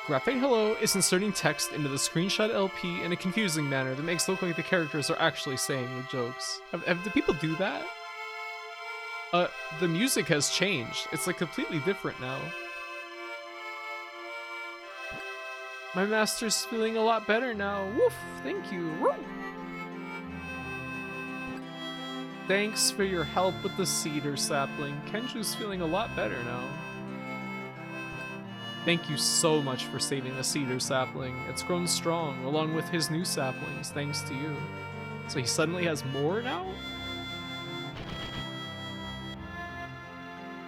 Graphic Hello is inserting text into the screenshot LP in a confusing manner that makes it look like the characters are actually saying the jokes. Do people do that? The music has changed. It's like completely different now. My master's feeling a lot better now. Woof, thank you. Woo. Thanks for your help with the cedar sapling. Kenju's feeling a lot better now. Thank you so much for saving the cedar sapling. It's grown strong, along with his new saplings, thanks to you. So he suddenly has more now?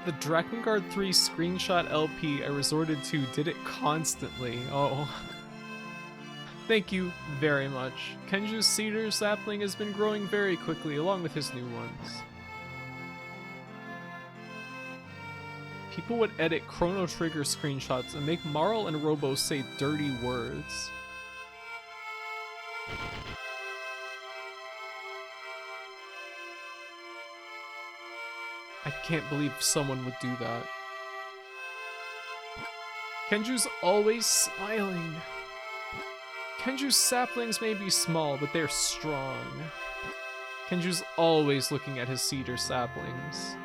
The Drakengard 3 screenshot LP I resorted to did it constantly. Oh. Thank you very much. Kenju's cedar sapling has been growing very quickly, along with his new ones. People would edit Chrono Trigger screenshots and make Marl and Robo say dirty words. I can't believe someone would do that. Kenju's always smiling. Kenju's saplings may be small, but they're strong. Kenju's always looking at his cedar saplings.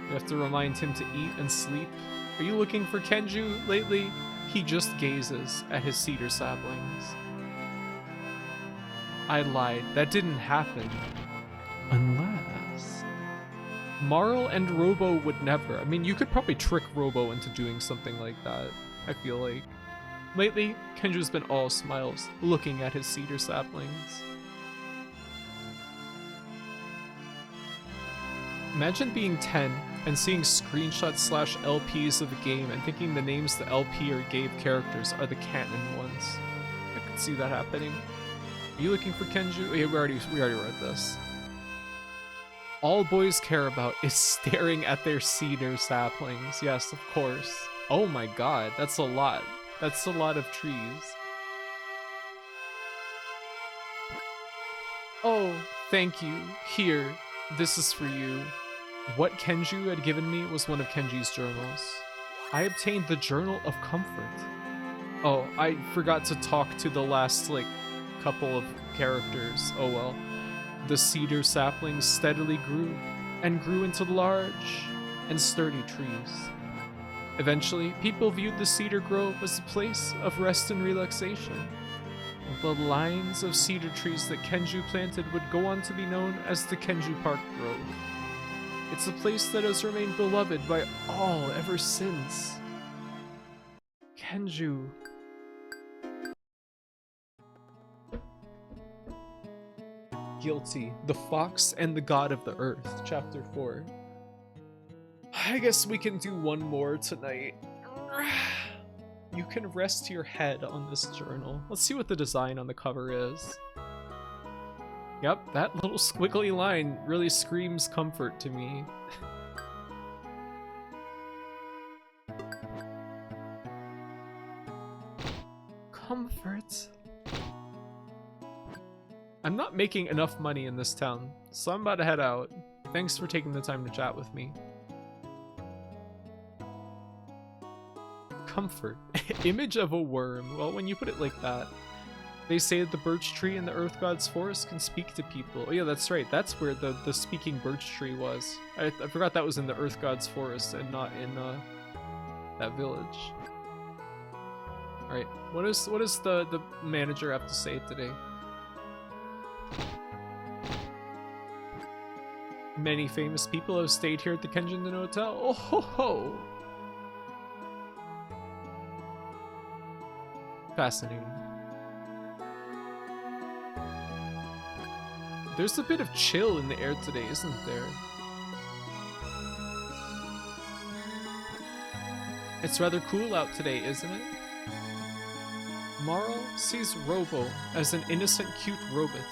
We have to remind him to eat and sleep. Are you looking for Kenju lately? He just gazes at his cedar saplings. I lied. That didn't happen. Unless... Marl and Robo would never. I mean, you could probably trick Robo into doing something like that, I feel like. Lately, Kenju's been all smiles, looking at his cedar saplings. Imagine being 10 and seeing screenshots / LPs of a game and thinking the names the LP or gave characters are the canon ones. I could see that happening. Are you looking for Kenju? Yeah, we already read this. All boys care about is staring at their cedar saplings. Yes, of course. Oh my god, that's a lot. That's a lot of trees. Oh, thank you. Here, this is for you. What Kenju had given me was one of Kenji's journals. I obtained the Journal of Comfort. Oh, I forgot to talk to the last, couple of characters. Oh well. The cedar saplings steadily grew, and grew into large and sturdy trees. Eventually, people viewed the cedar grove as a place of rest and relaxation. The lines of cedar trees that Kenju planted would go on to be known as the Kenju Park Grove. It's a place that has remained beloved by all ever since. Kenju. Guilty. The Fox and the God of the Earth, Chapter 4. I guess we can do one more tonight. You can rest your head on this journal. Let's see what the design on the cover is. Yep, that little squiggly line really screams comfort to me. Comfort. I'm not making enough money in this town, so I'm about to head out. Thanks for taking the time to chat with me. Comfort. Image of a worm. Well, when you put it like that. They say that the birch tree in the Earth God's forest can speak to people. Oh yeah, that's right. That's where the speaking birch tree was. I forgot that was in the Earth God's forest and not in that village. Alright, what does the manager have to say today? Many famous people have stayed here at the Kensington Hotel. Oh ho ho! Fascinating. There's a bit of chill in the air today, isn't there? It's rather cool out today, isn't it? Marl sees Robo as an innocent, cute robot,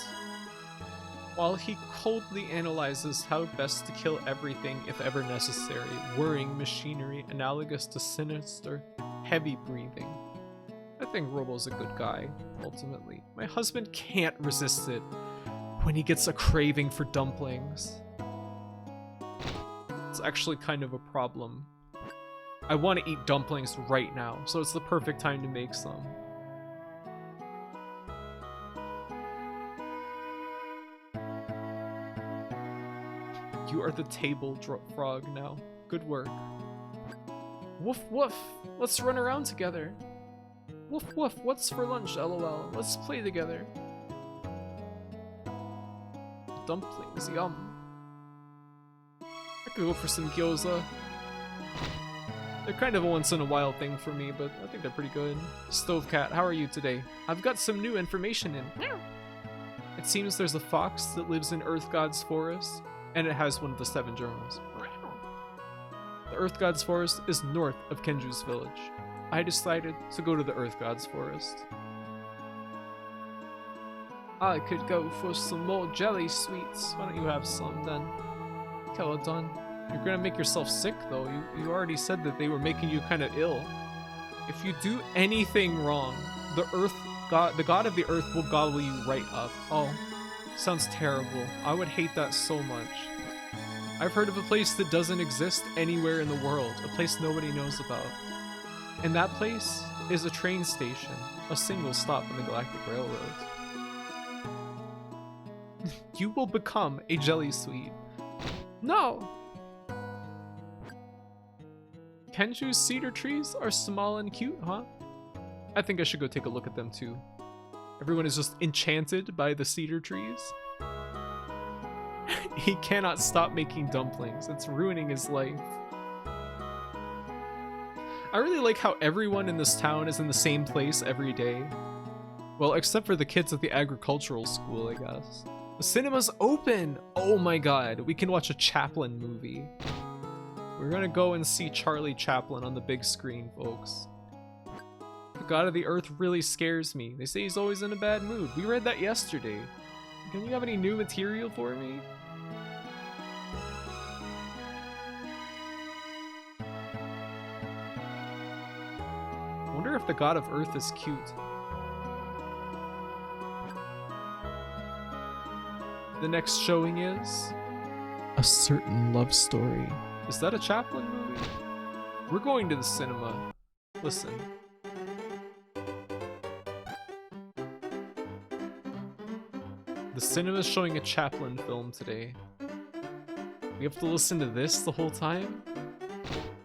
while he coldly analyzes how best to kill everything if ever necessary, whirring machinery analogous to sinister, heavy breathing. I think Robo's a good guy, ultimately. My husband can't resist it when he gets a craving for dumplings. It's actually kind of a problem. I want to eat dumplings right now, so it's the perfect time to make some. You are the table frog now. Good work. Woof woof, let's run around together. Woof woof, what's for lunch, lol? Let's play together. Dumplings, yum. I could go for some gyoza. They're kind of a once in a while thing for me, but I think they're pretty good. Stovecat, how are you today? I've got some new information in. It seems there's a fox that lives in Earth God's forest, and it has one of the 7 journals. The Earth God's forest is north of Kenju's village. I decided to go to the Earth God's forest. I could go for some more jelly sweets. Why don't you have some then? Okay, well done. You're gonna make yourself sick, though. You already said that they were making you kind of ill. If you do anything wrong, the god of the earth will gobble you right up. Oh, sounds terrible. I would hate that so much. I've heard of a place that doesn't exist anywhere in the world, a place nobody knows about. And that place is a train station, a single stop on the Galactic Railroad. You will become a jelly sweet. No! Kenju's cedar trees are small and cute, huh? I think I should go take a look at them too. Everyone is just enchanted by the cedar trees. He cannot stop making dumplings. It's ruining his life. I really like how everyone in this town is in the same place every day. Well, except for the kids at the agricultural school, I guess. The cinema's open! Oh my god, we can watch a Chaplin movie. We're gonna go and see Charlie Chaplin on the big screen, folks. The god of the earth really scares me. They say he's always in a bad mood. We read that yesterday. Can you have any new material for me? I wonder if the god of earth is cute. The next showing is A Certain Love Story. Is that a Chaplin movie? We're going to the cinema. Listen. The cinema's showing a Chaplin film today. We have to listen to this the whole time?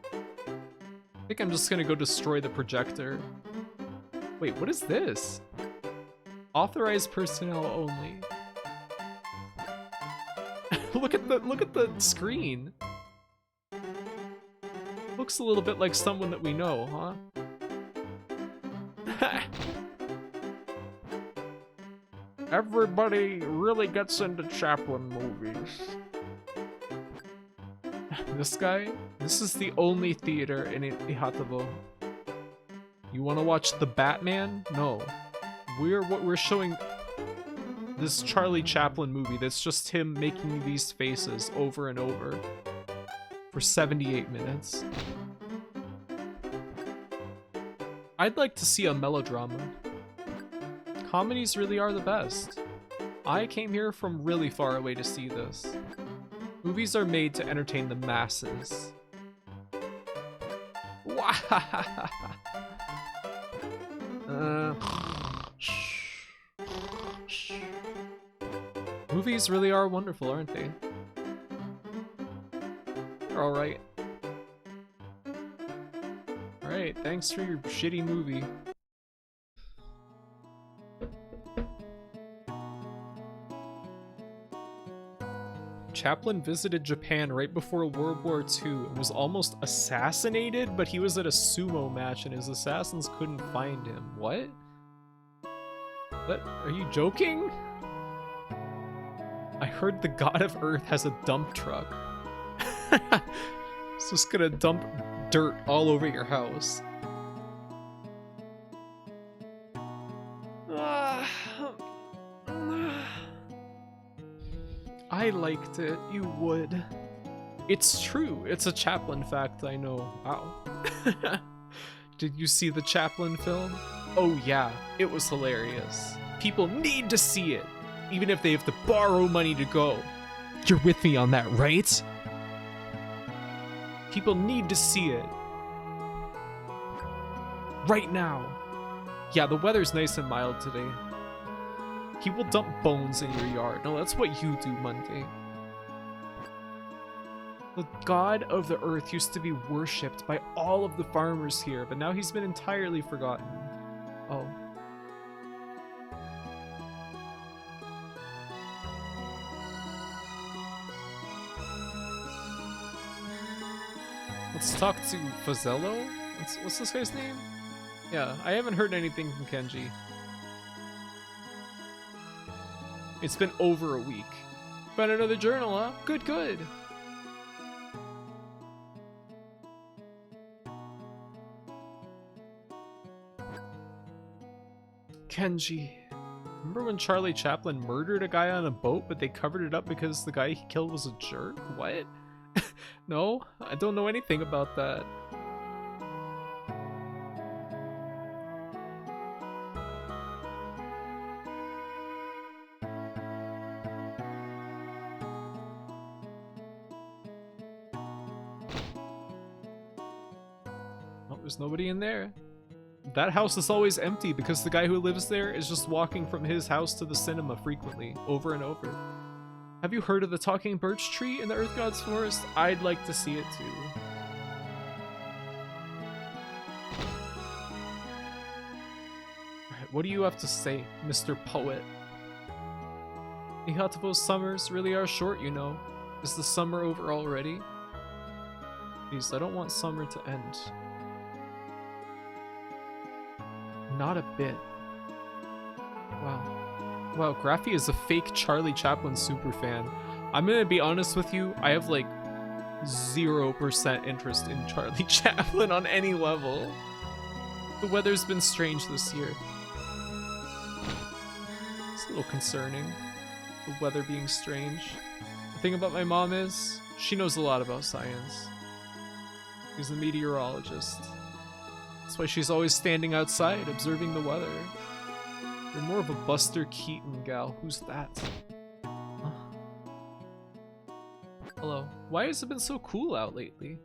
I think I'm just gonna go destroy the projector. Wait, what is this? Authorized personnel only. look at the screen. Looks a little bit like someone that we know, huh? Everybody really gets into Chaplin movies. This guy? This is the only theater in Ihatovo. You want to watch The Batman? No. We're showing this Charlie Chaplin movie that's just him making these faces over and over for 78 minutes. I'd like to see a melodrama. Comedies really are the best. I came here from really far away to see this. Movies are made to entertain the masses. Movies really are wonderful, aren't they? They're alright. Alright, thanks for your shitty movie. Chaplin visited Japan right before World War II and was almost assassinated, but he was at a sumo match and his assassins couldn't find him. What? What? Are you joking? I heard the god of earth has a dump truck. It's just gonna dump dirt all over your house. I liked it, you would. It's true, it's a Chaplin fact, I know. Wow. Did you see the Chaplin film? Oh yeah, it was hilarious. People need to see it, even if they have to borrow money to go. You're with me on that, right? People need to see it. Right now. Yeah, the weather's nice and mild today. He will dump bones in your yard. No, that's what you do, Monday. The god of the earth used to be worshipped by all of the farmers here, but now he's been entirely forgotten. Oh. Let's talk to Fazello? What's this guy's name? Yeah, I haven't heard anything from Kenji. It's been over a week. Found another journal, huh? Good, good. Kenji. Remember when Charlie Chaplin murdered a guy on a boat, but they covered it up because the guy he killed was a jerk? What? No, I don't know anything about that. Oh, there's nobody in there. That house is always empty because the guy who lives there is just walking from his house to the cinema frequently, over and over. Have you heard of the talking birch tree in the Earth God's forest? I'd like to see it too. Alright, what do you have to say, Mr. Poet? Ihatovo's summers really are short, you know. Is the summer over already? Please, I don't want summer to end. Not a bit. Wow. Wow, Graffy is a fake Charlie Chaplin superfan. I'm gonna be honest with you, I have like 0% interest in Charlie Chaplin on any level. The weather's been strange this year. It's a little concerning, the weather being strange. The thing about my mom is, she knows a lot about science. She's a meteorologist. That's why she's always standing outside, observing the weather. You're more of a Buster Keaton gal. Who's that? Huh? Hello. Why has it been so cool out lately?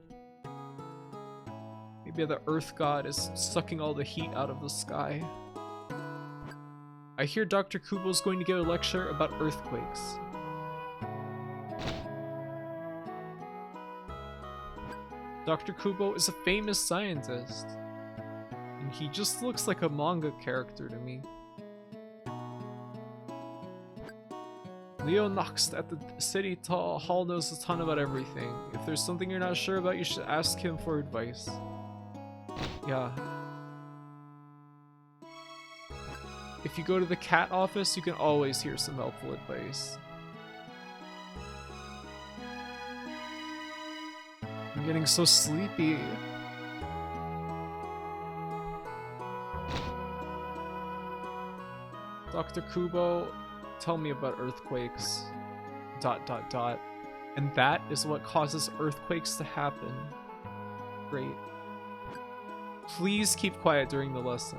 Maybe the Earth God is sucking all the heat out of the sky. I hear Dr. Kubo's going to give a lecture about earthquakes. Dr. Kubo is a famous scientist. And he just looks like a manga character to me. Leo Nox at the city hall knows a ton about everything. If there's something you're not sure about, you should ask him for advice. Yeah. If you go to the cat office, you can always hear some helpful advice. I'm getting so sleepy. Dr. Kubo, tell me about earthquakes. ... And that is what causes earthquakes to happen. Great. Please keep quiet during the lesson.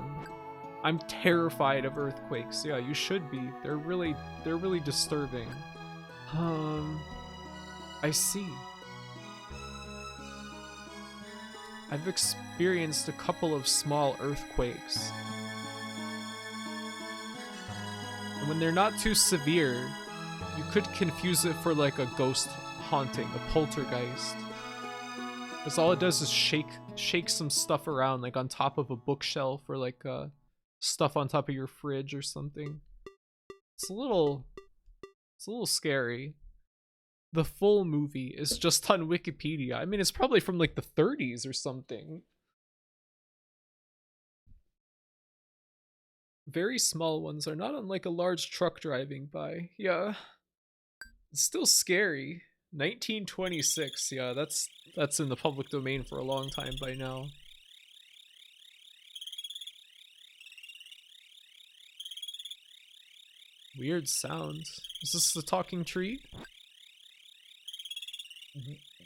I'm terrified of earthquakes. Yeah, you should be. They're really disturbing. I see. I've experienced a couple of small earthquakes. And when they're not too severe, you could confuse it for like a ghost haunting, a poltergeist. Because all it does is shake some stuff around, like on top of a bookshelf or like stuff on top of your fridge or something. It's a little scary. The full movie is just on Wikipedia. I mean, it's probably from like the 30s or something. Very small ones are not unlike a large truck driving by. Yeah. It's still scary. 1926. Yeah, that's in the public domain for a long time by now. Weird sounds. Is this the talking tree?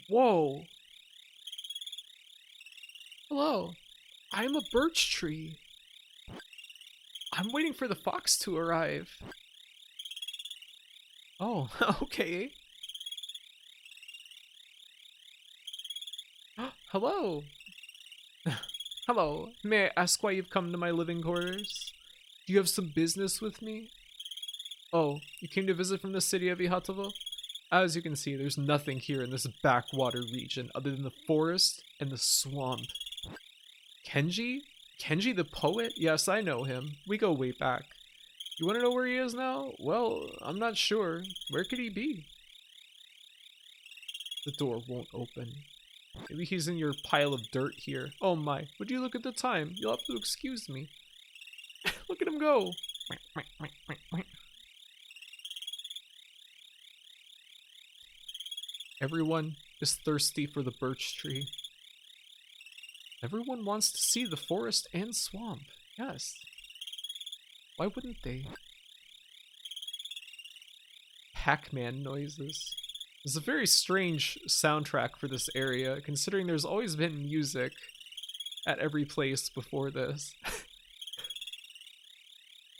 Whoa. Hello. I'm a birch tree. I'm waiting for the fox to arrive. Oh, okay. Hello. Hello. May I ask why you've come to my living quarters? Do you have some business with me? Oh, you came to visit from the city of Ihatovo? As you can see, there's nothing here in this backwater region other than the forest and the swamp. Kenji? Kenji the poet? Yes, I know him. We go way back. You want to know where he is now? Well, I'm not sure. Where could he be? The door won't open. Maybe he's in your pile of dirt here. Oh my, would you look at the time? You'll have to excuse me. Look at him go. Everyone is thirsty for the birch tree. Everyone wants to see the forest and swamp. Yes. Why wouldn't they? Pac-Man noises. It's a very strange soundtrack for this area, considering there's always been music at every place before this.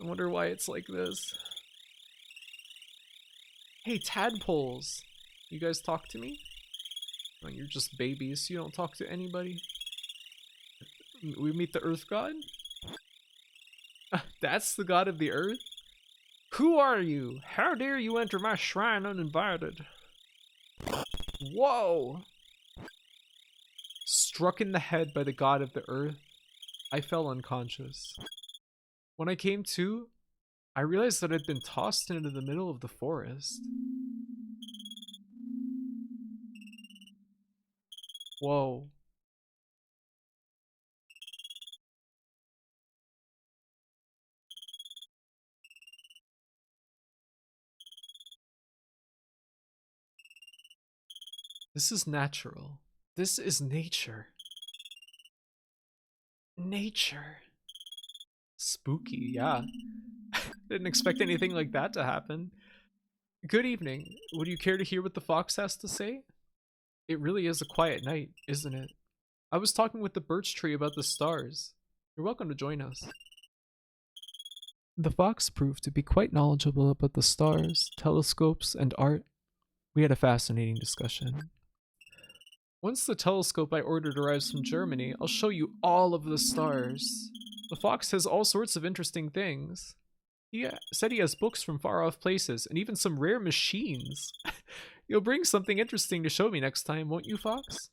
I wonder why it's like this. Hey, tadpoles! You guys talk to me? Oh, you're just babies, so you don't talk to anybody. We meet the Earth God? That's the god of the Earth? Who are you? How dare you enter my shrine uninvited? Whoa! Struck in the head by the god of the Earth, I fell unconscious. When I came to, I realized that I'd been tossed into the middle of the forest. Whoa. This is natural. This is nature. Nature. Spooky, yeah. Didn't expect anything like that to happen. Good evening. Would you care to hear what the fox has to say? It really is a quiet night, isn't it? I was talking with the birch tree about the stars. You're welcome to join us. The fox proved to be quite knowledgeable about the stars, telescopes, and art. We had a fascinating discussion. Once the telescope I ordered arrives from Germany, I'll show you all of the stars. The fox has all sorts of interesting things. He said he has books from far off places and even some rare machines. You'll bring something interesting to show me next time, won't you, Fox?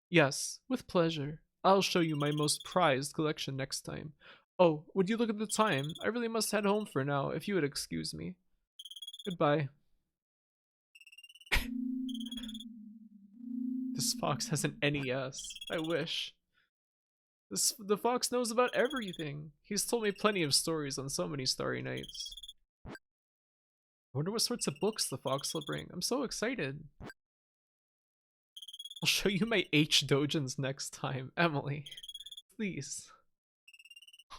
Yes, with pleasure. I'll show you my most prized collection next time. Oh, would you look at the time? I really must head home for now, if you would excuse me. Goodbye. This fox has an NES. I wish. The fox knows about everything. He's told me plenty of stories on so many starry nights. I wonder what sorts of books the fox will bring. I'm so excited. I'll show you my H dojins next time, Emily. Please.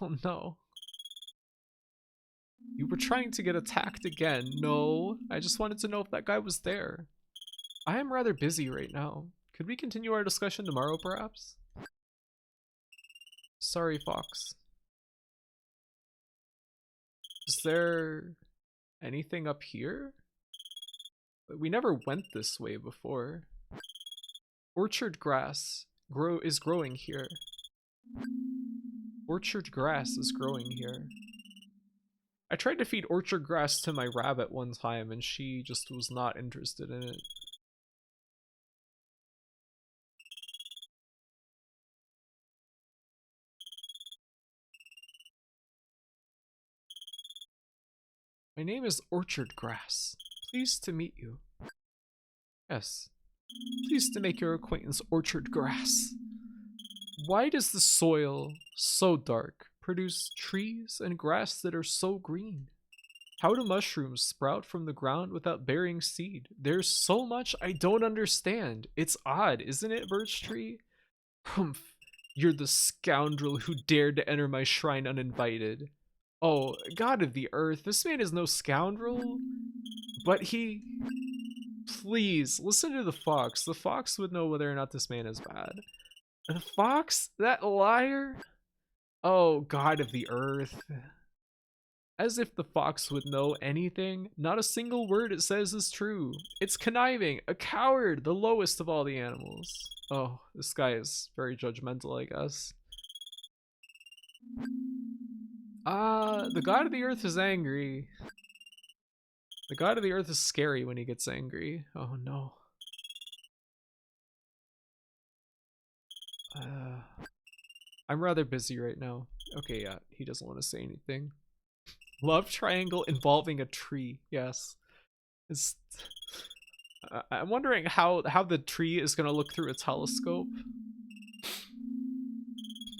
Oh no. You were trying to get attacked again. No, I just wanted to know if that guy was there. I am rather busy right now. Could we continue our discussion tomorrow, perhaps? Sorry, Fox. Is there anything up here? We never went this way before. Orchard grass is growing here. Orchard grass is growing here. I tried to feed orchard grass to my rabbit one time and she just was not interested in it. My name is Orchard Grass. Pleased to meet you. Yes. Pleased to make your acquaintance, Orchard Grass. Why does the soil, so dark, produce trees and grass that are so green? How do mushrooms sprout from the ground without bearing seed? There's so much I don't understand. It's odd, isn't it, Birch Tree? Humph. You're the scoundrel who dared to enter my shrine uninvited. Oh, God of the Earth, this man is no scoundrel, but he... Please, listen to the fox. The fox would know whether or not this man is bad. The fox? That liar? Oh, God of the Earth. As if the fox would know anything. Not a single word it says is true. It's conniving, a coward, the lowest of all the animals. Oh, this guy is very judgmental, I guess. The god of the earth is angry. The god of the earth is scary when he gets angry. Oh no. I'm rather busy right now. Okay, yeah, he doesn't want to say anything. Love triangle involving a tree. Yes. It's... I'm wondering how the tree is gonna look through a telescope.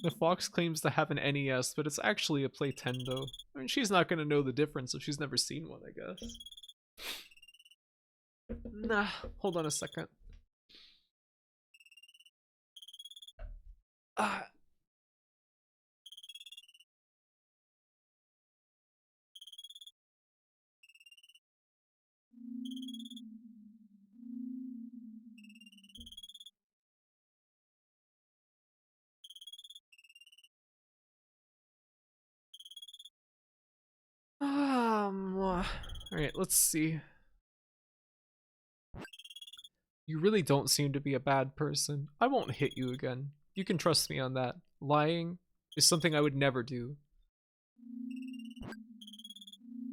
The fox claims to have an NES, but it's actually a Playtendo. I mean, she's not gonna know the difference if she's never seen one, I guess. Nah, hold on a second. Alright, let's see. You really don't seem to be a bad person. I won't hit you again. You can trust me on that. Lying is something I would never do.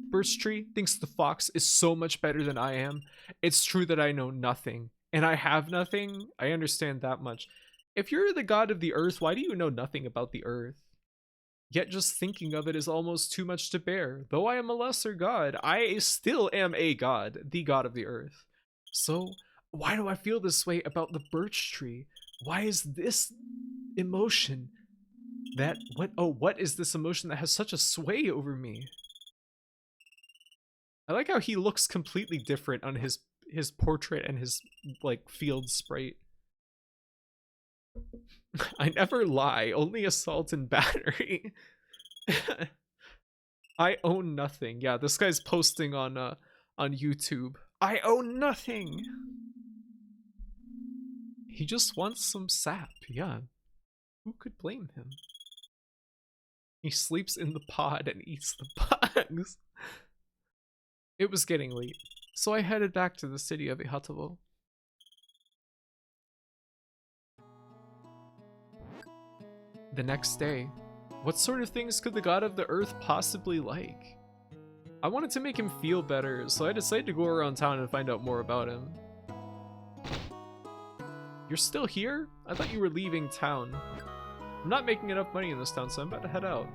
Birch Tree thinks the fox is so much better than I am. It's true that I know nothing. And I have nothing. I understand that much. If you're the god of the earth, why do you know nothing about the earth? Yet just thinking of it is almost too much to bear. Though I am a lesser god, I still am a god, the god of the earth. So, why do I feel this way about the birch tree? Why is this emotion what is this emotion that has such a sway over me? I like how he looks completely different on his portrait and his, like, field sprite. I never lie, only assault and battery. I own nothing. Yeah, this guy's posting on YouTube. I own nothing. He just wants some sap. Yeah. Who could blame him? He sleeps in the pod and eats the bugs. It was getting late, so I headed back to the city of Ihatovo. The next day, what sort of things could the god of the earth possibly like? I wanted to make him feel better, so I decided to go around town and find out more about him. You're still here? I thought you were leaving town. I'm not making enough money in this town, so I'm about to head out.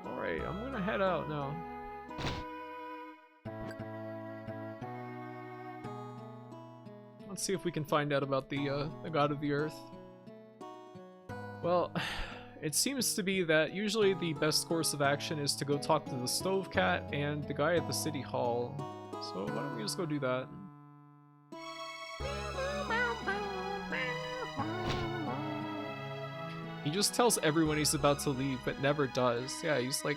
Alright, I'm gonna head out now. Let's see if we can find out about the god of the earth. Well, it seems to be that usually the best course of action is to go talk to the stove cat and the guy at the city hall. So why don't we just go do that? He just tells everyone he's about to leave, but never does. Yeah, he's like,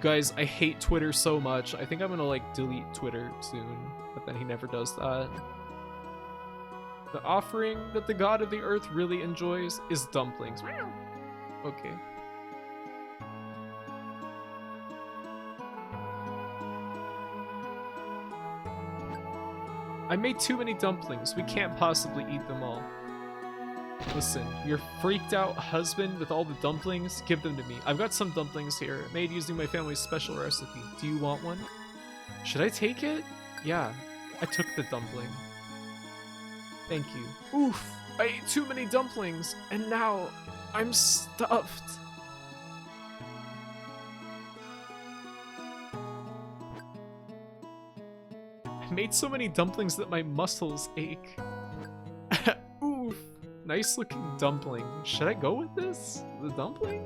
guys, I hate Twitter so much. I think I'm gonna, like, delete Twitter soon. But then he never does that. The offering that the god of the earth really enjoys is dumplings. Okay. I made too many dumplings. We can't possibly eat them all. Listen, your freaked out husband with all the dumplings, give them to me. I've got some dumplings here, made using my family's special recipe. Do you want one? Should I take it? Yeah, I took the dumpling. Thank you. Oof, I ate too many dumplings, and now I'm stuffed. I made so many dumplings that my muscles ache. Oof. Nice looking dumpling. Should I go with this? The dumpling?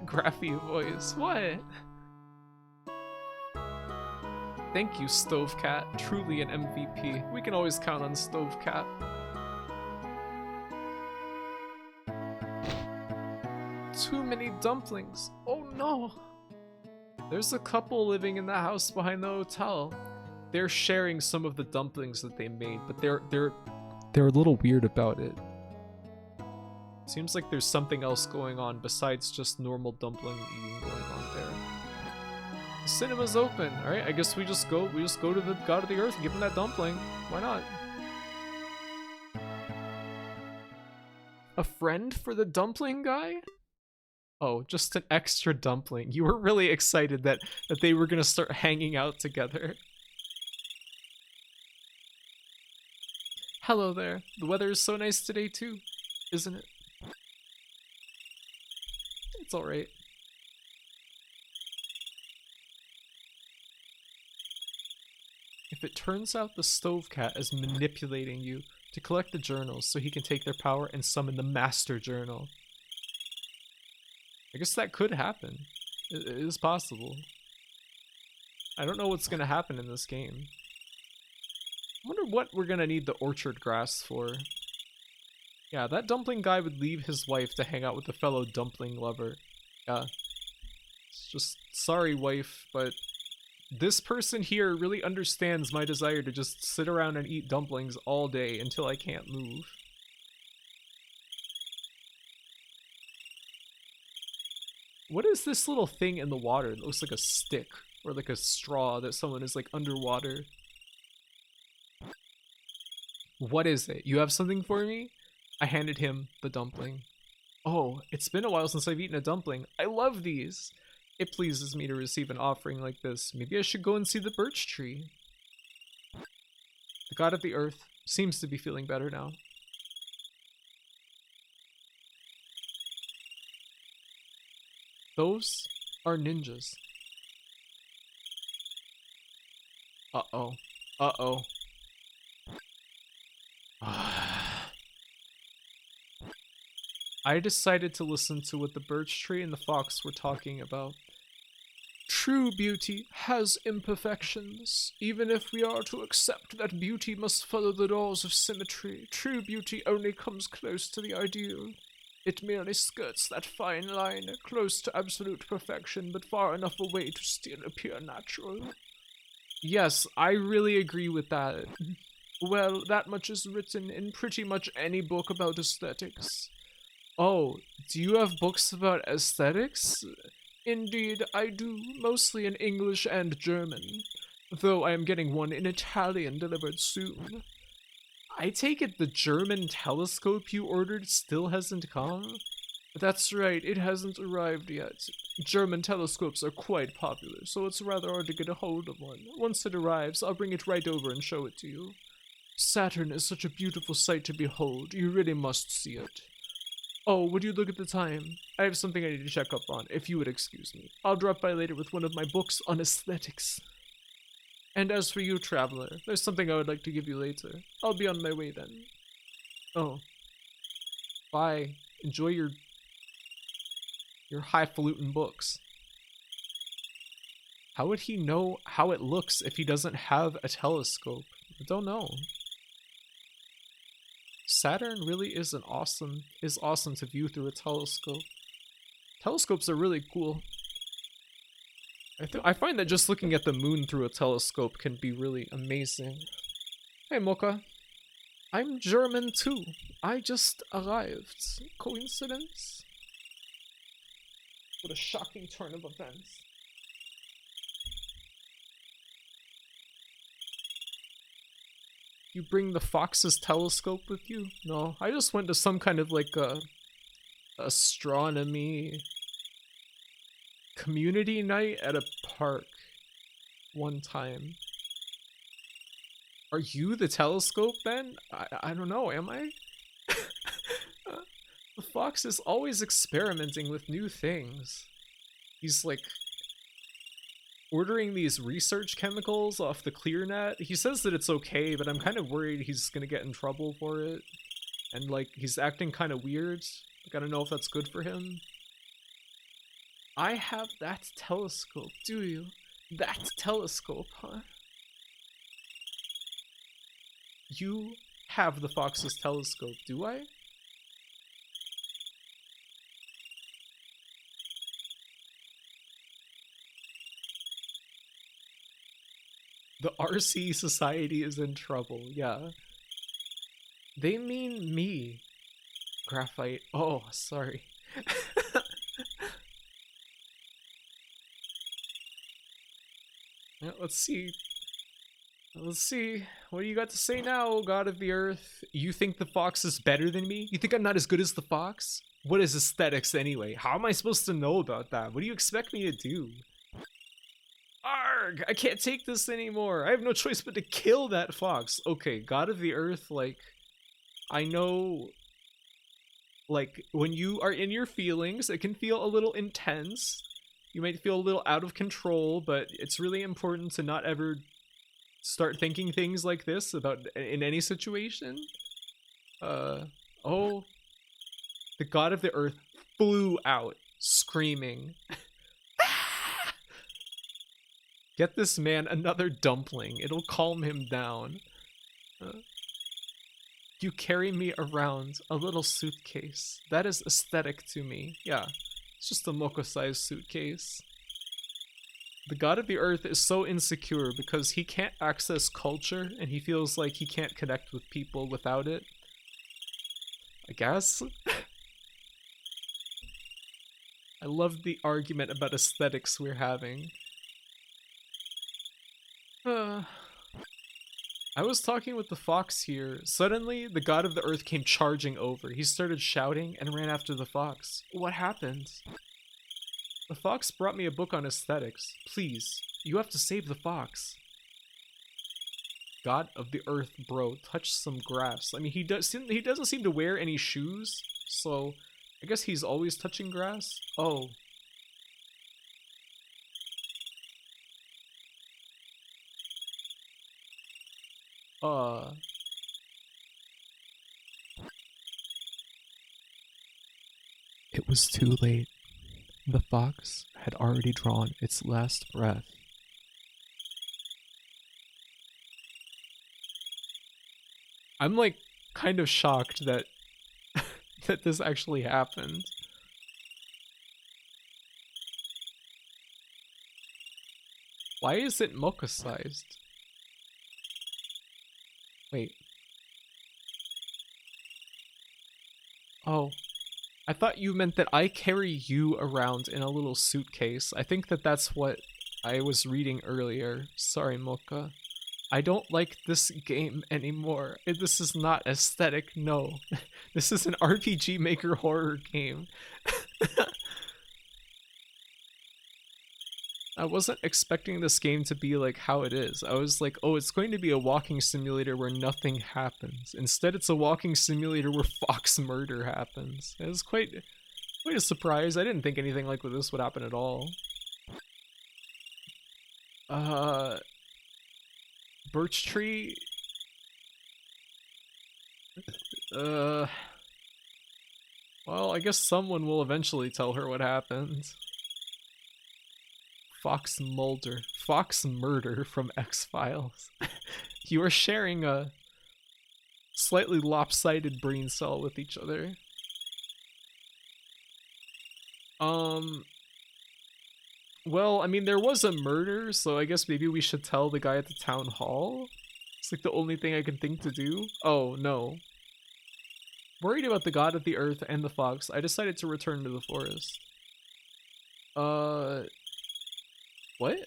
Graphy voice. What? Thank you, Stove Cat. Truly an MVP. We can always count on Stove Cat. Too many dumplings. Oh no. There's a couple living in the house behind the hotel. They're sharing some of the dumplings that they made, but they're a little weird about it. Seems like there's something else going on besides just normal dumpling eating going on there. The cinema's open. Alright, I guess we just go to the god of the earth and give him that dumpling. Why not? A friend for the dumpling guy? Oh, just an extra dumpling. You were really excited that they were gonna start hanging out together. Hello there. The weather is so nice today too, isn't it? It's alright. If it turns out the stove cat is manipulating you to collect the journals so he can take their power and summon the master journal. I guess that could happen. It is possible. I don't know what's gonna happen in this game. I wonder what we're gonna need the orchard grass for. Yeah, that dumpling guy would leave his wife to hang out with a fellow dumpling lover. Yeah. It's just, sorry wife, but this person here really understands my desire to just sit around and eat dumplings all day until I can't move. What is this little thing in the water? It looks like a stick or like a straw that someone is like underwater. What is it? You have something for me? I handed him the dumpling. Oh, it's been a while since I've eaten a dumpling. I love these. It pleases me to receive an offering like this. Maybe I should go and see the birch tree. The god of the earth seems to be feeling better now. Those are ninjas. Uh-oh. Uh-oh. I decided to listen to what the birch tree and the fox were talking about. True beauty has imperfections. Even if we are to accept that beauty must follow the laws of symmetry, true beauty only comes close to the ideal. It merely skirts that fine line, close to absolute perfection, but far enough away to still appear natural. Yes, I really agree with that. Well, that much is written in pretty much any book about aesthetics. Oh, do you have books about aesthetics? Indeed, I do, mostly in English and German, though I am getting one in Italian delivered soon. I take it the German telescope you ordered still hasn't come? That's right, it hasn't arrived yet. German telescopes are quite popular, so it's rather hard to get a hold of one. Once it arrives, I'll bring it right over and show it to you. Saturn is such a beautiful sight to behold, you really must see it. Oh, would you look at the time? I have something I need to check up on, if you would excuse me. I'll drop by later with one of my books on aesthetics. And as for you, traveler, there's something I would like to give you later. I'll be on my way then. Oh. Bye. Enjoy your highfalutin books. How would he know how it looks if he doesn't have a telescope? I don't know. Saturn really is awesome to view through a telescope. Telescopes are really cool. I find that just looking at the moon through a telescope can be really amazing. Hey Mocha. I'm German too. I just arrived. Coincidence? What a shocking turn of events. You bring the fox's telescope with you? No, I just went to some kind of like astronomy community night at a park one time. Are you the telescope then? I don't know, am I? The fox is always experimenting with new things. He's like ordering these research chemicals off the ClearNet. He says that it's okay, but I'm kind of worried he's gonna get in trouble for it. And like, he's acting kind of weird. Like, I don't know if that's good for him. I have that telescope, do you? That telescope, huh? You have the fox's telescope, do I? The RC Society is in trouble, yeah. They mean me. Graphite. Oh, sorry. Yeah, let's see. Let's see. What do you got to say now, God of the Earth? You think the fox is better than me? You think I'm not as good as the fox? What is aesthetics anyway? How am I supposed to know about that? What do you expect me to do? Arg! I can't take this anymore. I have no choice but to kill that fox. Okay, God of the Earth, like, I know, like, when you are in your feelings, it can feel a little intense. You might feel a little out of control, but it's really important to not ever start thinking things like this about in any situation. Oh, the God of the Earth flew out, screaming. Get this man another dumpling. It'll calm him down. You carry me around a little suitcase. That is aesthetic to me. Yeah, it's just a Moko-sized suitcase. The God of the Earth is so insecure because he can't access culture and he feels like he can't connect with people without it. I guess? I love the argument about aesthetics we're having. I was talking with the fox here. Suddenly, the god of the earth came charging over. He started shouting and ran after the fox. What happened? The fox brought me a book on aesthetics. Please, you have to save the fox. God of the earth, bro, touch some grass. I mean, he doesn't seem to wear any shoes, so I guess he's always touching grass. Oh. It was too late. The fox had already drawn its last breath. I'm like kind of shocked that that this actually happened. Why is it mocha sized? Wait. Oh. I thought you meant that I carry you around in a little suitcase. I think that that's what I was reading earlier. Sorry, Mocha. I don't like this game anymore. This is not aesthetic, no. This is an RPG Maker horror game. I wasn't expecting this game to be like how it is. I was like, oh, it's going to be a walking simulator where nothing happens. Instead, it's a walking simulator where fox murder happens. It was quite a surprise. I didn't think anything like this would happen at all. Birch Tree? Well, I guess someone will eventually tell her what happened. Fox Murder from X-Files. You are sharing a slightly lopsided brain cell with each other. Well, I mean, there was a murder, so I guess maybe we should tell the guy at the town hall? It's like the only thing I can think to do. Oh, no. Worried about the god of the earth and the fox, I decided to return to the forest. What?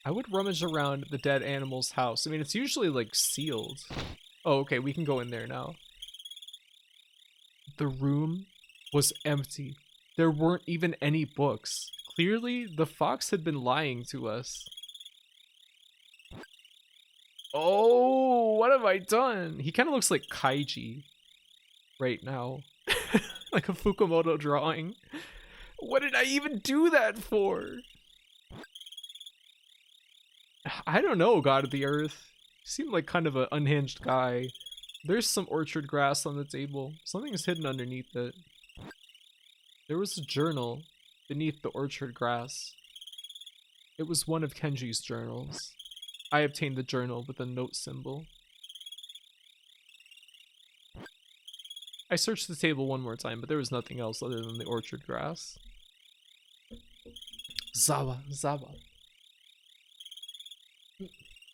I would rummage around the dead animal's house. I mean, it's usually, like, sealed. Oh, okay, we can go in there now. The room was empty. There weren't even any books. Clearly, the fox had been lying to us. Oh, what have I done? He kind of looks like Kaiji right now. Like a Fukumoto drawing. What did I even do that for? I don't know, God of the Earth. You seem like kind of an unhinged guy. There's some orchard grass on the table. Something is hidden underneath it. There was a journal beneath the orchard grass. It was one of Kenji's journals. I obtained the journal with a note symbol. I searched the table one more time, but there was nothing else other than the orchard grass. Zawa.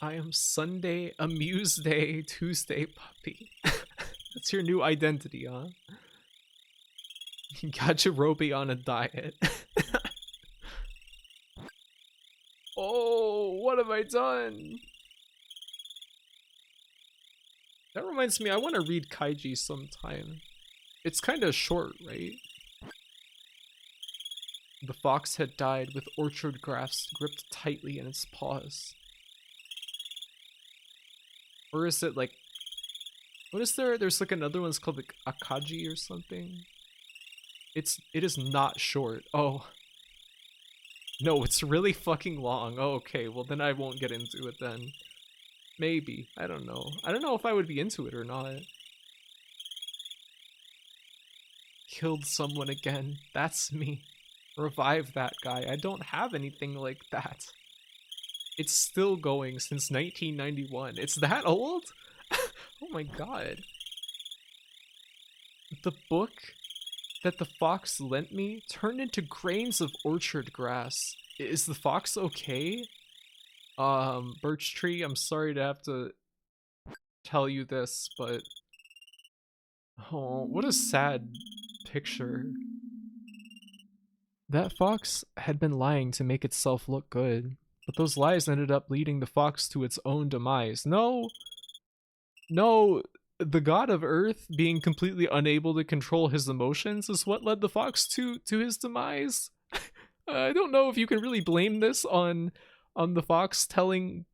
I am Sunday, Amuse Day, Tuesday Puppy. That's your new identity, huh? Yajirobe on a diet. Oh, what have I done? That reminds me, I want to read Kaiji sometime. It's kind of short, right? The fox had died with orchard grass gripped tightly in its paws. Or is it like... What is there? There's like another one's called like Akaji or something. It is not short. Oh. No, it's really fucking long. Oh, okay, well then I won't get into it then. Maybe. I don't know. I don't know if I would be into it or not. Killed someone again. That's me. Revive that guy. I don't have anything like that. It's still going since 1991. It's that old? Oh my god. The book that the fox lent me turned into grains of orchard grass. Is the fox okay? Birch Tree, I'm sorry to have to tell you this, but oh, what a sad picture. That fox had been lying to make itself look good, but those lies ended up leading the fox to its own demise. No, no, the god of Earth being completely unable to control his emotions is what led the fox to his demise. I don't know if you can really blame this on the fox telling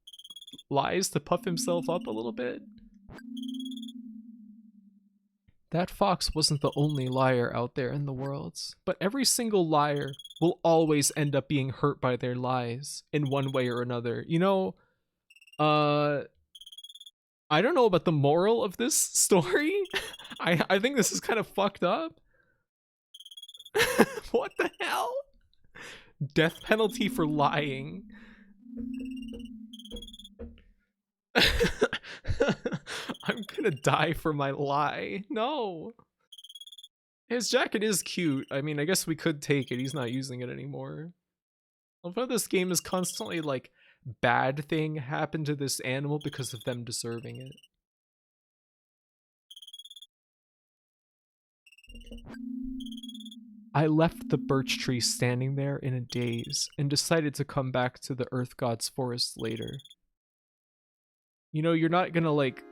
lies to puff himself up a little bit. That fox wasn't the only liar out there in the world, but every single liar will always end up being hurt by their lies in one way or another. You know, I don't know about the moral of this story. I think this is kind of fucked up. What the hell? Death penalty for lying. I'm gonna die for my lie. No. His jacket is cute. I mean, I guess we could take it. He's not using it anymore. Although this game is constantly like, bad thing happened to this animal because of them deserving it. I left the birch tree standing there in a daze and decided to come back to the Earth God's forest later. You know, you're not gonna like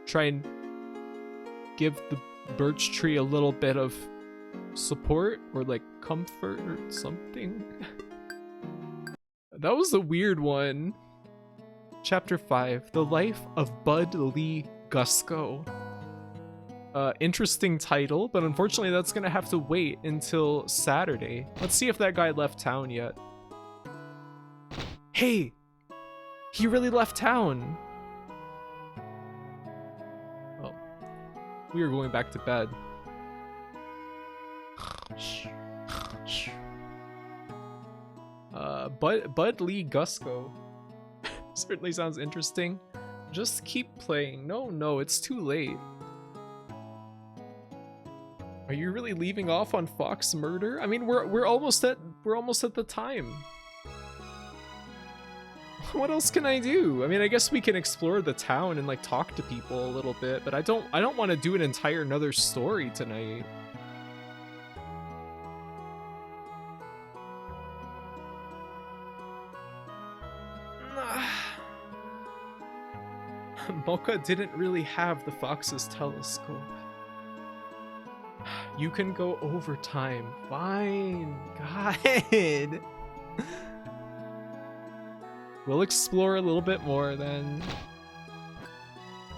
try and give the birch tree a little bit of support or like comfort or something. That was a weird one. Chapter 5, The Life of Bud Lee Gusco. Interesting title, but unfortunately that's gonna have to wait until Saturday. Let's see if that guy left town yet. Hey! He really left town! Oh. We are going back to bed. Bud Lee Gusco. Certainly sounds interesting. Just keep playing. No, it's too late. Are you really leaving off on Fox murder? I mean, we're almost at the time. What else can I do? I mean, I guess we can explore the town and like talk to people a little bit, but I don't want to do an entire another story tonight. Mocha didn't really have the fox's telescope. You can go over time. Fine. God. We'll explore a little bit more then.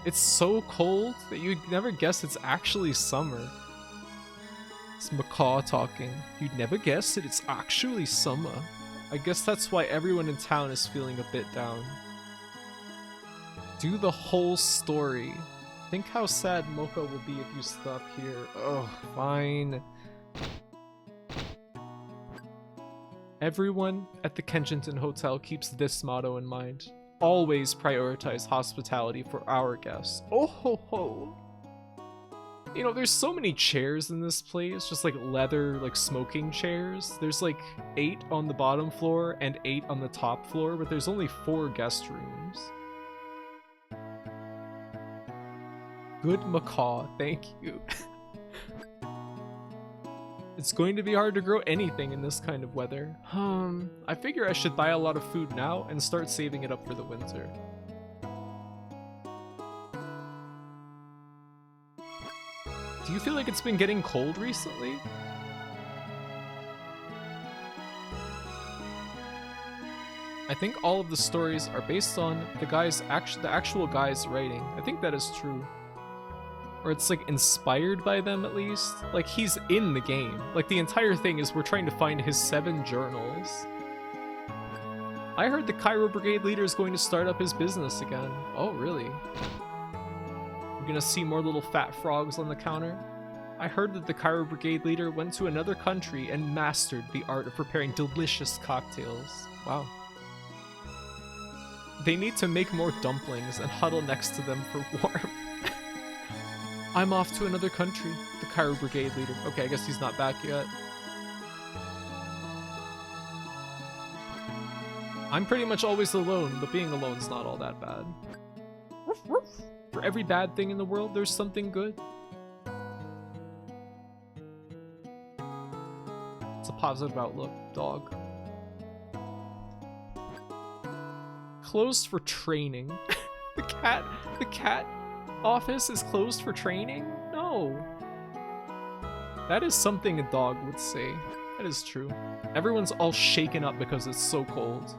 It's so cold that you'd never guess it's actually summer. It's macaw talking. You'd never guess that it's actually summer. I guess that's why everyone in town is feeling a bit down. Do the whole story. Think how sad Mocha will be if you stop here. Oh, fine. Everyone at the Kensington Hotel keeps this motto in mind. Always prioritize hospitality for our guests. Oh ho ho! You know, there's so many chairs in this place, just like leather, like smoking chairs. There's like 8 on the bottom floor and 8 on the top floor, but there's only 4 guest rooms. Good macaw, thank you. It's going to be hard to grow anything in this kind of weather. I figure I should buy a lot of food now and start saving it up for the winter. Do you feel like it's been getting cold recently? I think all of the stories are based on the actual guy's writing. I think that is true. Or it's like inspired by them at least. Like he's in the game. Like the entire thing is we're trying to find his 7 journals. I heard the Cairo Brigade leader is going to start up his business again. Oh, really? We're gonna see more little fat frogs on the counter. I heard that the Cairo Brigade leader went to another country and mastered the art of preparing delicious cocktails. Wow. They need to make more dumplings and huddle next to them for warmth. I'm off to another country, the Cairo Brigade leader. Okay, I guess he's not back yet. I'm pretty much always alone, but being alone's not all that bad. For every bad thing in the world, there's something good. It's a positive outlook, dog. Closed for training. The cat office is closed for training? No. That is something a dog would say. That is true. Everyone's all shaken up because it's so cold.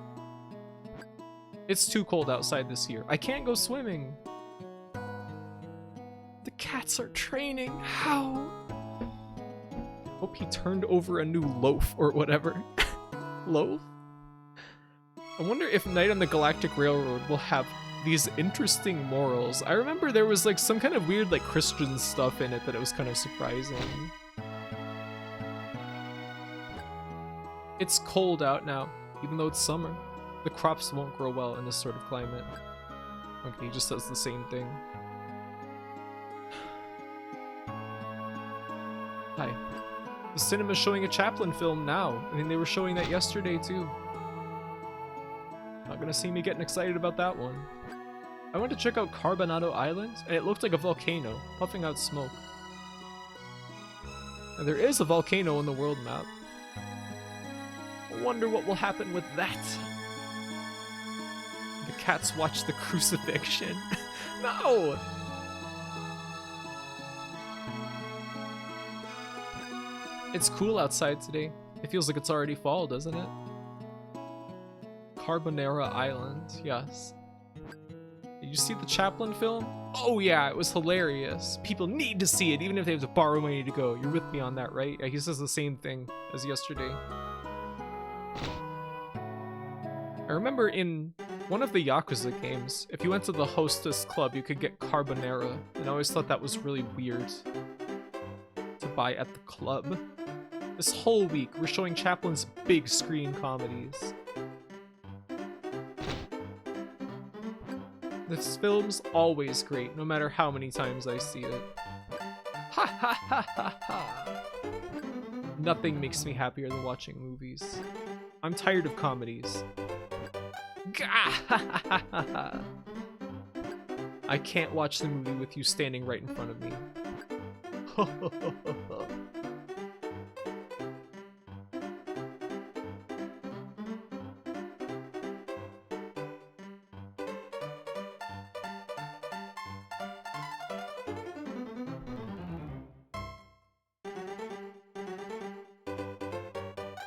It's too cold outside this year. I can't go swimming. The cats are training. How? Hope he turned over a new loaf or whatever. Loaf? I wonder if Night on the Galactic Railroad will have these interesting morals. I remember there was like some kind of weird like Christian stuff in it that it was kind of surprising. It's cold out now, even though it's summer. The crops won't grow well in this sort of climate. Okay, he just says the same thing. Hi. The cinema's showing a Chaplin film now. I mean, they were showing that yesterday too. Not gonna see me getting excited about that one. I went to check out Carbonado Island, and it looked like a volcano, puffing out smoke. And there is a volcano on the world map. I wonder what will happen with that. The cats watch the crucifixion. No! It's cool outside today. It feels like it's already fall, doesn't it? Carbonara Island, yes. Did you see the Chaplin film? Oh yeah, it was hilarious. People need to see it, even if they have to borrow money to go. You're with me on that, right? Yeah, he says the same thing as yesterday. I remember in one of the Yakuza games, if you went to the Hostess Club, you could get carbonara, and I always thought that was really weird to buy at the club. This whole week, we're showing Chaplin's big screen comedies. This film's always great, no matter how many times I see it. Ha ha ha ha ha! Nothing makes me happier than watching movies. I'm tired of comedies. I can't watch the movie with you standing right in front of me.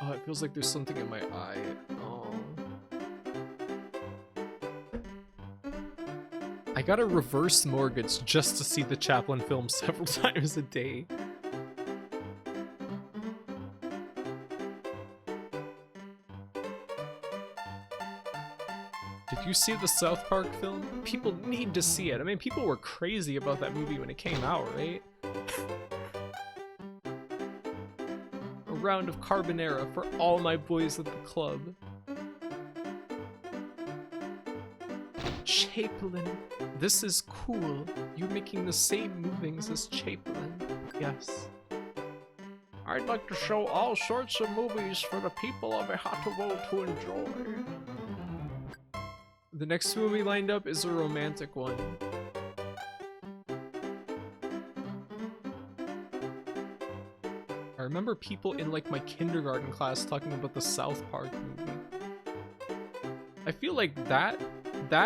Oh, it feels like there's something in my eye. Oh. I got a reverse mortgage just to see the Chaplin film several times a day. Did you see the South Park film? People need to see it. I mean, people were crazy about that movie when it came out, right? A round of carbonara for all my boys at the club. Chaplin. This is cool. You making the same movings as Chaplin. Yes. I'd like to show all sorts of movies for the people of Ihatovo to enjoy. The next movie lined up is a romantic one. I remember people in like my kindergarten class talking about the South Park movie. I feel like that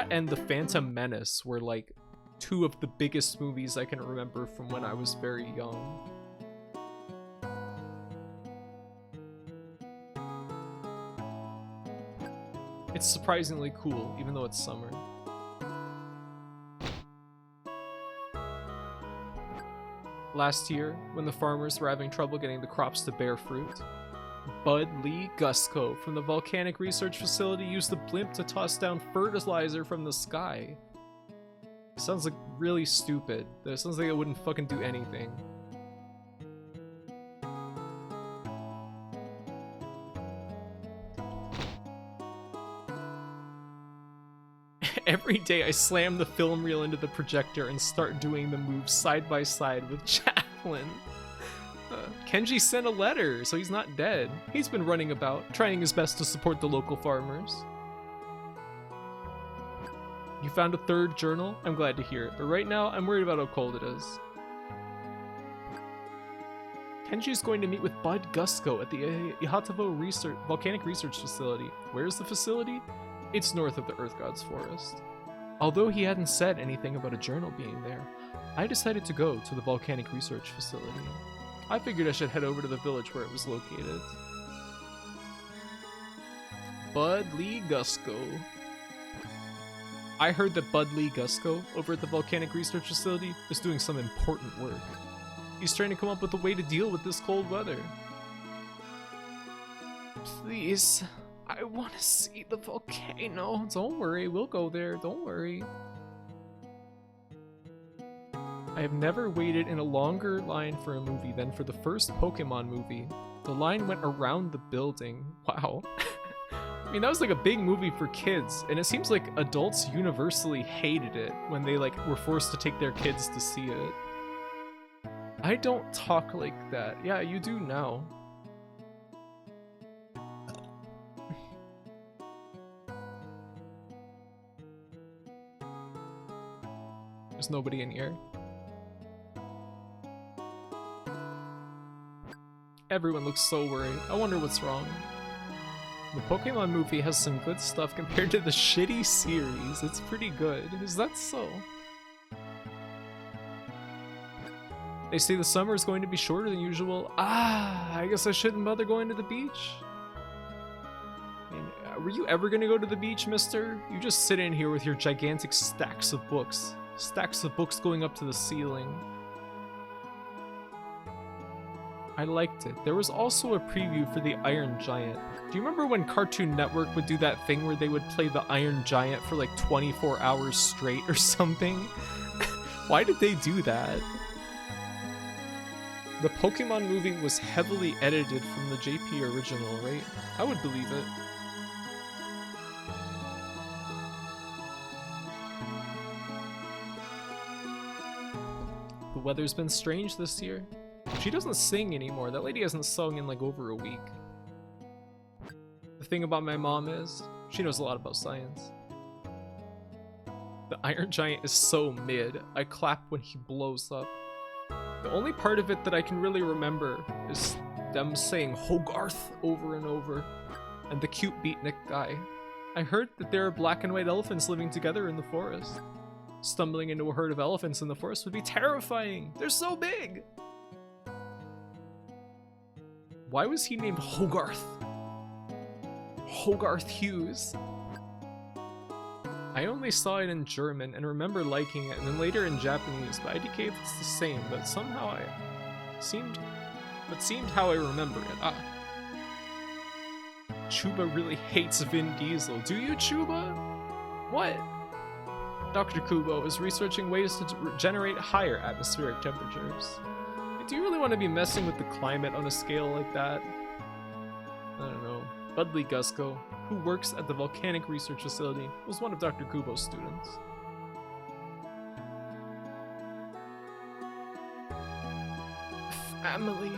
and The Phantom Menace were like two of the biggest movies I can remember from when I was very young. It's surprisingly cool, even though it's summer. Last year, when the farmers were having trouble getting the crops to bear fruit, Bud Lee Gusco from the Volcanic Research Facility used the blimp to toss down fertilizer from the sky. Sounds like really stupid. It sounds like it wouldn't fucking do anything. Every day I slam the film reel into the projector and start doing the moves side by side with Chaplin. Kenji sent a letter, so he's not dead. He's been running about, trying his best to support the local farmers. You found a third journal? I'm glad to hear it, but right now I'm worried about how cold it is. Kenji's going to meet with Bud Gusko at the Ihatovo Volcanic Research Facility. Where's the facility? It's north of the Earth God's Forest. Although he hadn't said anything about a journal being there, I decided to go to the Volcanic Research Facility. I figured I should head over to the village where it was located. Bud Lee Gusko. I heard that Bud Lee Gusko, over at the Volcanic Research Facility, is doing some important work. He's trying to come up with a way to deal with this cold weather. Please, I want to see the volcano. Don't worry, we'll go there, don't worry. I have never waited in a longer line for a movie than for the first Pokemon movie. The line went around the building. Wow. I mean, that was like a big movie for kids, and it seems like adults universally hated it when they like were forced to take their kids to see it. I don't talk like that. Yeah, you do now. There's nobody in here. Everyone looks so worried. I wonder what's wrong. The Pokemon movie has some good stuff compared to the shitty series. It's pretty good. Is that so? They say the summer is going to be shorter than usual. Ah, I guess I shouldn't bother going to the beach. I mean, were you ever going to go to the beach, mister? You just sit in here with your gigantic stacks of books. Stacks of books going up to the ceiling. I liked it. There was also a preview for the Iron Giant. Do you remember when Cartoon Network would do that thing where they would play the Iron Giant for like 24 hours straight or something? Why did they do that? The Pokemon movie was heavily edited from the JP original, right? I would believe it. The weather's been strange this year. She doesn't sing anymore. That lady hasn't sung in like over a week. The thing about my mom is, she knows a lot about science. The Iron Giant is so mid. I clap when he blows up. The only part of it that I can really remember is them saying Hogarth over and over, and the cute beatnik guy. I heard that there are black and white elephants living together in the forest. Stumbling into a herd of elephants in the forest would be terrifying. They're so big. Why was he named Hogarth? Hogarth Hughes. I only saw it in German and remember liking it, and then later in Japanese, but IDK it's the same, but somehow seemed how I remember it. Ah. Chuba really hates Vin Diesel. Do you, Chuba? What? Dr. Kubo is researching ways to generate higher atmospheric temperatures. Do you really want to be messing with the climate on a scale like that? I don't know. Budley Gusko, who works at the Volcanic Research Facility, was one of Dr. Kubo's students. Family.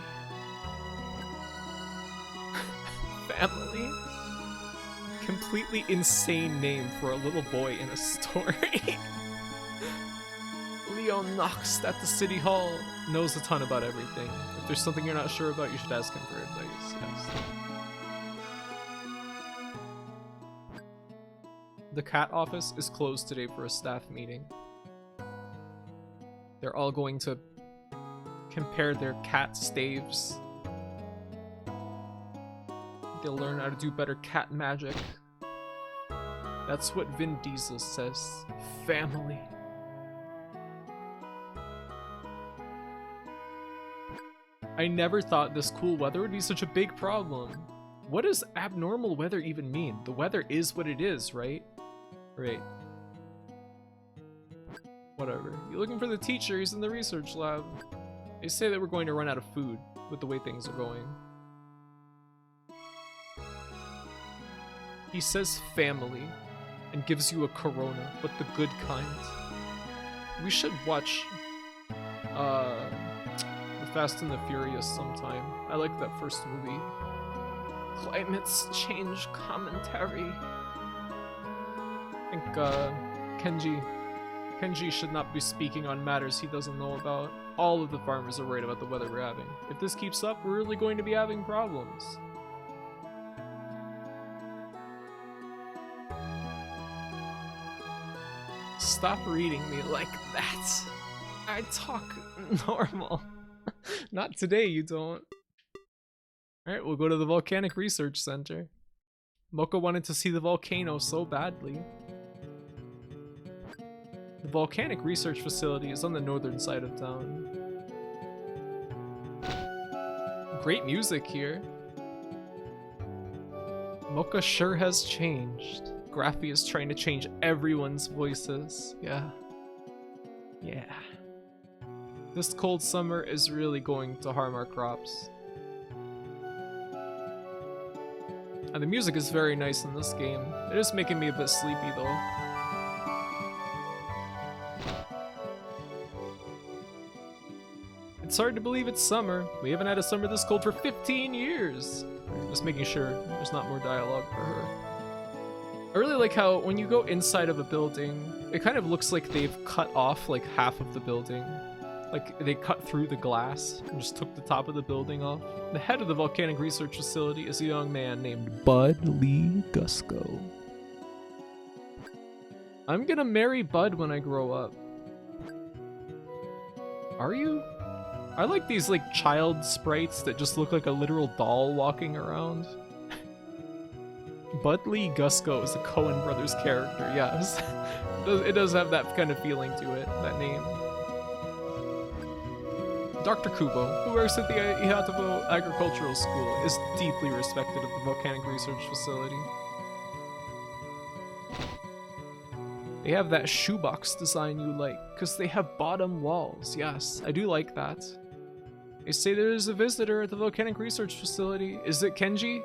Family. Completely insane name for a little boy in a story. Leon Knox at the City Hall knows a ton about everything. If there's something you're not sure about, you should ask him for advice. Yes. The cat office is closed today for a staff meeting. They're all going to compare their cat staves. They'll learn how to do better cat magic. That's what Vin Diesel says. Family. I never thought this cool weather would be such a big problem. What does abnormal weather even mean? The weather is what it is, right? Right. Whatever. You're looking for the teacher, he's in the research lab. They say that we're going to run out of food with the way things are going. He says family and gives you a Corona, but the good kind. We should watch The Fast and the Furious sometime. I like that first movie. Climates change commentary. I think Kenji should not be speaking on matters he doesn't know about. All of the farmers are worried about the weather we're having. If this keeps up, we're really going to be having problems. Stop reading me like that. I talk normal. Not today, you don't. Alright, we'll go to the Volcanic Research Center. Mocha wanted to see the volcano so badly. The Volcanic Research Facility is on the northern side of town. Great music here. Mocha sure has changed. Graphy is trying to change everyone's voices. Yeah. This cold summer is really going to harm our crops. And the music is very nice in this game. It is making me a bit sleepy though. It's hard to believe it's summer. We haven't had a summer this cold for 15 years. Just making sure there's not more dialogue for her. I really like how when you go inside of a building, it kind of looks like they've cut off like half of the building. Like they cut through the glass and just took the top of the building off. The head of the Volcanic Research Facility is a young man named Bud Lee Gusco. I'm gonna marry Bud when I grow up. Are you? I like these like child sprites that just look like a literal doll walking around. Bud Lee Gusco is a Coen Brothers character, yes. It does have that kind of feeling to it, that name. Dr. Kubo, who works at the Ihatovo Agricultural School, is deeply respected at the Volcanic Research Facility. They have that shoebox design you like, because they have bottom walls. Yes, I do like that. They say there is a visitor at the Volcanic Research Facility. Is it Kenji?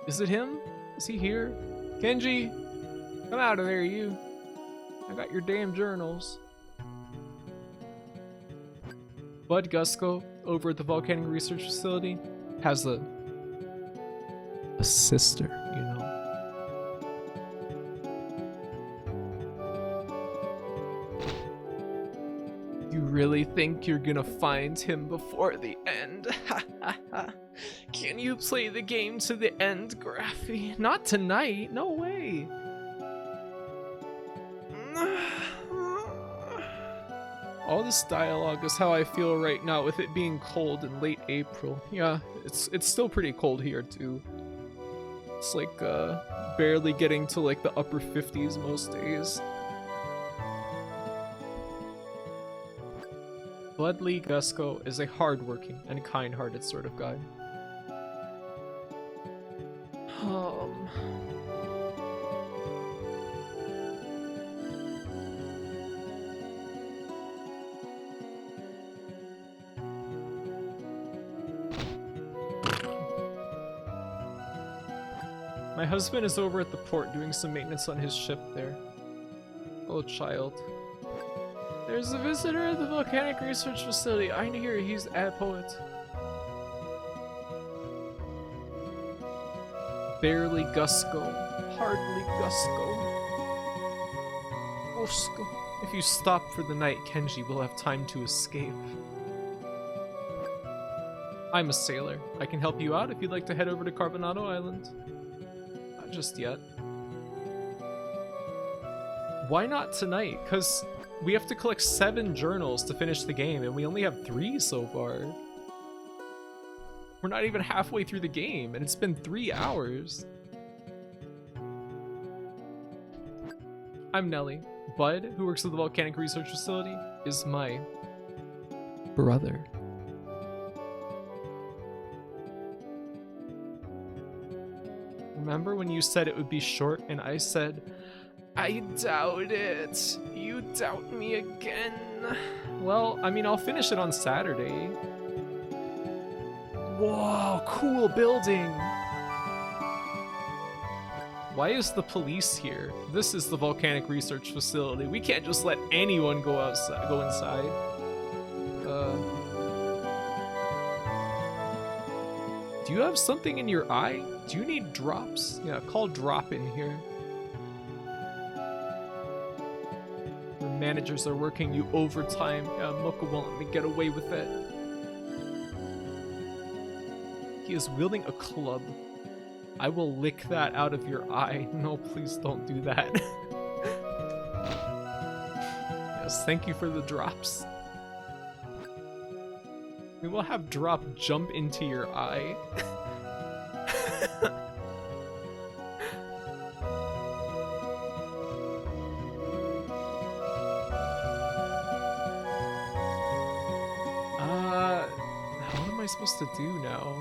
Is it him? Is he here? Kenji! Come out of there, you. I got your damn journals. Bud Gusco, over at the Volcanic Research Facility, has a sister, you know. You really think you're gonna find him before the end? Can you play the game to the end, Graphy? Not tonight, no way. All this dialogue is how I feel right now with it being cold in late April. Yeah, it's still pretty cold here too. It's like barely getting to like the upper 50s most days. Bud Lee Gusco is a hardworking and kind-hearted sort of guy. My husband is over at the port doing some maintenance on his ship there. Oh, child. There's a visitor at the Volcanic Research Facility. I hear he's a poet. Barely Gusco. Hardly Gusco. Gusco. If you stop for the night, Kenji will have time to escape. I'm a sailor. I can help you out if you'd like to head over to Carbonado Island. Not just yet. Why not tonight? Because we have to collect 7 journals to finish the game, and we only have 3 so far. We're not even halfway through the game, and it's been 3 hours. I'm Nelly. Bud, who works at the Volcanic Research Facility, is my brother. Remember when you said it would be short, and I said, I doubt it. You doubt me again. Well, I mean, I'll finish it on Saturday. Whoa, cool building. Why is the police here? This is the Volcanic Research Facility. We can't just let anyone go outside, go inside. Do you have something in your eye? Do you need drops? Yeah, call drop in here. managers are working you overtime. Yeah, Mocha won't let me get away with it. He is wielding a club. I will lick that out of your eye. No, please don't do that. Yes, thank you for the drops. We will have drop jump into your eye. What am I supposed to do now?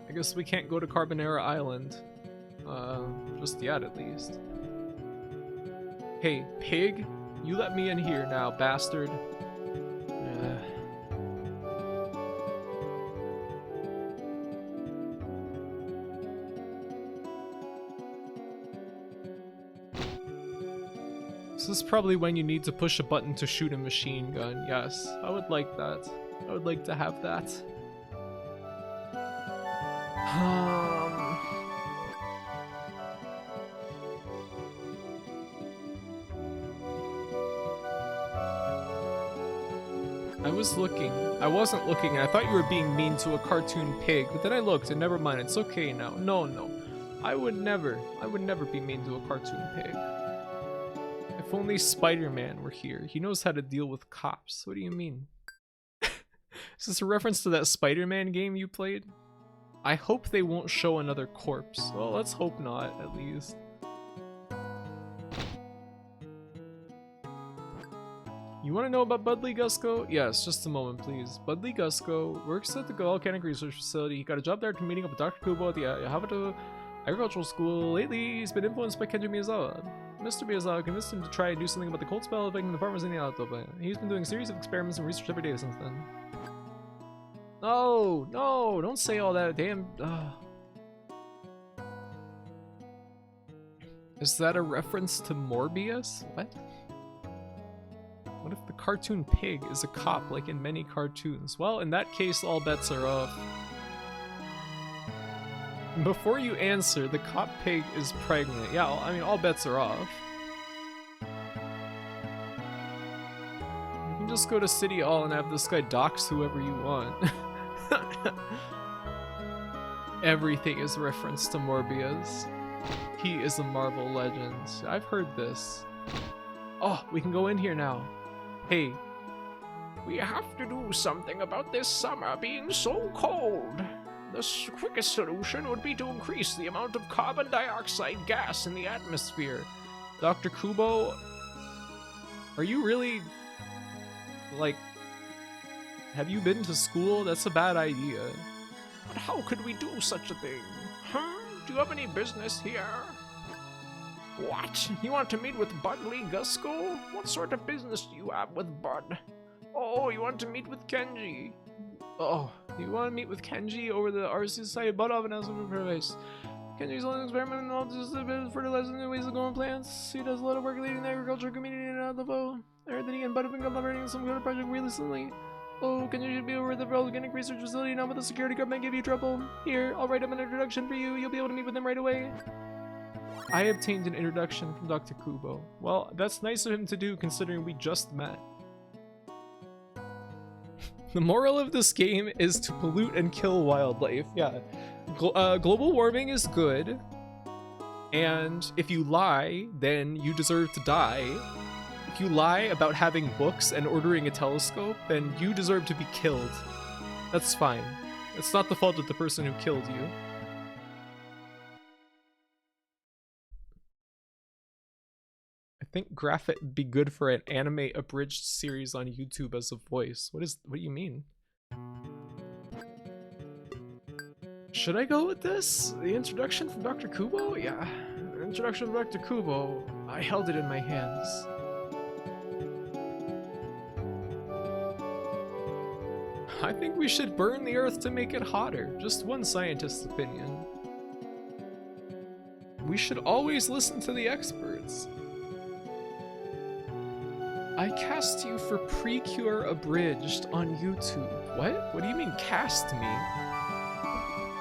I guess we can't go to Carbonara Island. Just yet, at least. Hey, pig, you let me in here now, bastard. This is probably when you need to push a button to shoot a machine gun. Yes, I would like that. I would like to have that. I wasn't looking, and I thought you were being mean to a cartoon pig, but then I looked, and never mind, it's okay now. No. I would never be mean to a cartoon pig. If only Spider-Man were here. He knows how to deal with cops. What do you mean? Is this a reference to that Spider-Man game you played? I hope they won't show another corpse. Well, let's hope not, at least. You want to know about Budley Gusco? Yes, just a moment, please. Budley Gusco works at the Volcanic Research Facility. He got a job there after meeting up with Dr. Kubo at the Ihatovo Agricultural School. Lately, he's been influenced by Kenji Miyazawa. Mr. Miyazawa convinced him to try and do something about the cold spell affecting the farmers in the Ihatovo. He's been doing a series of experiments and research every day since then. No, don't say all that. Damn. Is that a reference to Morbius? What? What if the cartoon pig is a cop like in many cartoons? Well, in that case, all bets are off. Before you answer, the cop pig is pregnant. Yeah, I mean, all bets are off. You can just go to City Hall and have this guy dox whoever you want. Everything is reference to Morbius. He is a Marvel legend. I've heard this. Oh, we can go in here now. Hey. We have to do something about this summer being so cold. The quickest solution would be to increase the amount of carbon dioxide gas in the atmosphere. Dr. Kubo, are you really, like, have you been to school? That's a bad idea. But how could we do such a thing? Huh? Do you have any business here? What? You want to meet with Budley Gusco? What sort of business do you have with Bud? Oh, you want to meet with Kenji? Oh, you want to meet with Kenji over the RC Society Bud Oven House of Paradise? Kenji's only experiment and all just a bit of fertilizing new ways of growing plants. He does a lot of work leading the agriculture community in Ihatovo. I heard that he and Bud have been collaborating some kind of project recently. Oh, Kenji should be over at the Volcanic Research Facility now, but the security guard might give you trouble. Here, I'll write up an introduction for you. You'll be able to meet with him right away. I obtained an introduction from Dr. Kubo. Well, that's nice of him to do considering we just met. The moral of this game is to pollute and kill wildlife. Yeah. Global warming is good. And if you lie, then you deserve to die. If you lie about having books and ordering a telescope, then you deserve to be killed. That's fine. It's not the fault of the person who killed you. I think Graphit would be good for an anime abridged series on YouTube as a voice. What do you mean? Should I go with this? The introduction from Dr. Kubo? Yeah. The introduction from Dr. Kubo. I held it in my hands. I think we should burn the earth to make it hotter. Just one scientist's opinion. We should always listen to the experts. I cast you for Precure Abridged on YouTube. What? What do you mean cast me?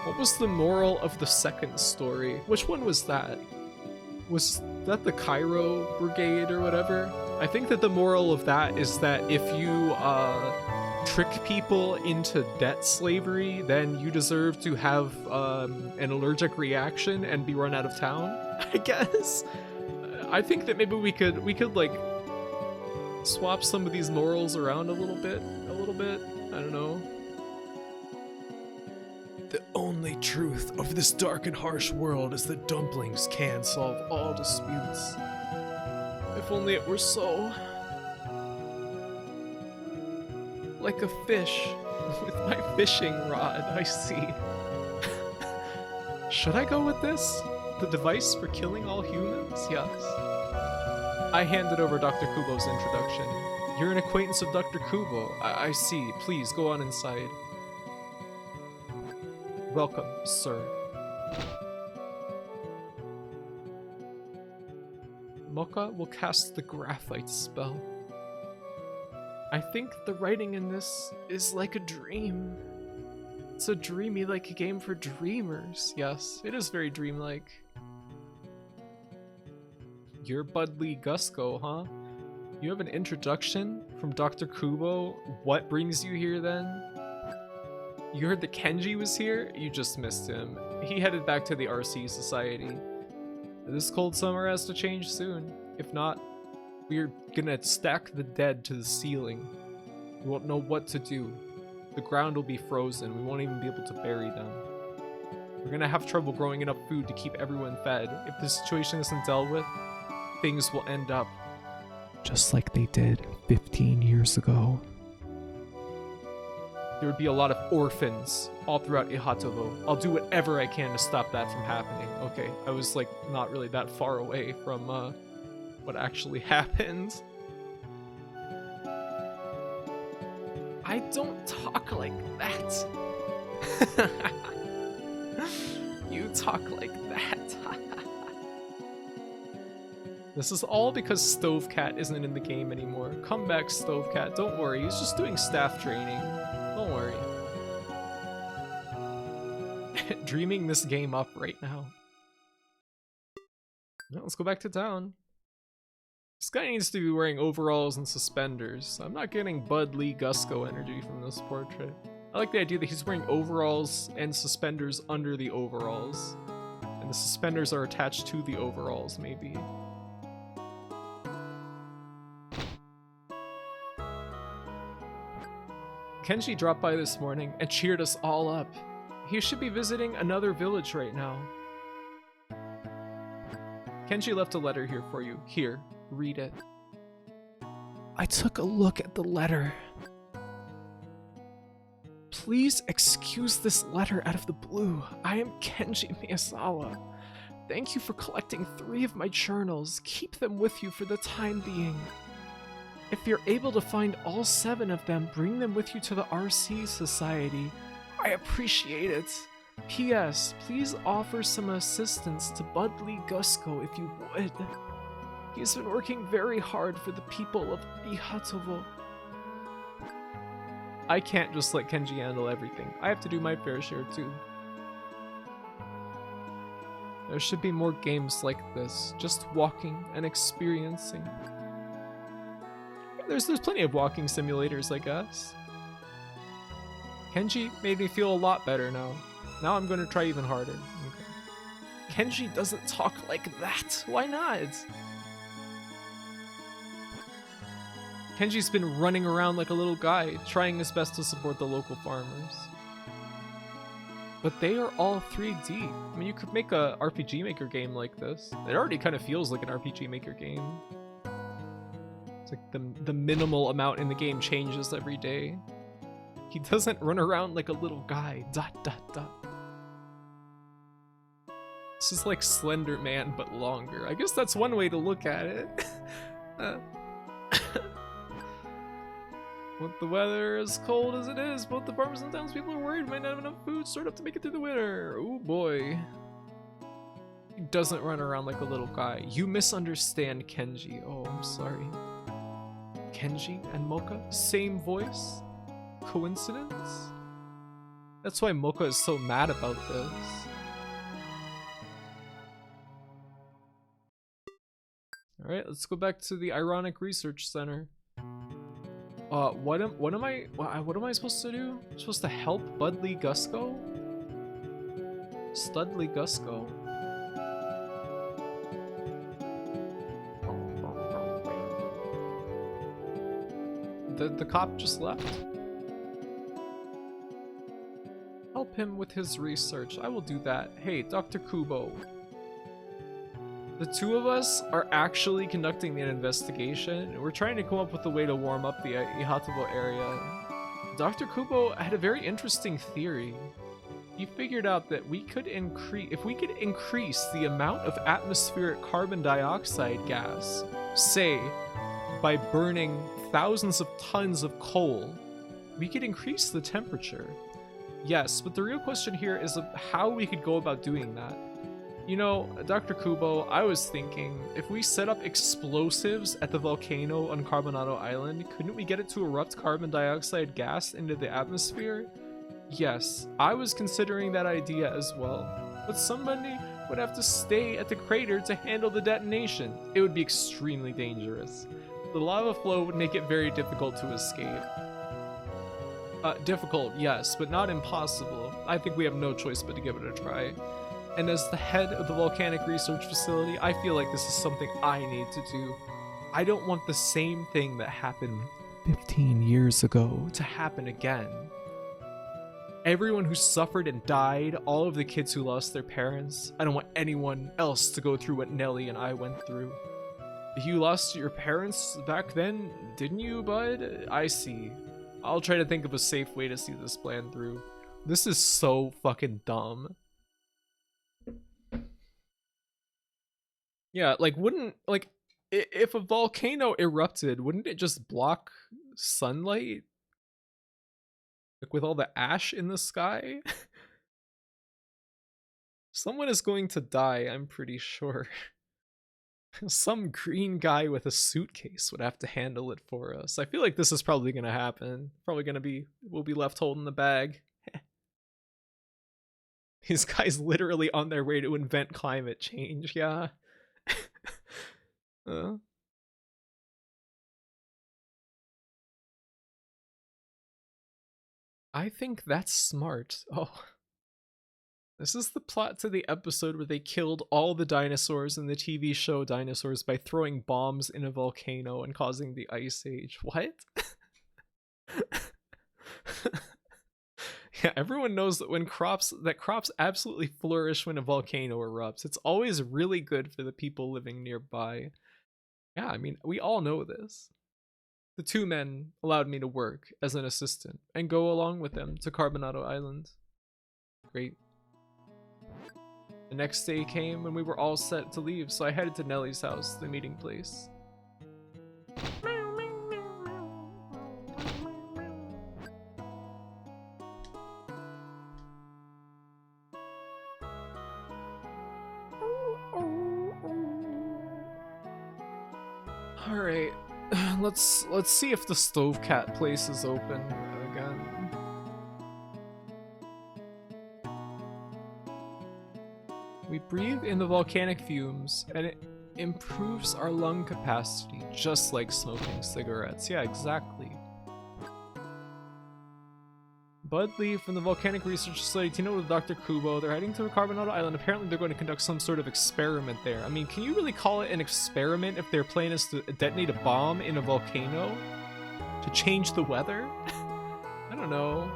What was the moral of the second story? Which one was that? Was that the Cairo Brigade or whatever? I think that the moral of that is that if you trick people into debt slavery, then you deserve to have an allergic reaction and be run out of town, I guess. I think that maybe we could like swap some of these morals around a little bit. I don't know. The only truth of this dark and harsh world is that dumplings can solve all disputes. If only it were so. Like a fish with my fishing rod, I see. Should I go with this? The device for killing all humans? Yes. I handed over Dr. Kubo's introduction. You're an acquaintance of Dr. Kubo. I see. Please, go on inside. Welcome, sir. Mocha will cast the graphite spell. I think the writing in this is like a dream. It's a dreamy-like game for dreamers. Yes, it is very dreamlike. You're Budley Gusco, huh? You have an introduction from Dr. Kubo? What brings you here then? You heard that Kenji was here? You just missed him. He headed back to the RC Society. This cold summer has to change soon. If not, we're gonna stack the dead to the ceiling. We won't know what to do. The ground will be frozen. We won't even be able to bury them. We're gonna have trouble growing enough food to keep everyone fed. If the situation isn't dealt with, things will end up just like they did 15 years ago. There would be a lot of orphans all throughout Ihatovo. I'll do whatever I can to stop that from happening. Okay, I was like not really that far away from what actually happened. I don't talk like that. You talk like that. This is all because Stovecat isn't in the game anymore. Come back, Stovecat. Don't worry, he's just doing staff training. Don't worry. Dreaming this game up right now. Well, let's go back to town. This guy needs to be wearing overalls and suspenders. I'm not getting Bud Lee Gusco energy from this portrait. I like the idea that he's wearing overalls and suspenders under the overalls. And the suspenders are attached to the overalls, maybe. Kenji dropped by this morning and cheered us all up. He should be visiting another village right now. Kenji left a letter here for you. Here, read it. I took a look at the letter. Please excuse this letter out of the blue. I am Kenji Miyazawa. Thank you for collecting 3 of my journals. Keep them with you for the time being. If you're able to find all 7 of them, bring them with you to the RC Society. I appreciate it. P.S. Please offer some assistance to Budley Gusco if you would. He's been working very hard for the people of Ihatovo. I can't just let Kenji handle everything. I have to do my fair share too. There should be more games like this, just walking and experiencing. There's plenty of walking simulators, I guess. Kenji made me feel a lot better now. Now I'm going to try even harder. Okay. Kenji doesn't talk like that. Why not? Kenji's been running around like a little guy, trying his best to support the local farmers. But they are all 3D. I mean, you could make a RPG Maker game like this. It already kind of feels like an RPG Maker game. It's like the minimal amount in the game changes every day. He doesn't run around like a little guy. ... This is like Slender Man, but longer. I guess that's one way to look at it. With the weather as cold as it is, both the farmers and townspeople are worried we might not have enough food stored up to make it through the winter. Oh boy. He doesn't run around like a little guy. You misunderstand Kenji. Oh, I'm sorry. Kenji and Mocha? Same voice? Coincidence? That's why Mocha is so mad about this. Alright, let's go back to the Ironic Research Center. What am I supposed to do? I'm supposed to help Budley Gusco? Studley Gusco? The cop just left? Help him with his research. I will do that. Hey, Dr. Kubo. The two of us are actually conducting an investigation. We're trying to come up with a way to warm up the Ihatovo area. Dr. Kubo had a very interesting theory. He figured out that if we could increase the amount of atmospheric carbon dioxide gas, say, by burning thousands of tons of coal, we could increase the temperature. Yes, but the real question here is of how we could go about doing that. You know, Dr. Kubo, I was thinking, if we set up explosives at the volcano on Carbonado Island, couldn't we get it to erupt carbon dioxide gas into the atmosphere? Yes, I was considering that idea as well. But somebody would have to stay at the crater to handle the detonation. It would be extremely dangerous. The lava flow would make it very difficult to escape. Difficult, yes, but not impossible. I think we have no choice but to give it a try. And as the head of the volcanic research facility, I feel like this is something I need to do. I don't want the same thing that happened 15 years ago to happen again. Everyone who suffered and died, all of the kids who lost their parents, I don't want anyone else to go through what Nelly and I went through. You lost your parents back then, didn't you, bud? I see. I'll try to think of a safe way to see this plan through. This is so fucking dumb. Yeah, like, if a volcano erupted, wouldn't it just block sunlight? Like, with all the ash in the sky? Someone is going to die, I'm pretty sure. Some green guy with a suitcase would have to handle it for us. I feel like this is probably gonna happen. We'll be left holding the bag. These guys literally on their way to invent climate change, yeah. I think that's smart. Oh. This is the plot to the episode where they killed all the dinosaurs in the TV show Dinosaurs by throwing bombs in a volcano and causing the Ice Age. What? Yeah, everyone knows that crops absolutely flourish when a volcano erupts. It's always really good for the people living nearby. Yeah, I mean, we all know this. The two men allowed me to work as an assistant and go along with them to Carbonado Island. Great. The next day came when we were all set to leave, so I headed to Nellie's house, the meeting place. Alright, let's see if the Stovecat place is open again. We breathe in the volcanic fumes, and it improves our lung capacity, just like smoking cigarettes. Yeah, exactly. Bud Lee from the Volcanic Research Facility teamed up with Dr. Kubo. They're heading to Carbonado Island. Apparently they're going to conduct some sort of experiment there. I mean, can you really call it an experiment if their plan is to detonate a bomb in a volcano? To change the weather? I don't know.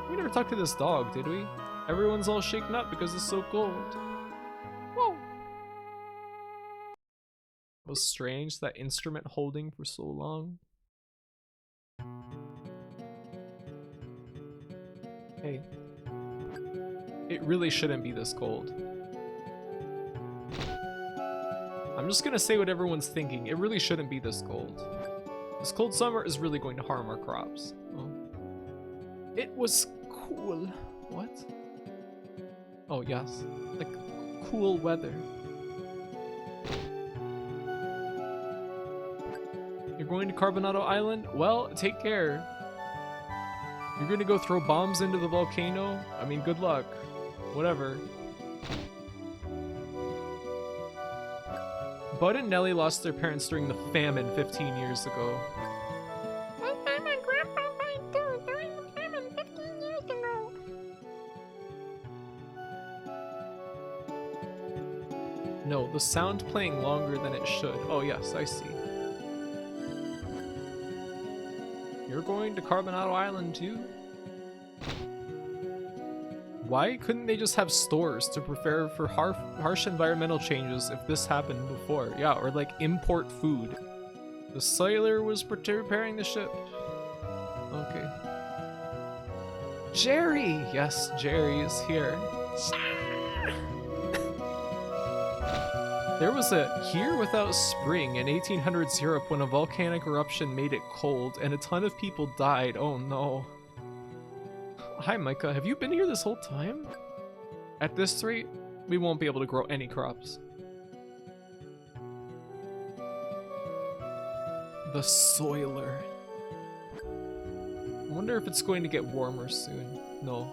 We never talked to this dog, did we? Everyone's all shaken up because it's so cold. Whoa! It was strange, that instrument holding for so long. Hey, it really shouldn't be this cold. I'm just gonna say what everyone's thinking. It really shouldn't be this cold. This cold summer is really going to harm our crops. Oh. It was cool. What? Oh, yes. Like, cool weather. You're going to Carbonado Island? Well, take care. You're gonna go throw bombs into the volcano? I mean, good luck. Whatever. Bud and Nellie lost their parents during the famine 15 years ago. My mom and grandpa died too during the famine 15 years ago. No, the sound playing longer than it should. Oh yes, I see. You're going to Carbonado Island too? Why couldn't they just have stores to prepare for harsh environmental changes if this happened before? Yeah, or like import food. The sailor was preparing the ship. Okay. Jerry! Yes, Jerry is here. There was a year without spring in 1800s Europe when a volcanic eruption made it cold and a ton of people died. Oh no. Hi Micah, have you been here this whole time? At this rate, we won't be able to grow any crops. The soiler. I wonder if it's going to get warmer soon. No.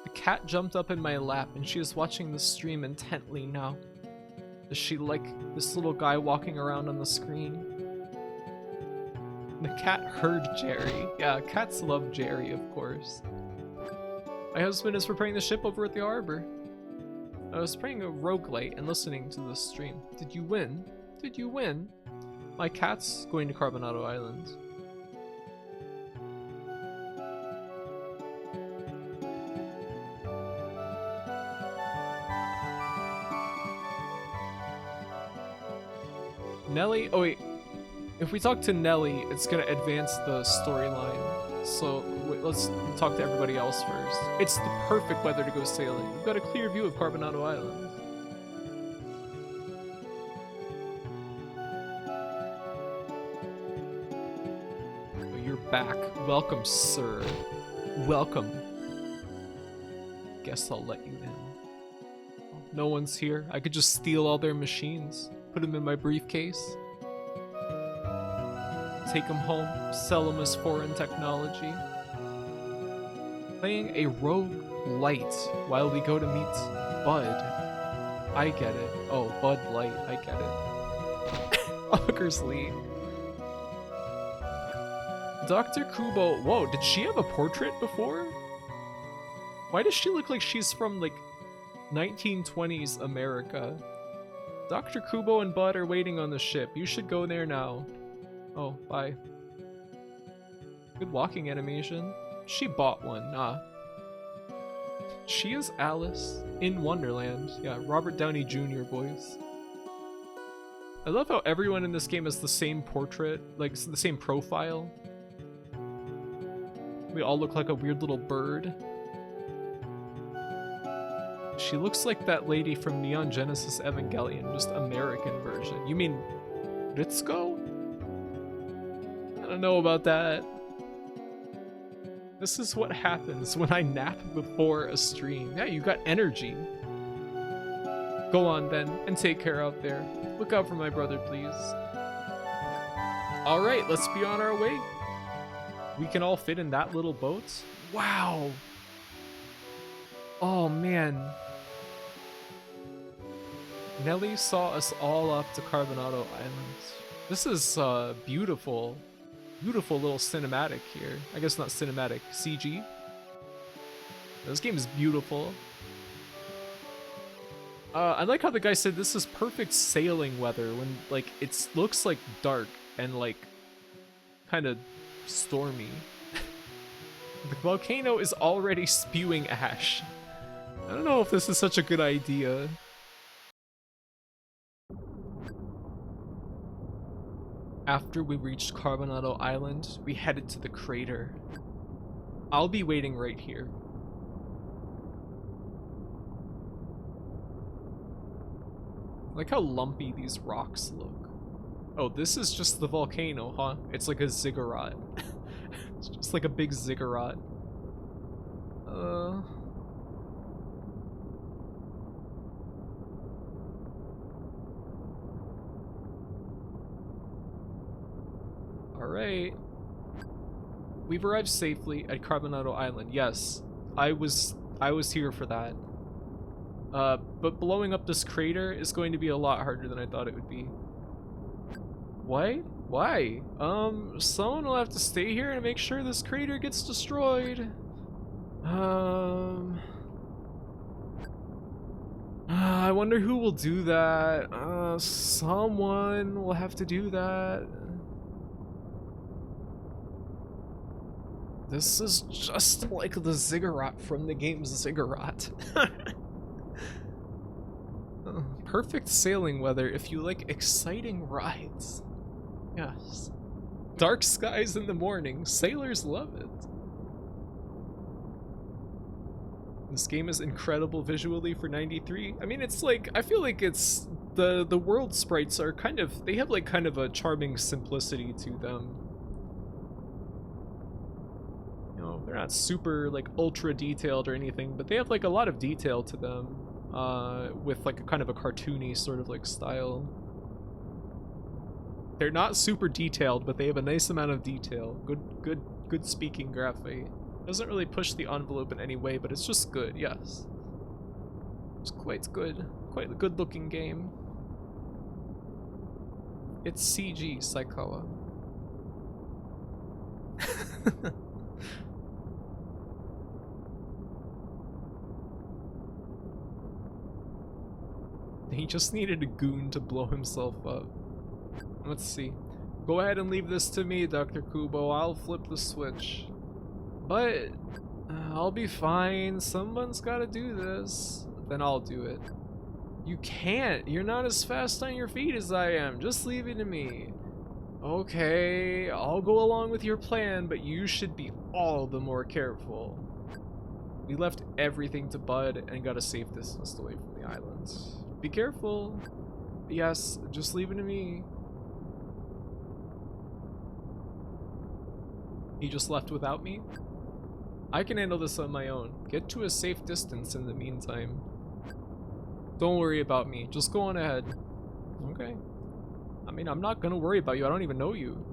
The cat jumped up in my lap and she is watching the stream intently now. Does she like this little guy walking around on the screen? The cat heard Jerry. Yeah, cats love Jerry, of course. My husband is preparing the ship over at the harbor. I was playing a roguelite and listening to the stream. Did you win? Did you win? My cat's going to Carbonado Island. Nellie? Oh wait, if we talk to Nellie, it's gonna advance the storyline. So wait, let's talk to everybody else first. It's the perfect weather to go sailing. We've got a clear view of Carbonado Island. Oh, you're back. Welcome, sir. Welcome. Guess I'll let you in. No one's here. I could just steal all their machines. Put them in my briefcase. Take them home. Sell them as foreign technology. Playing a rogue light while we go to meet Bud. I get it. Oh, Bud Light. I get it. Oggersley. Dr. Kubo. Whoa, did she have a portrait before? Why does she look like she's from, like, 1920s America? Dr. Kubo and Bud are waiting on the ship. You should go there now. Oh, bye. Good walking animation. She bought one. Nah. She is Alice in Wonderland. Yeah, Robert Downey Jr. voice. I love how everyone in this game has the same portrait, like the same profile. We all look like a weird little bird. She looks like that lady from Neon Genesis Evangelion, just American version. You mean Ritsuko? I don't know about that. This is what happens when I nap before a stream. Yeah, you got energy. Go on then, and take care out there. Look out for my brother, please. Alright, let's be on our way. We can all fit in that little boat? Wow! Oh man. Nellie saw us all up to Carbonado Island. This is beautiful. Beautiful little cinematic here. I guess not cinematic, CG. This game is beautiful. I like how the guy said this is perfect sailing weather when like it looks like dark and like kind of stormy. The volcano is already spewing ash. I don't know if this is such a good idea. After we reached Carbonado Island, we headed to the crater. I'll be waiting right here. Like how lumpy these rocks look. Oh, this is just the volcano, huh? It's like a ziggurat. It's just like a big ziggurat. Alright. We've arrived safely at Carbonado Island. Yes, I was here for that. But blowing up this crater is going to be a lot harder than I thought it would be. What? Why? Someone will have to stay here and make sure this crater gets destroyed. I wonder who will do that. Someone will have to do that. This is just like the ziggurat from the game Ziggurat. Perfect sailing weather if you like exciting rides. Yes. Dark skies in the morning. Sailors love it. This game is incredible visually for 93. I mean, it's like, I feel like it's the world sprites are kind of, they have like kind of a charming simplicity to them. You know, they're not super like ultra detailed or anything, but they have like a lot of detail to them, with like a kind of a cartoony sort of like style. They're not super detailed, but they have a nice amount of detail. Good speaking graphite. Doesn't really push the envelope in any way, but it's just good, yes. It's quite good. Quite a good looking game. It's CG, Saikawa. He just needed a goon to blow himself up. Let's see. Go ahead and leave this to me, Dr. Kubo. I'll flip the switch. But I'll be fine. Someone's gotta do this. Then I'll do it. You can't. You're not as fast on your feet as I am. Just leave it to me. Okay, I'll go along with your plan, but you should be all the more careful. We left everything to Bud and got a safe distance away from the island. Be careful. Yes, just leave it to me. He just left without me? I can handle this on my own. Get to a safe distance in the meantime. Don't worry about me. Just go on ahead. Okay. I mean, I'm not gonna worry about you. I don't even know you.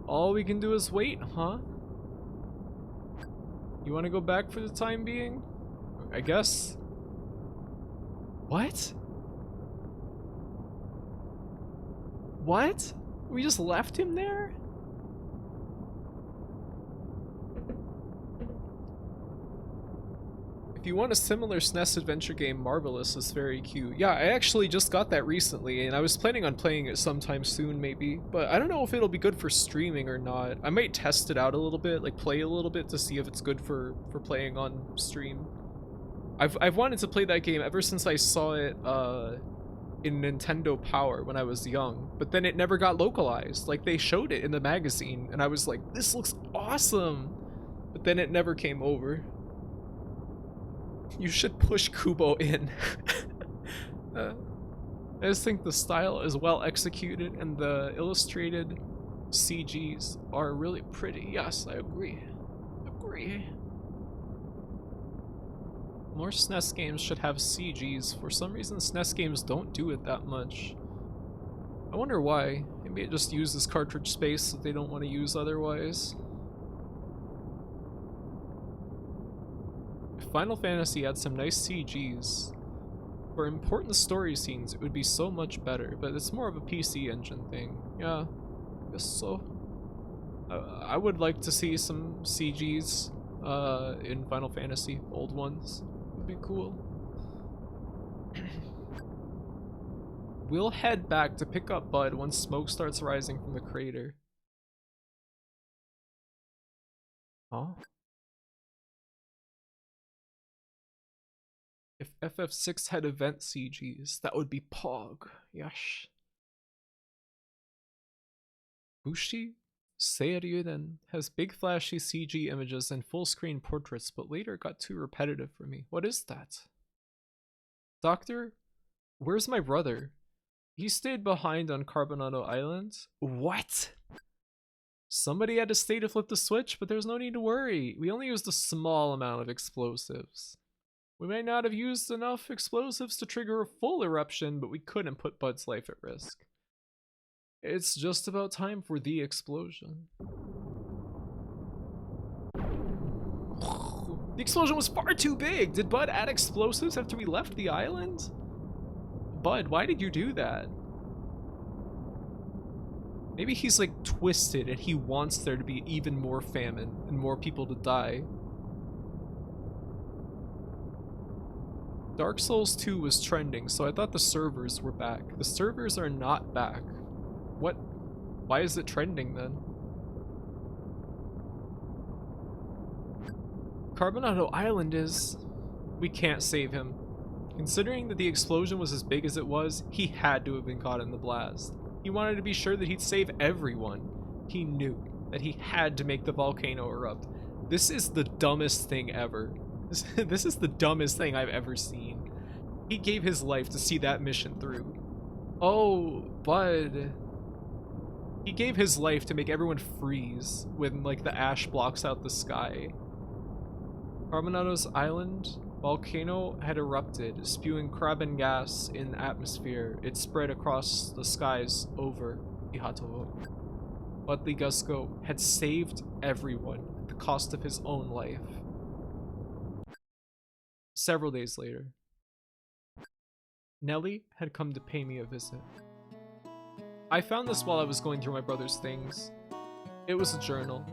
All we can do is wait, huh? You want to go back for the time being? I guess. What? What? We just left him there? If you want a similar SNES adventure game, Marvelous is very cute. Yeah, I actually just got that recently, and I was planning on playing it sometime soon, maybe. But I don't know if it'll be good for streaming or not. I might test it out a little bit, like play a little bit to see if it's good for playing on stream. I've wanted to play that game ever since I saw it in Nintendo Power when I was young, but then it never got localized. Like, they showed it in the magazine, and I was like, this looks awesome! But then it never came over. You should push Kubo in. I just think the style is well executed and the illustrated CGs are really pretty. Yes, I agree. More SNES games should have CGs. For some reason, SNES games don't do it that much. I wonder why. Maybe it just uses cartridge space that they don't want to use otherwise. If Final Fantasy had some nice CGs for important story scenes, it would be so much better, but it's more of a PC Engine thing. Yeah, I guess so. I would like to see some CGs in Final Fantasy, old ones. Would be cool. We'll head back to pick up Bud once smoke starts rising from the crater. Huh? If FF6 had event CGs, that would be Pog. Yes. Bushi Seiyuden has big flashy CG images and full screen portraits, but later got too repetitive for me. What is that? Doctor? Where's my brother? He stayed behind on Carbonado Island? What? Somebody had to stay to flip the switch, but there's no need to worry. We only used a small amount of explosives. We may not have used enough explosives to trigger a full eruption, but we couldn't put Bud's life at risk. It's just about time for the explosion. The explosion was far too big! Did Bud add explosives after we left the island? Bud, why did you do that? Maybe he's like twisted and he wants there to be even more famine and more people to die. Dark Souls 2 was trending, so I thought the servers were back. The servers are not back. What? Why is it trending then? Carbonado Island is... We can't save him. Considering that the explosion was as big as it was, he had to have been caught in the blast. He wanted to be sure that he'd save everyone. He knew that he had to make the volcano erupt. This is the dumbest thing ever. This is the dumbest thing I've ever seen. He gave his life to see that mission through. Oh, Bud. He gave his life to make everyone freeze when, like, the ash blocks out the sky. Carbonado's island volcano had erupted, spewing carbon gas in the atmosphere. It spread across the skies over Ihatovo. But Ligusco had saved everyone at the cost of his own life. Several days later, Nellie had come to pay me a visit. I found this while I was going through my brother's things. It was a journal.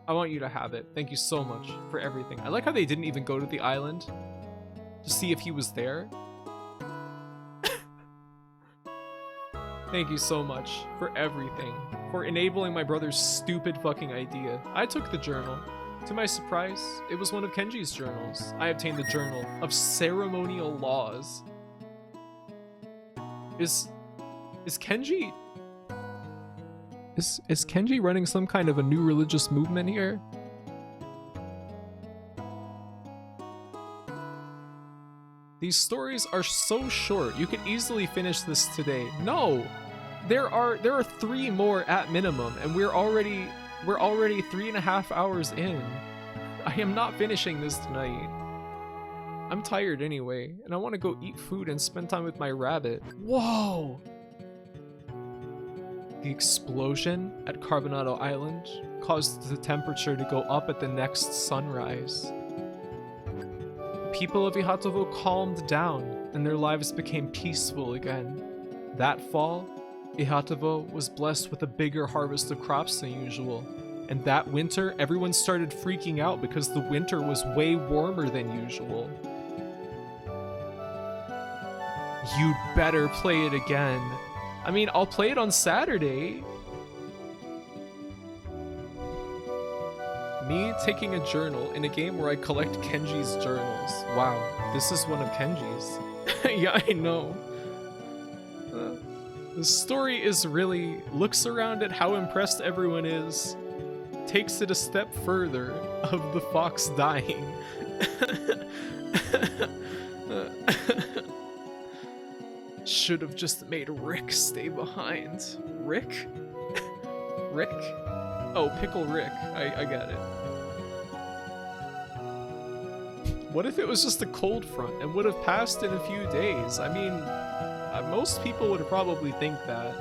I want you to have it. Thank you so much for everything. I like how they didn't even go to the island to see if he was there. Thank you so much for everything. For enabling my brother's stupid fucking idea. I took the journal. To my surprise, it was one of Kenji's journals. I obtained the journal of ceremonial laws. Is Kenji... Is Kenji running some kind of a new religious movement here? These stories are so short. You could easily finish this today. No! There are 3 more at minimum, and we're already 3.5 hours in. I am not finishing this tonight. I'm tired anyway, and I want to go eat food and spend time with my rabbit. Whoa! The explosion at Carbonado Island caused the temperature to go up at the next sunrise. The people of Ihatovo calmed down, and their lives became peaceful again. That fall, Ihatovo was blessed with a bigger harvest of crops than usual. And that winter, everyone started freaking out because the winter was way warmer than usual. You'd better play it again. I mean, I'll play it on Saturday. Me taking a journal in a game where I collect Kenji's journals. Wow, this is one of Kenji's. Yeah, I know. The story is really looks around at how impressed everyone is, takes it a step further of the fox dying. Should have just made Rick stay behind. Rick? Rick? Oh, Pickle Rick. I got it. What if it was just a cold front and would have passed in a few days? I mean, most people would probably think that.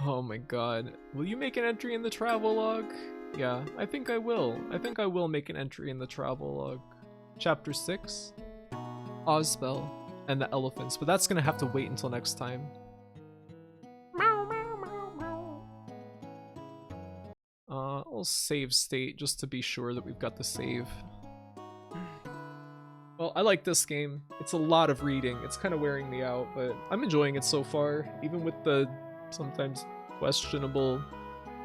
Oh my god. Will you make an entry in the travel log? Yeah, I think I will. I think I will make an entry in the travel log. Chapter 6. Ozbel and the elephants, but that's gonna have to wait until next time. I'll save state just to be sure that we've got the save. Well, I like this game. It's a lot of reading. It's kind of wearing me out, but I'm enjoying it so far, even with the sometimes questionable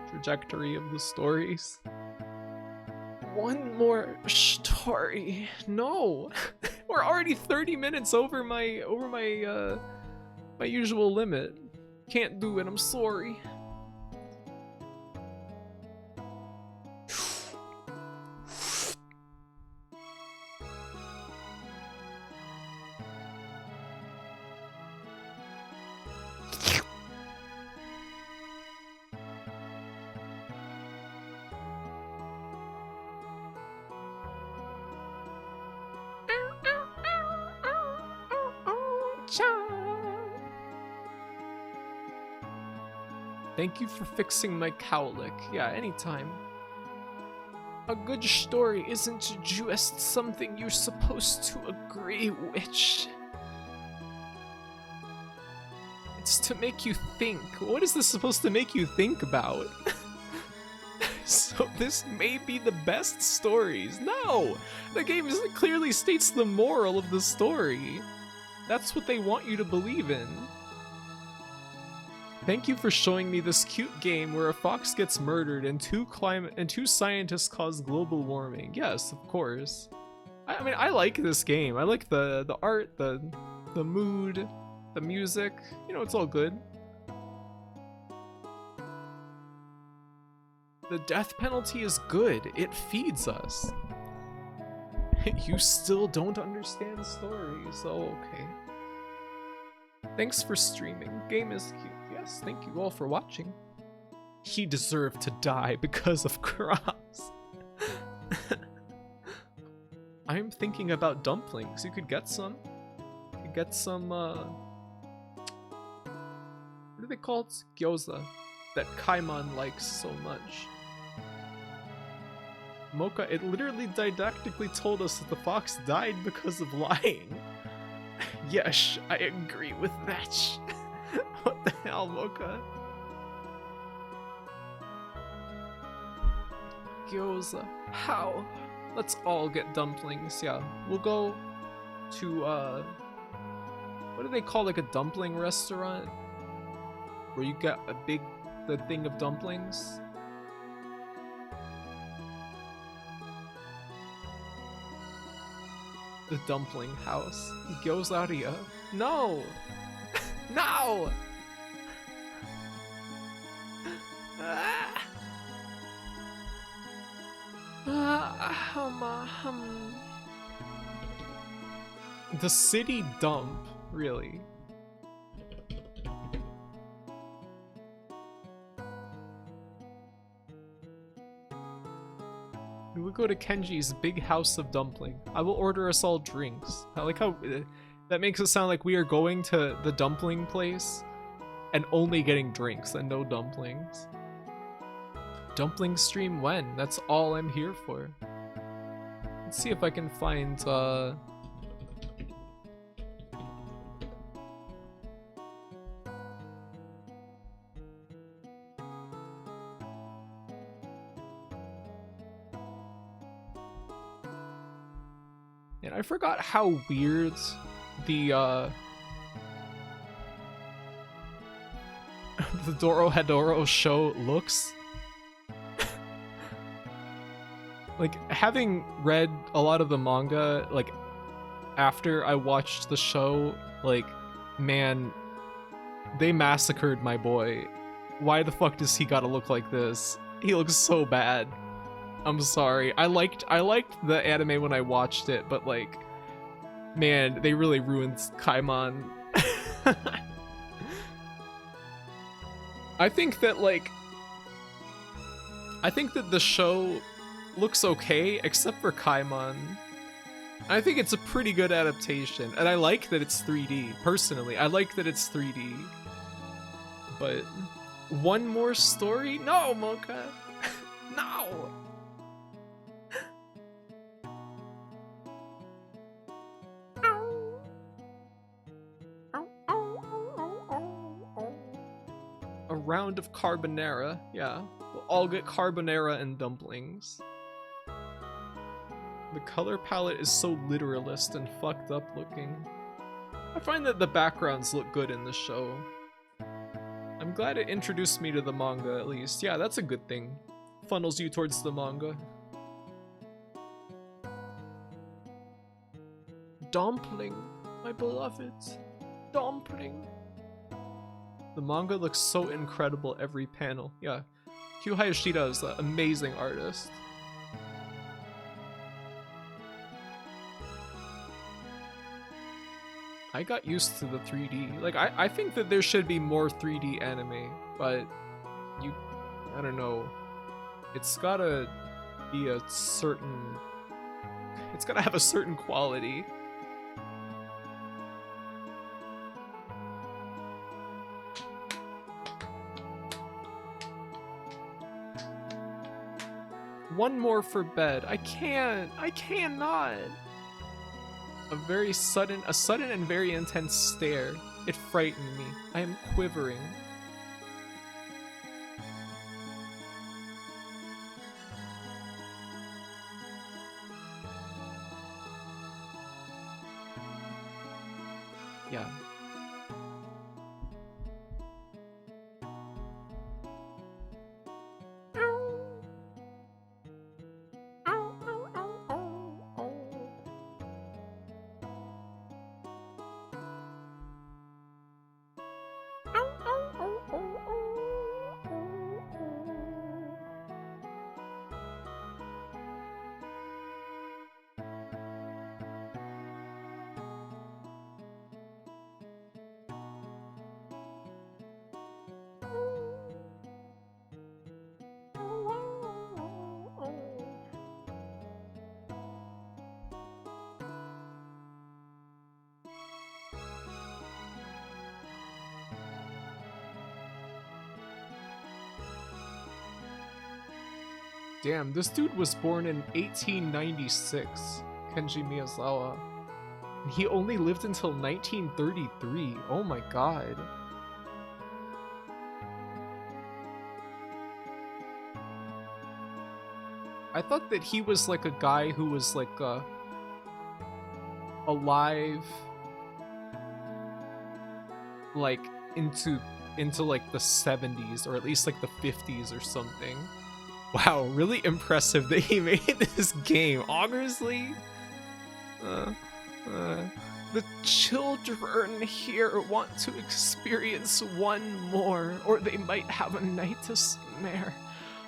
trajectory of the stories. One more story. No, we're already 30 minutes over my my usual limit. Can't do it. I'm sorry. Thank you for fixing my cowlick. Yeah, anytime. A good story isn't just something you're supposed to agree with. It's to make you think. What is this supposed to make you think about? So this may be the best stories. No! The game clearly states the moral of the story. That's what they want you to believe in. Thank you for showing me this cute game where a fox gets murdered and two scientists cause global warming. Yes, of course. I mean, I like this game. I like the art, the mood, the music. You know, it's all good. The death penalty is good. It feeds us. You still don't understand stories. So okay. Thanks for streaming. Game is cute. Yes, thank you all for watching. He deserved to die because of crops. I'm thinking about dumplings. You could get some. You could get some, what are they called? Gyoza. That Kaiman likes so much. Mocha, it literally didactically told us that the fox died because of lying. Yes, I agree with that. What the hell, Mocha? Gyoza. How? Let's all get dumplings. Yeah, we'll go to, what do they call, like, a dumpling restaurant? Where you get the thing of dumplings? The dumpling house. Gyozaria. No! No! The city dump, really. We will go to Kenji's big house of dumpling. I will order us all drinks. I like how that makes it sound like we are going to the dumpling place and only getting drinks and no dumplings. Dumpling stream when? That's all I'm here for. Let's see if I can find and I forgot how weird the the Dorohedoro show looks. Like, having read a lot of the manga, like, after I watched the show, like, man, they massacred my boy. Why the fuck does he gotta look like this? He looks so bad. I'm sorry. I liked the anime when I watched it, but, like, man, they really ruined Kaimon. I think that the show looks okay, except for Kaimon. I think it's a pretty good adaptation, and I like that it's 3D. Personally, I like that it's 3D. But one more story? No, Mocha. No. A round of carbonara. Yeah, we'll all get carbonara and dumplings. The color palette is so literalist and fucked up looking. I find that the backgrounds look good in the show. I'm glad it introduced me to the manga at least. Yeah, that's a good thing. Funnels you towards the manga. Dumpling, my beloved. Dumpling. The manga looks so incredible every panel. Yeah, Kyu Hayashida is an amazing artist. I got used to the 3D. Like, I think that there should be more 3D anime, but I don't know. It's gotta be it's gotta have a certain quality. One more for bed. I can't. I cannot. A sudden and very intense stare. It frightened me. I am quivering. Yeah. Damn, this dude was born in 1896, Kenji Miyazawa. He only lived until 1933. Oh my god. I thought that he was like a guy who was like alive like into like the 70s or at least like the 50s or something. Wow, really impressive that he made this game. Honestly, the children here want to experience one more, or they might have a night to spare.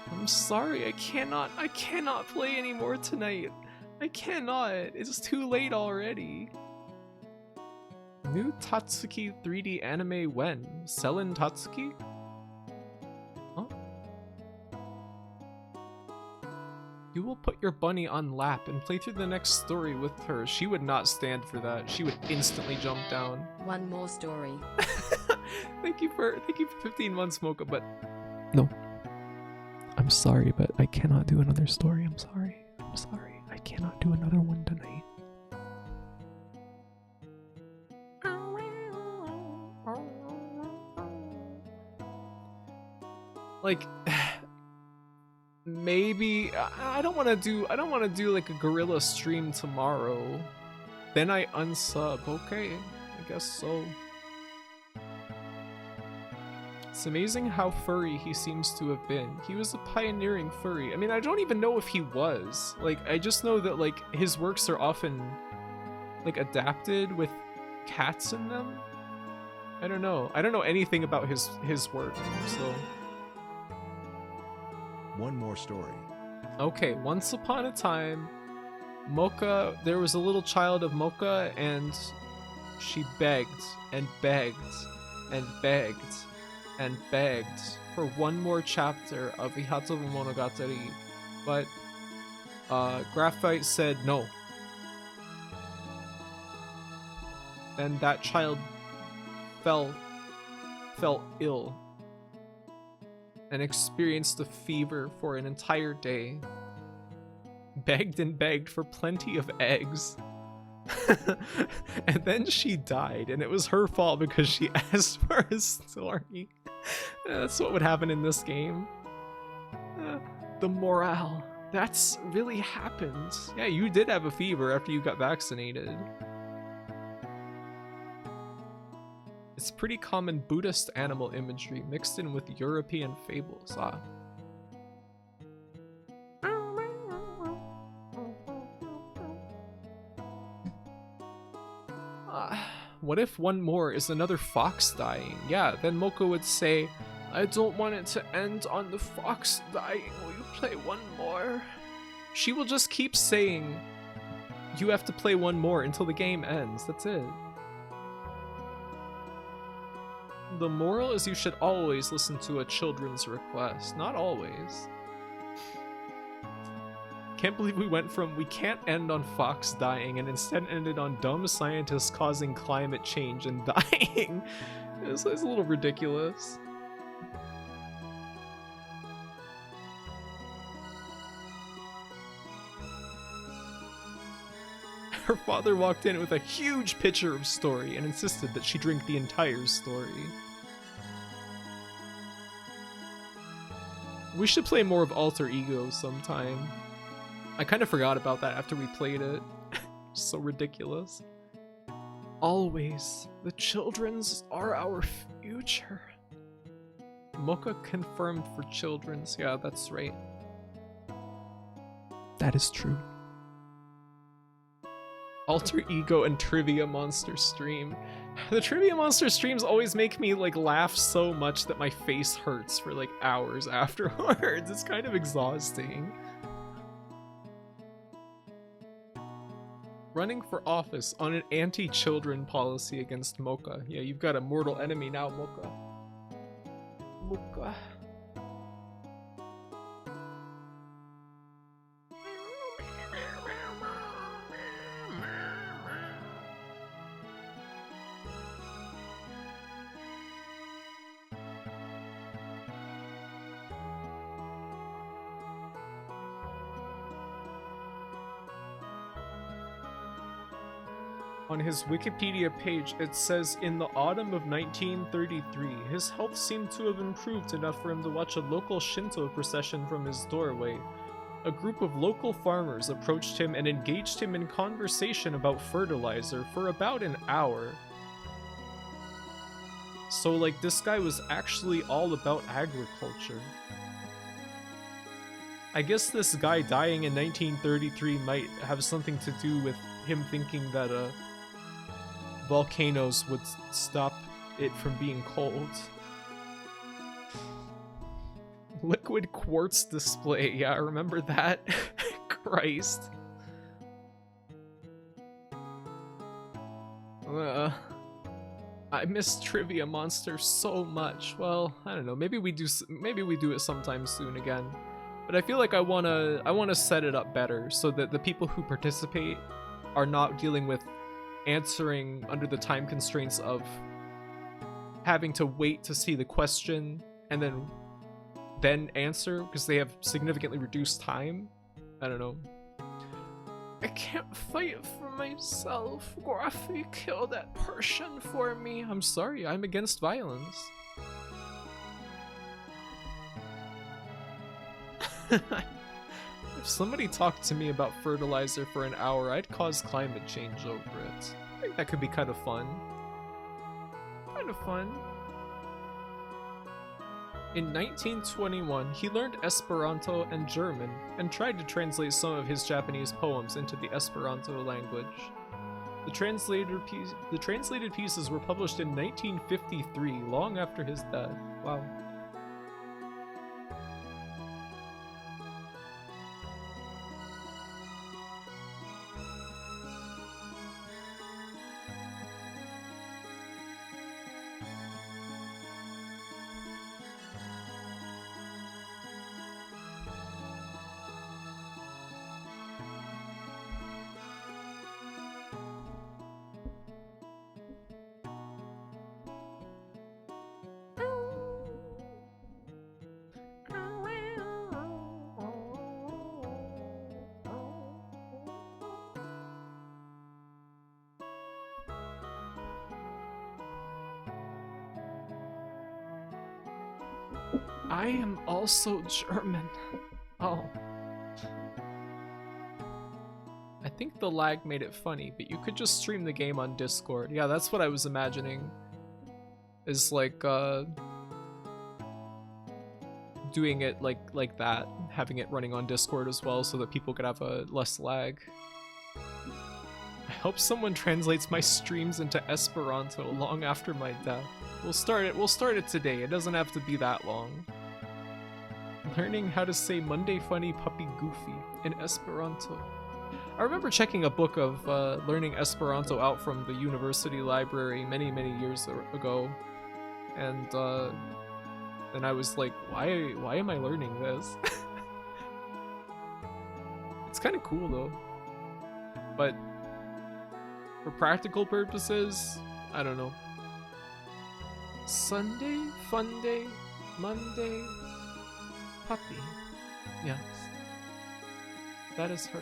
I'm sorry, I cannot play anymore tonight. I cannot. It's too late already. New Tatsuki 3D anime when? Sellen Tatsuki? Huh? You will put your bunny on lap and play through the next story with her. She would not stand for that. She would instantly jump down. One more story. Thank you for 15 months, Mocha, but no. I'm sorry, but I cannot do another story. I'm sorry. I cannot do another one tonight. Like, maybe I don't want to do like a gorilla stream tomorrow. Then I unsub. Okay, I guess so. It's amazing how furry he seems to have been. He was a pioneering furry. I mean, I don't even know if he was. Like, I just know that like his works are often like adapted with cats in them. I don't know. I don't know anything about his work, so. One more story. Okay, once upon a time, Mocha, there was a little child of Mocha, and she begged and begged and begged and begged for one more chapter of Ihatovo Monogatari, but Graphite said no. And that child fell ill and experienced a fever for an entire day. Begged and begged for plenty of eggs. And then she died, and it was her fault because she asked for a story. That's what would happen in this game. The morale. That's really happened. Yeah, you did have a fever after you got vaccinated. It's pretty common Buddhist animal imagery mixed in with European fables. What if one more is another fox dying? Yeah, then Mocha would say, I don't want it to end on the fox dying. Will you play one more? She will just keep saying, you have to play one more until the game ends. That's it. The moral is you should always listen to a children's request. Not always. Can't believe we went from we can't end on fox dying and instead ended on dumb scientists causing climate change and dying. It's a little ridiculous. Her father walked in with a huge pitcher of story and insisted that she drink the entire story. We should play more of Alter Ego sometime. I kind of forgot about that after we played it. So ridiculous. Always, the children's are our future. Mocha confirmed for children's. Yeah, that's right. That is true. Alter Ego and Trivia Monster stream. The Trivia Monster streams always make me like laugh so much that my face hurts for like hours afterwards. It's kind of exhausting. Running for office on an anti-children policy against Mocha. Yeah, you've got a mortal enemy now, Mocha. Mocha. On his Wikipedia page, it says, in the autumn of 1933, his health seemed to have improved enough for him to watch a local Shinto procession from his doorway. A group of local farmers approached him and engaged him in conversation about fertilizer for about an hour. So, like, this guy was actually all about agriculture. I guess this guy dying in 1933 might have something to do with him thinking that, volcanoes would stop it from being cold. Liquid quartz display, yeah, I remember that. Christ. I miss Trivia Monster so much. Well, I don't know. Maybe we do it sometime soon again. But I feel like I wanna set it up better so that the people who participate are not dealing with answering under the time constraints of having to wait to see the question and then answer because they have significantly reduced time. I don't know. I can't fight for myself. Graffy, kill that person for me. I'm sorry, I'm against violence. If somebody talked to me about fertilizer for an hour, I'd cause climate change over it. I think that could be kind of fun. Kind of fun. In 1921, he learned Esperanto and German, and tried to translate some of his Japanese poems into the Esperanto language. The translated pieces were published in 1953, long after his death. Wow. I am also German. Oh. I think the lag made it funny, but you could just stream the game on Discord. Yeah, that's what I was imagining. Is like, doing it like that. Having it running on Discord as well so that people could have a less lag. I hope someone translates my streams into Esperanto long after my death. We'll start it today. It doesn't have to be that long. Learning how to say Monday Funny Puppy Goofy in Esperanto. I remember checking a book of learning Esperanto out from the university library many years ago, and I was like, why am I learning this? It's kind of cool though, but for practical purposes, I don't know. Sunday, fun day, Monday, puppy. Yes, that is her.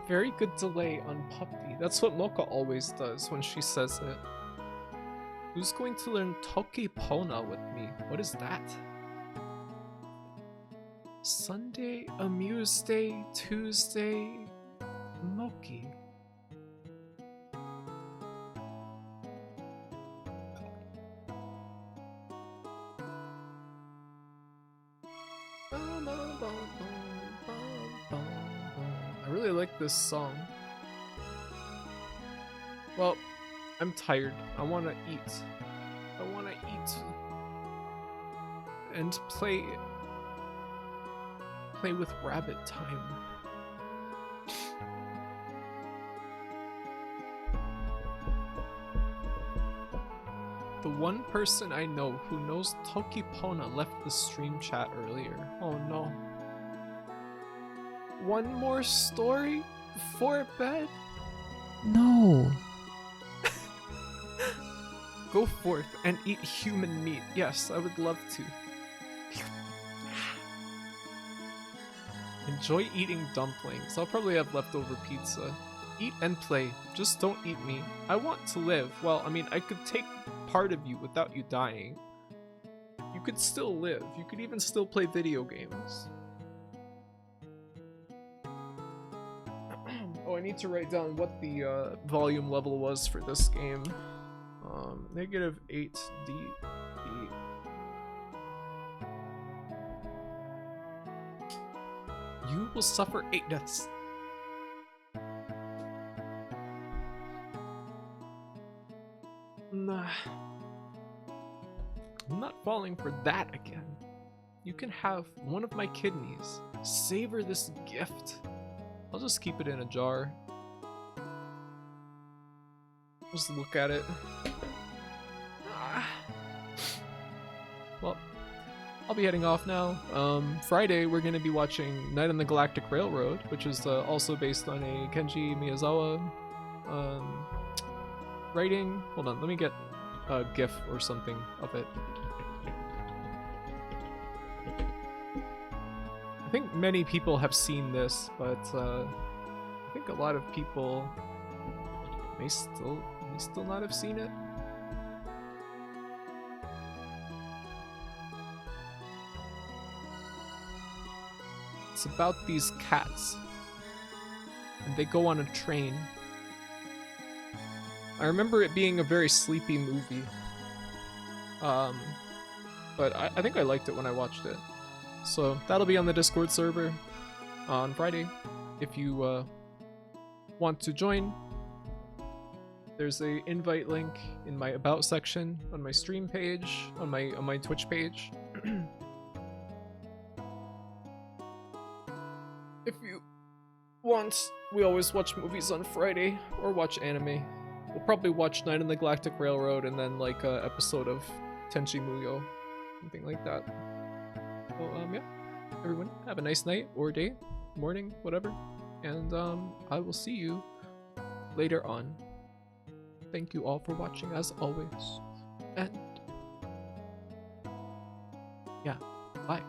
very good delay on puppy. That's what Mocha always does when she says it. Who's going to learn Toki Pona with me? What is that? Sunday, Amuse Day, Tuesday, Moki. I really like this song. Well, I'm tired. I want to eat. I want to eat and play with rabbit time. The one person I know who knows Toki Pona left the stream chat earlier. Oh no. One more story before bed? No. Go forth and eat human meat. Yes, I would love to. Enjoy eating dumplings. I'll probably have leftover pizza. Eat and play. Just don't eat me. I want to live. Well, I mean, I could take part of you without you dying. You could still live. You could even still play video games. Oh, I need to write down what the volume level was for this game. Negative 8D. You will suffer 8 deaths. Nah. I'm not falling for that again. You can have one of my kidneys. Savor this gift. I'll just keep it in a jar. Just look at it. Well, I'll be heading off now. Friday, we're going to be watching Night on the Galactic Railroad, which is also based on a Kenji Miyazawa writing. Hold on, let me get a GIF or something of it. I think many people have seen this, but I think a lot of people may still not have seen it. It's about these cats, and they go on a train. I remember it being a very sleepy movie, but I think I liked it when I watched it. So that'll be on the Discord server on Friday. If you want to join, there's a invite link in my About section on my stream page, on my Twitch page. If you want, we always watch movies on Friday, or watch anime. We'll probably watch Night on the Galactic Railroad and then like a episode of Tenchi Muyo, something like that. Well, yeah, everyone have a nice night or day, morning, whatever, and I will see you later on. Thank you all for watching as always, and yeah, bye.